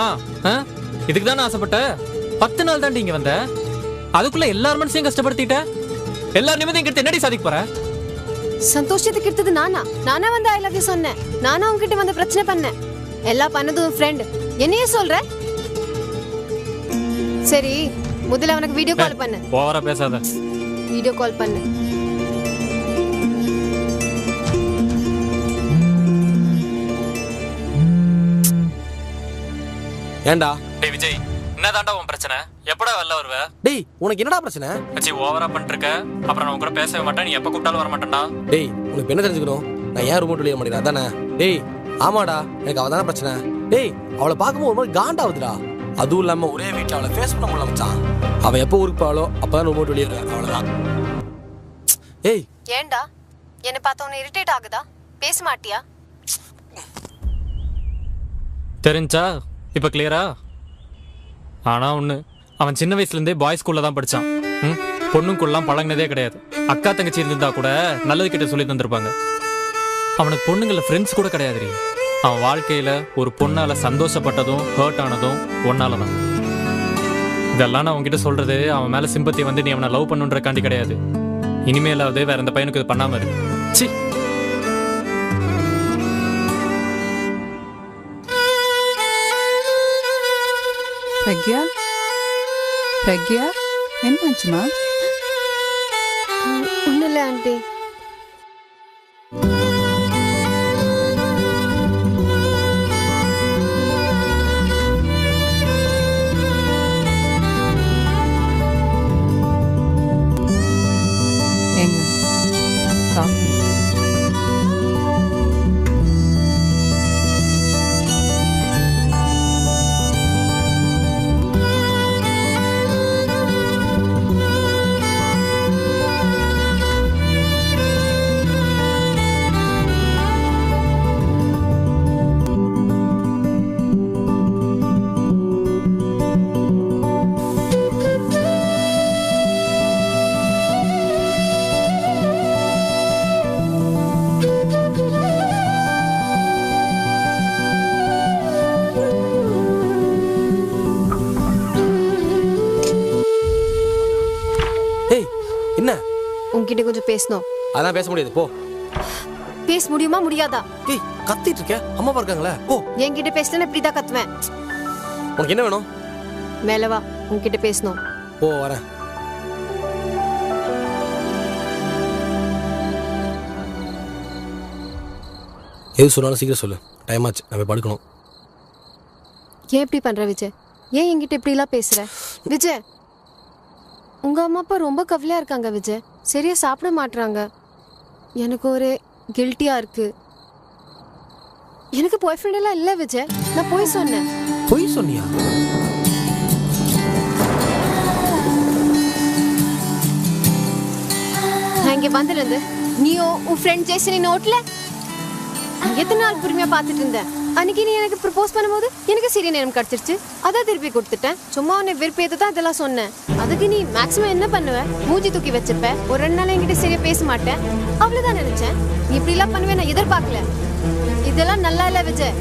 [SPEAKER 6] இதுக்கு தானே ஆசைப்பட்ட? 10 நாள் தாண்டி இங்க வந்த, அதுக்குள்ள எல்லார் மனசையும் கஷ்டப்படுத்திட்ட. எல்லார் நிமிடம் இங்க என்னடி சாதிக்க போற?
[SPEAKER 12] சந்தோஷத்துக்கு எடுத்தது நானா வந்து ஐ லவ் யூ சொன்னேன். நானா உங்ககிட்ட வந்து பிரச்சனை பண்ணேன். எல்லாம் பண்ணது உன் ஃப்ரெண்ட். என்னையே சொல்ற? சரி முதல்ல அவனுக்கு வீடியோ கால் பண்ணு.
[SPEAKER 6] ஓவரா பேசாத.
[SPEAKER 12] வீடியோ கால் பண்ணு.
[SPEAKER 2] ஏண்டா?
[SPEAKER 6] டேய் விஜய், என்னதாண்டா உன் பிரச்சனை? எப்படா வெளில வருவ?
[SPEAKER 2] டேய் உனக்கு என்னடா பிரச்சனை?
[SPEAKER 6] மச்சி ஓவரா பண்ணிருக்க. அப்புறம் நான் உன் கூட பேசவே மாட்டேன். நீ எப்ப கூப்பிட்டாலும் வர மாட்டேன்டா.
[SPEAKER 2] டேய் உனக்கு என்ன தெரிஞ்சுக்கணும்? நான் ஏன் ரூம் விட்டு வெளியே மாட்டேன் அதானே? டேய் ஆமாடா, எனக்கு அவ தானே பிரச்சனை. டேய் அவளை பார்க்கும்போது ஒரு மாதிரி காண்டாவுதுடா. அதுவும் இல்லாம ஒரே வீட்டில் அவளை ஃபேஸ் பண்ண முடியல மச்சான். அவன் எப்போ ஊருக்கு போவாளோ அப்பதான் ரூம் விட்டு வெளியே வருவேன். அவ்வளோதான். ஏய்
[SPEAKER 12] ஏண்டா என்ன பார்த்த உன்னை இரிட்டேட் ஆகுதா? பேச மாட்டியா?
[SPEAKER 6] தெரிஞ்சா இப்ப கிளியரா? ஆனா ஒண்ணு, அவன் சின்ன வயசுல இருந்தே பாய்ஸ் ஸ்கூல்ல தான் படிச்சான். பொண்ணுக்குள்ளலாம் பழகினதே கிடையாது. அக்கா தங்கச்சி இருந்திருந்தா கூட நல்லது கிட்ட சொல்லி தந்திருப்பாங்க. அவனுக்கு பொண்ணுங்கள ஃப்ரெண்ட்ஸ் கூட கிடையாது. அவன் வாழ்க்கையில ஒரு பொண்ணால சந்தோஷப்பட்டதும் ஹர்ட் ஆனதும் ஒன்னாலதான். இதெல்லாம் நான் உன்கிட்ட சொல்றது அவன் மேல சிம்பத்தி வந்து நீ அவனை லவ் பண்ணுன்றக்காண்டி கிடையாது. இனிமேலாவது வேற எந்த பையனுக்கு இது பண்ணாம இரு. சி
[SPEAKER 4] பிரக்யா, பிரக்யா என்னாச்சுமா?
[SPEAKER 12] ஒன்றும் இல்லை ஆண்டி.
[SPEAKER 4] எங்க சாப்பிடு.
[SPEAKER 12] உன்கிட்ட கொஞ்சம் பேசணும்.
[SPEAKER 2] அதான் பேச முடியாது, போ.
[SPEAKER 12] பேச முடியுமா முடியாதா?
[SPEAKER 2] ஏய் கத்திட்டு இருக்க, அம்மா இருக்காங்களே, போ.
[SPEAKER 12] என்கிட்ட பேசினா இப்படிதான் கத்துவேன்.
[SPEAKER 2] உனக்கு என்ன வேணும்?
[SPEAKER 12] மேல வா, உன்கிட்ட பேசணும்.
[SPEAKER 2] போ வரேன். எது சொன்னாலும் சீக்கிரம் சொல்லு, டைம் ஆச்சு, நம்ம படுக்கணும்.
[SPEAKER 12] ஏன் இப்படி பண்ற விஜய்? ஏன் என்கிட்ட இப்படிலாம் பேசுற விஜய்? உங்க அம்மா அப்பா ரொம்ப கவலையா இருக்காங்க விஜய். சரியா சாப்பிட மாட்றாங்க. எனக்கு ஒரு கில்ட்டியா இருக்கு. எனக்கு பாய் ஃப்ரெண்ட் எல்லாம் இல்ல விஜய். நான் போய் சொன்னேன்.
[SPEAKER 2] போய் சொன்னியா?
[SPEAKER 12] நான் இங்க வந்திருந்து நீயோ உன் ஃப்ரெண்ட் ஜெய்சனி நோட்ல எத்தனை நாள் பொறுமையா பார்த்துட்டு இருந்தேன். அன்னைக்கு நீ எனக்கு ப்ரப்போஸ் பண்ணும்போது எனக்கு சீரிய நேரம் கிடைச்சிருச்சு. அதான் திருப்பி கொடுத்துட்டேன். சும்மா உன்னை வெறுப்பேத்து தான் இதெல்லாம் சொன்னேன். அதுக்கு நீ மேக்ஸிமம் என்ன பண்ணுவ? மூஞ்சி தூக்கி வச்சிருப்ப. ஒரு 2 நாள் என்கிட்ட சரியா பேச மாட்டேன். அவ்வளவுதான் நினைச்சேன். நீ இப்படி எல்லாம் பண்ணுவேன் நான் எதிர்பார்க்கல. இதெல்லாம் நல்லா இல்ல விஜய்.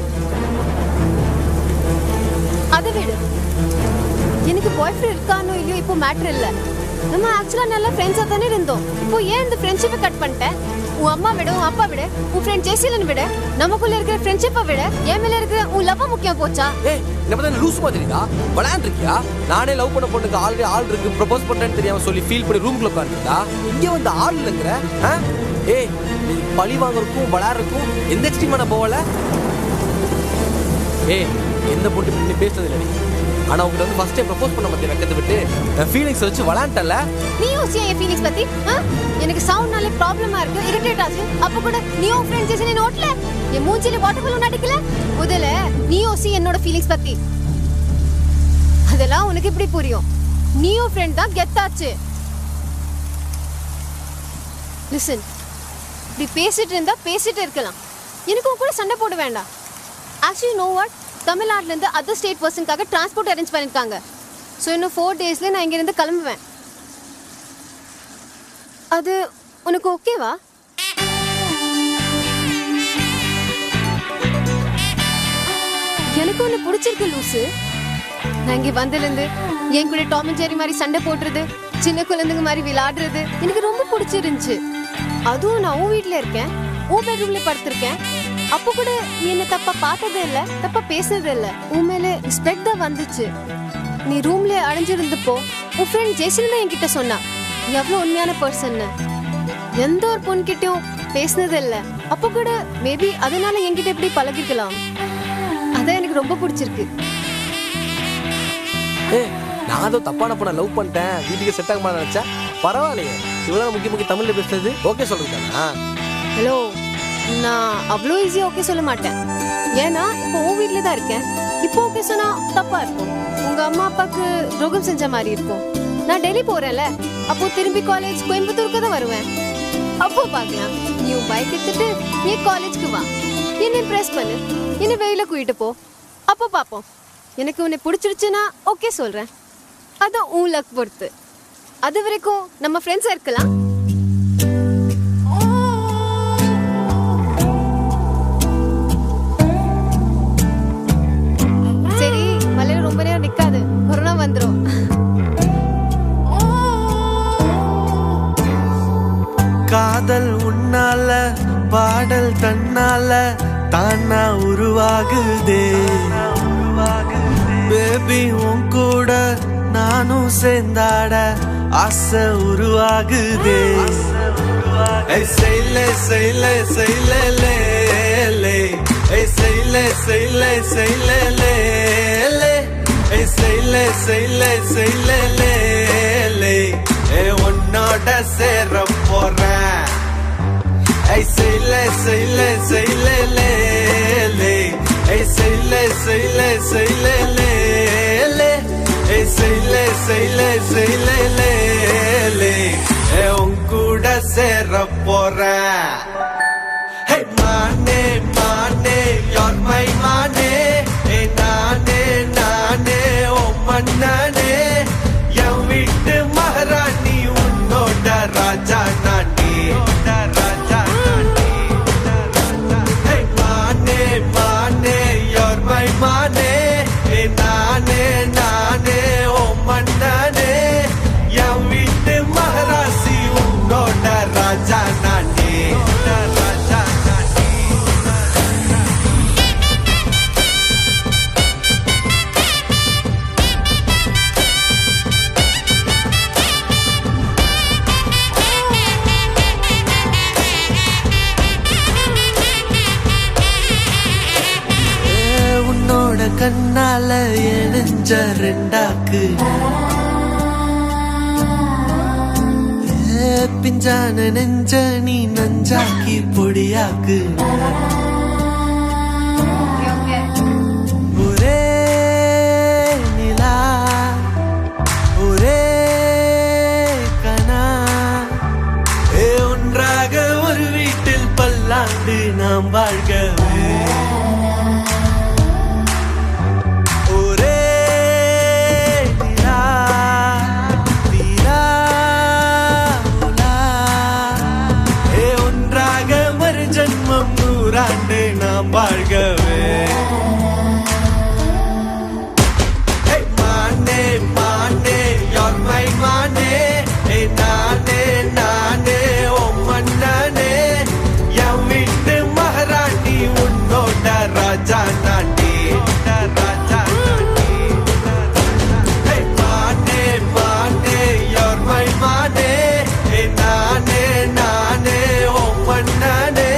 [SPEAKER 12] அதை விடு. எனக்கு பாய் ஃப்ரெண்ட் இருக்கானோ இல்லையோ இப்போ மேட்டர் இல்ல. நம்ம ஆக்சுவலா நல்ல ஃப்ரெண்ட்ஸா தானே இருந்தோம். இப்போ ஏன் இந்த ஃப்ரெண்ட்ஷிப்பை கட் பண்ணிட்டேன்? உன் அம்மா விட, உன் அப்பா விட, உன் ஃப்ரெண்ட் ஜெய்சீலன் விட, நமக்குள்ள இருக்கிற ஃப்ரெண்ட்ஷிப்பை விட என் மேல இருக்கிற உன் லவ் முக்கியம் போச்சா?
[SPEAKER 2] ஏய் என்ன பார்த்தா லூஸ் மாதிரிடா, விளையாண்டுருக்கியா? நானே லவ் பண்ண பொண்ணுக்கு ஆல்ரெடி ஆள் இருக்கு, ப்ரப்போஸ் பண்றேன்னு தெரியாம சொல்லி ஃபீல் பண்ணி ரூம்குள்ள உட்காந்துட்டா. இங்க வந்து ஆள் இல்லைங்கிற. ஏய் நீ பழி வாங்குறதுக்கும் விளையாடுறதுக்கும் எந்த எக்ஸ்ட்ரீமான போகல. ஏய் எந்த பொண்ணு இப்படி பேசுறது இல்லை. ஆனா உங்ககிட்ட வந்து ஃபர்ஸ்ட் டைம் ப்ரப்போஸ் பண்ண பத்தி வெக்கத்தை விட்டு ஃபீலிங்ஸ் வச்சு விளையாண்டல.
[SPEAKER 12] நீ யோசியா என் ஃபீலிங்ஸ் பத்தி? எனக்கு சவுண்ட்னால ப்ராப்ளமா இருக்கு, இரிட்டேட் ஆச்சு. அப்ப கூட நீ உன் ஃப்ரெண்ட் ஜெய்சனி நோட்ல என் மூஞ்சில வாட்டர் பலூன் அடிக்கல. முதல்ல நீ யோசி என்னோட ஃபீலிங்ஸ் பத்தி. அதெல்லாம் உனக்கு எப்படி புரியும்? நீ உன் ஃப்ரெண்ட் தான் கெத்தாச்சு. லிசன், இப்படி பேசிட்டு இருந்தா பேசிட்டு இருக்கலாம். எனக்கு உன் கூட சண்டை போட வேண்டாம். ஆக்சுவலி நோ வாட், தமிழ்நாட்டிலேருந்து அதர் ஸ்டேட் பர்சனுக்காக டிரான்ஸ்போர்ட் அரேஞ்ச் பண்ணியிருக்காங்க. ஸோ இன்னும் 4 டேஸில் நான் இங்கேருந்து கிளம்புவேன். அது உனக்கு ஓகேவா? எனக்கு ஒன்று பிடிச்சிருக்கு லூசு. நான் இங்கே வந்ததுலேருந்து என் கூட டாம் அண்ட் ஜெர்ரி மாதிரி சண்டை போடுறது, சின்ன குழந்தைங்க மாதிரி விளையாடுறது எனக்கு ரொம்ப பிடிச்சிருந்துச்சு. அதுவும் நான் உன் வீட்டில் இருக்கேன், உன் பெட்ரூம்ல படுத்திருக்கேன். அப்போ கூட நீ என்ன தப்பா பார்த்ததே இல்லை, தப்பா பேசுனதே இல்லை. உன் மேலே ரெஸ்பெக்ட் தான் வந்துச்சு. நீ ரூம்ல அடைஞ்சிருந்தப்போ உன் ஃப்ரெண்ட் ஜெய்சின் தான் என்கிட்ட சொன்னா நீ எவ்வளோ உண்மையான பர்சன்னு. எந்த ஒரு பொண்ணுகிட்டையும் பேசினது இல்லை. அப்போ கூட மேபி அதனால என்கிட்ட எப்படி பழகிக்கலாம். அதான் எனக்கு ரொம்ப பிடிச்சிருக்கு.
[SPEAKER 2] நான் அதோ தப்பான பொண்ணை லவ் பண்ணிட்டேன், வீட்டுக்கு செட் ஆக நினைச்சா பரவாயில்லையே. இவ்வளோ முக்கிய தமிழ்ல பேசுறது ஓகே சொல்றீங்களா?
[SPEAKER 12] ஹலோ, நான் அவ்வளோ ஈஸியா ஓகே சொல்ல மாட்டேன். ஏன்னா இப்போ உன் வீட்டில் தான் இருக்கேன். இப்போ ஓகே சொன்னா தப்பா இருக்கும். உங்க அம்மா அப்பாவுக்கு துரோகம் செஞ்ச மாதிரி இருக்கும். நான் டெல்லி போறேன்ல, அப்போ திரும்பி காலேஜ் கோயம்புத்தூருக்கு தான் வருவேன். அப்போ பார்க்கலாம். நீ பைக் எடுத்துட்டு நீ காலேஜ்க்கு வா, என்ன இம்ப்ரெஸ் பண்ணு, என்ன வெயில கூட்டிட்டு போ. அப்போ பார்ப்போம். எனக்கு உன்னை பிடிச்சிருச்சுன்னா ஓகே சொல்றேன். அதான் உன் லக் பொறுத்து. அது வரைக்கும் நம்ம ஃப்ரெண்ட்ஸா இருக்கலாம். சரி, மலையில ரொம்ப நேரம் நிக்காது, கொரோனா வந்துரும்.
[SPEAKER 9] காதல் உன்னால, பாடல் தன்னால தானா உருவாகுதே. பேபி உன் கூட நானும் சேர்ந்தாட ஆசை உருவாகுதே. செய்லே செய்லே செய்லே லே லே, செய்லே செய்லே செய்லே லே லே, செய்லே செய்லே செய்லே லே லே, உன்னோட சேர போறேன். செய்லே செய்லே செய்லே லே லே, செய்லே செய்லே செய்லே லே லே, செய்லே செய்லே செய்லே லே லே, உன் கூட சேர போறேன். மானே மானே யார் மை மானே, நானே நானே ஓ மன்னானே, என் வீட்டு மகாராணி உன்னோட ராஜா நானே. மானே மானே யார் மை மானே, நானே நானே ஓ மன்னானே, என் வீட்டு மகாராசி உன்னோட ராஜா நானே. கண்ணால எரிஞ்ச ரெண்டாக்கு, பிஞ்சான நெஞ்ச நீ நஞ்சாக்கி பொடியாக்கு. ஒரே நிலா ஒரே கனா, ஒன்றாக ஒரு வீட்டில் பல்லாண்டு நாம் வாழ்கவே. நாம் வாழ்கவே. மானே மானே யார் மை மானே, நானே நானே ஓ மன்னானே, என் வீட்டு மகாராணி உன்னோட ராஜா நானே. மானே மானே யார் மை மானே, நானே நானே ஓ மன்னானே,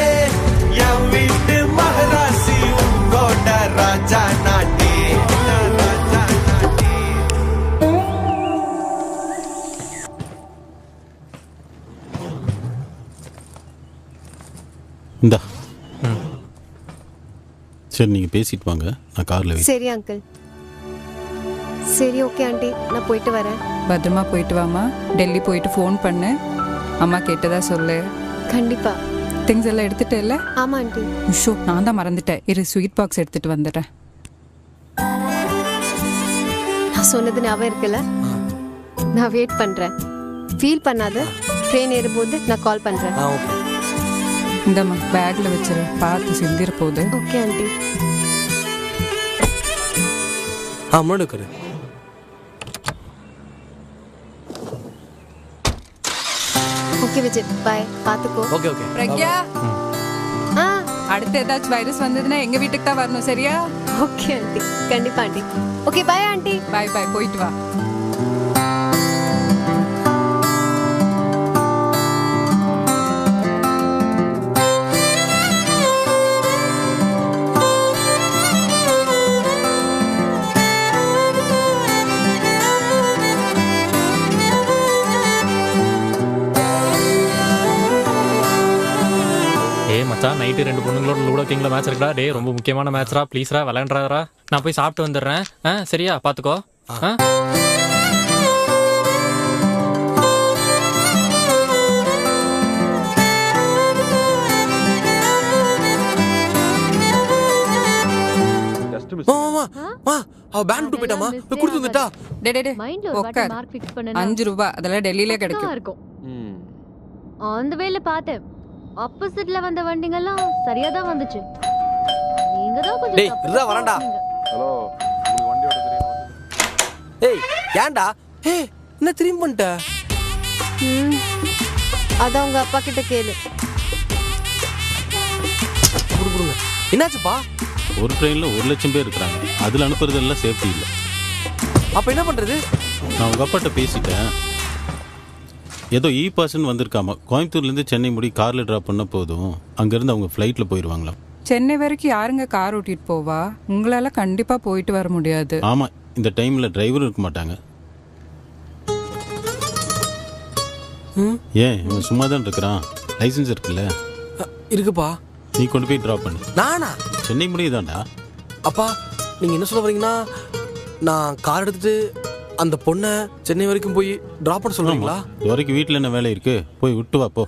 [SPEAKER 9] என் வீட்டு மகாராசி உன்னோட ராஜா நானே.
[SPEAKER 3] இந்தா சரி, நீங்க பேசிட்டு வாங்க, நான் கார்ல.
[SPEAKER 12] சரி அங்கிள். சரி ஓகே ஆண்டி, நான் போயிட்டு வரேன்.
[SPEAKER 4] பத்திரமா போயிட்டு வாமா. டெல்லி போயிட்டு ஃபோன் பண்ணு, அம்மா கேட்டதா சொல்லு.
[SPEAKER 12] கண்டிப்பா.
[SPEAKER 4] திங்ஸ் எல்லாம் எடுத்துட்டே இல்ல?
[SPEAKER 12] ஆமா ஆண்டி.
[SPEAKER 4] ஷோ, நான் தான் மறந்துட்டேன். இரு, ஸ்வீட் பாக்ஸ் எடுத்துட்டு வந்துடுறேன்.
[SPEAKER 12] நான் சொன்னது ஞாபகம் இருக்குல்ல? நான் வெயிட் பண்றேன். ஃபீல் பண்ணாத. ட்ரெயின் ஏறும்போது நான் கால் பண்றேன்.
[SPEAKER 2] ஓகே.
[SPEAKER 4] இந்தம்மா பேக்ல வச்சிரு, பார்த்து சிந்திர போகுது.
[SPEAKER 12] Okay aunty.
[SPEAKER 2] முன்னாடி உட்காரு.
[SPEAKER 12] Okay Vijay, bye. பாத்துக்கோ.
[SPEAKER 2] Okay okay.
[SPEAKER 4] பிரக்யா, அடுத்து ஏதாச்சும் வைரஸ் வந்ததுன்னா எங்க வீட்டுக்கு தான் வரணும், சரியா?
[SPEAKER 12] ஓகே ஆண்டி, கண்டிப்பா aunty. Okay bye aunty.
[SPEAKER 4] Bye bye, போயிட்டு வா.
[SPEAKER 6] மச்சான், நைட்டு 2 பொண்ணுங்களோட லூடோ கிங்ல மேட்ச் இருக்குடா. டே ரொம்ப முக்கியமான மேட்ச்ரா, ப்ளீஸ்ரா விளையாடுறாரா. நான் போய் சாப்பிட்டு வந்துடுறேன். சரியா, பாத்துக்கோ.
[SPEAKER 2] அவ பேங்க் போயிட்டாமா, போய் கொடுத்து வந்துட்டா.
[SPEAKER 4] உட்கார். 5 ரூபாய், அதெல்லாம் டெல்லியிலே கிடைக்கும்.
[SPEAKER 13] அந்த வேல பார்த்தேன். ஆப்போசிட்ல வந்த வண்டிங்கெல்லாம் சரியா தான் வந்துச்சு. நீங்க தான் கொஞ்சம்
[SPEAKER 2] டேய் இருடா வரடா.
[SPEAKER 16] ஹலோ, உங்களுக்கு வண்டி ஓட்ட தெரியுமா?
[SPEAKER 2] ஏய் ஏன்டா? என்ன திரும்பி பண்ணிட்ட?
[SPEAKER 12] அதான் உங்க அப்பா கிட்ட கேளு.
[SPEAKER 2] குடுங்க. என்னாச்சுப்பா?
[SPEAKER 3] ஒரு ட்ரெயின்ல 1 லட்சம் பேர் இருக்காங்க. அதுல அனுப்புறதெல்லாம் சேஃப்டி இல்லை.
[SPEAKER 2] அப்ப என்ன பண்றது?
[SPEAKER 3] நான் உங்க அப்பாட்ட பேசிட்டேன். ஏதோ பாஸ்ன்னு வந்திருக்காமா. கோயம்புத்தூர்லேருந்து சென்னை முடி காரில் ட்ராப் பண்ண போதும் அங்கேருந்து அவங்க ஃப்ளைட்டில் போயிடுவாங்களாம்.
[SPEAKER 4] சென்னை வரைக்கும் யாருங்க கார் ஓட்டிட்டு போவா? உங்களால கண்டிப்பா போயிட்டு வர முடியாது.
[SPEAKER 3] ஆமாம், இந்த டைமில் டிரைவரும் இருக்க மாட்டாங்க. ஏன் இவன் சும்மா தான் இருக்கிறான்? லைசன்ஸ் இருக்குல்ல?
[SPEAKER 2] இருக்குப்பா.
[SPEAKER 3] நீ கொண்டு போய் ட்ராப் பண்ணு.
[SPEAKER 2] நானா?
[SPEAKER 3] சென்னை முடியுதாண்டா.
[SPEAKER 2] அப்பா நீங்கள் என்ன சொல்ல வரீங்கன்னா, நான் கார் எடுத்துட்டு அந்த பொண்ணை சென்னை வரைக்கும் போய் டிராப் பண்ண சொல்றீங்களா?
[SPEAKER 3] இது வரைக்கும் வீட்டில் என்ன வேலை இருக்கு? போய் விட்டு வா போ.